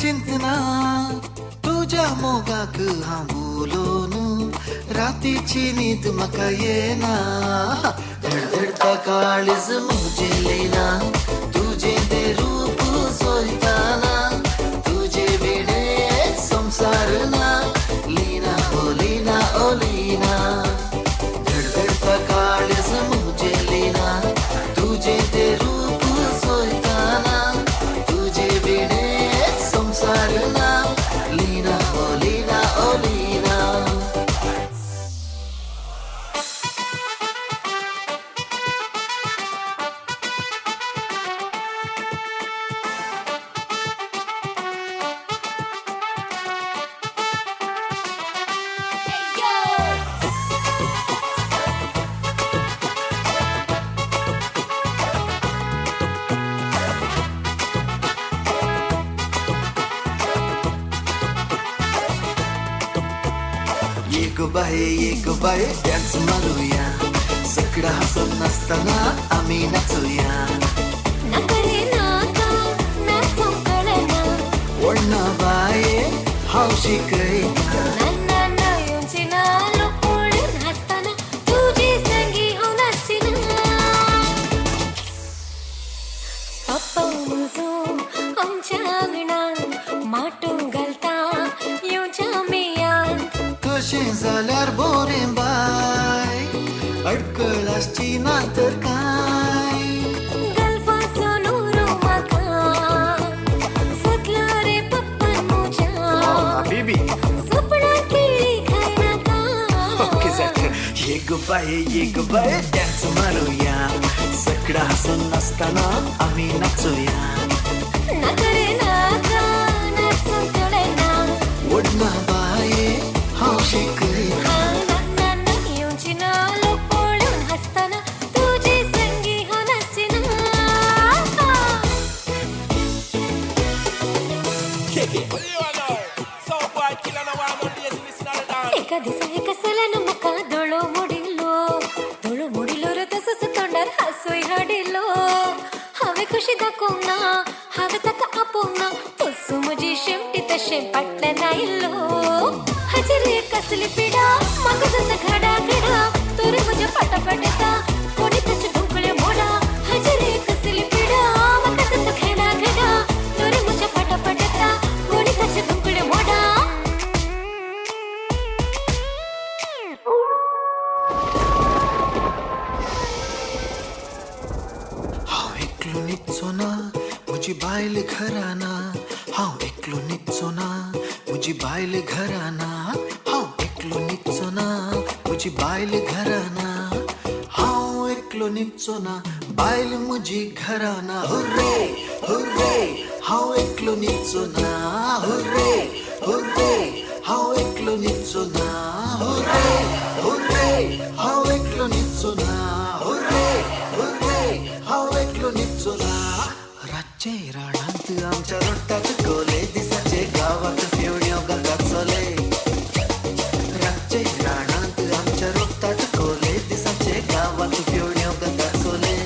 चिंतना तुझ्या मोगाक हांव बोलोन रातीची न्हीद म्हाका येना धडधडता काळीज मुजेलेना तुझे ते रूप सोयताना तुझे विणे संसार ना लीना ओ लीना ओ लीना धडधडता काळीज मुजेलेना तुझे ते रूप सोयताना तुझे विणे संसारना लीना ओ लीना ओ लीना एक बाय डान्स मारूया सगळा हसून नसताना आम्ही नाचूया वळणा बाये हावशी कळीता जाल्यार बोरे बाय अडकळाची ना तर काय गल्फासून उरो म्हाका सतला रे पप्पन मुजा बेबी सपना केळी खायनाका ओके जाता एक बाय डान्स मारूया सगळा हसून नसताना आम्ही नाचूया नकरे नाका नाचून तळेना वडना बाये हावशी कळीता येऊची ना लोक पळून हसताना तुझी संगी हो नाचीना एका दिसा एका सल्यान म्हाका दोळो मोडिलो रे तसोच तोंडार हासूय हाडिलो हांवें कशी दाखोवंक ना हांवें ताका आपोवंक ना तसो म्हजी शेमटी तशें फाटल्यान आयिल्लो हाजेर एक कसली पिडा म्हाका जाता घडा घडा तर म्हज्या फाटाफाट येता कोणी ताचे धुंकळे मोडा हाजेर एक कसली पिडा म्हाका जाता घडा घडा तर म्हज्या फाटाफाट येता कोणी ताचे धुंकळे मोडा हांव एकलो न्हिदचो ना म्हजी बायल घराना हांव एकलो न्हिदचो ना म्हजी बायल घराना हांव एकलो न्हिदचो ना ना मुझी बायल घराना हांव एकलो निचो ना बायल मुजी घराना हुर्रे हुर्रे हांव एकलो निचो ना हुर्रे हुर्रे हांव एकलो निचो ना हुर्रे हुर्रे हांव एकलो निचो ना हुर्रे हुर्रे हांव एकलो निचो ना रातचे रानांत आमच्या रोडटात कोले दिसाचे गावात फेवण्यो घालतात चले रातचे रानांत आमच्या रोडटात कोले दिसाचे गावात फेवण्यो घालतात चले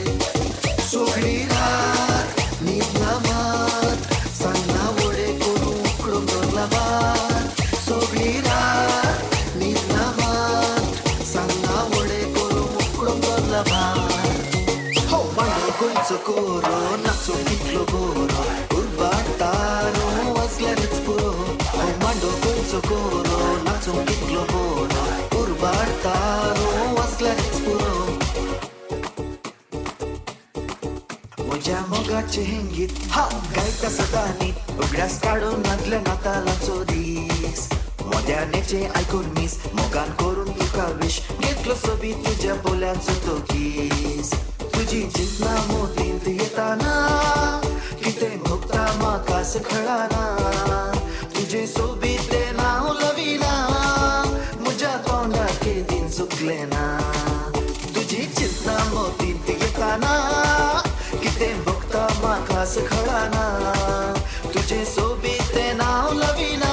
सोगळी रात न्हीद ना मात सांगना वडे करून उकडून दवरला भात सोगळी रात न्हीद ना मात सांगना वडे करून उकडून दवरला भात हो मांडो गोंयचो कोरो नाचो कितलो गोरो उरबातारो वाजल्यारच पुरो हो मांडो गोंयचो कोरो नाचो कितलो गोरो उरबातारो वाजल्यारच पुरो म्हज्या मोगाचे हेंगीत हात गायता सदांनी उगड्यास काडून नातले नातालांचो दीस मोद्यानेचे आयकून मीस मोगान करून तुका विश घेतलो सोबी तुज्या पोल्याचो तो किस तुझी चिंतना मोतींत येताना कितें भोगता म्हाकाच कळना तुजे सोबीत तें नांव लविना म्हज्या तोंडार केदीन चुकलें ना तुजी चिंतना मोतींत येताना कितें भोगता म्हाकाच कळना तुजे सोबीत तें नांव लविना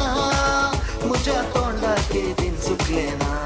म्हज्या तोंडार केदीन चुकलें ना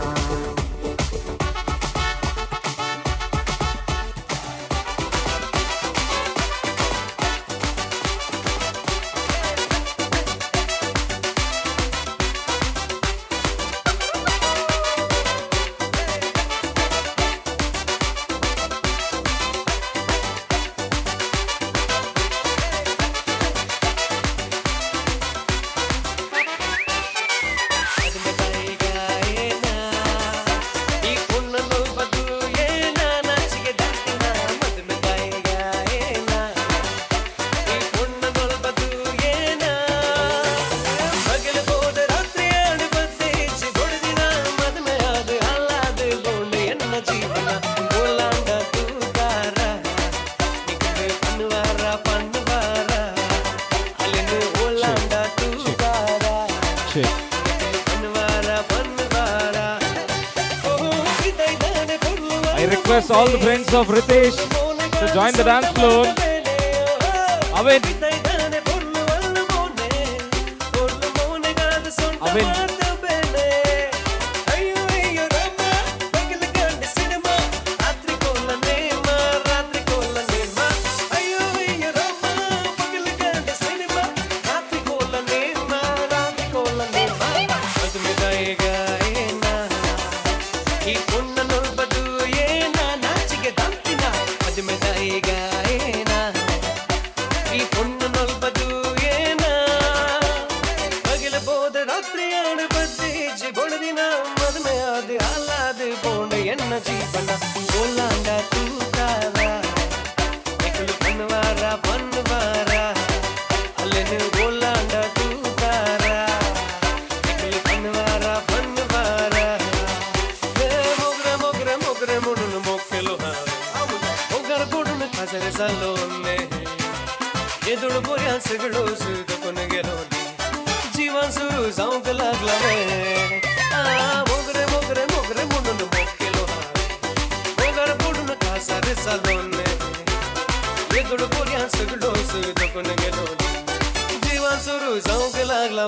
I request all the friends of Ritesh to join the dance floor. Avin. Avin. जीवन सुरू जाऊंक लागला मोगरे मोगरे मोगरे म्हणून मोकेलो मोगर बुडून कासार चालवणे येदुड पोऱ्या सगळो सुदकून गेलो जीवन सुरू जाऊंक लागला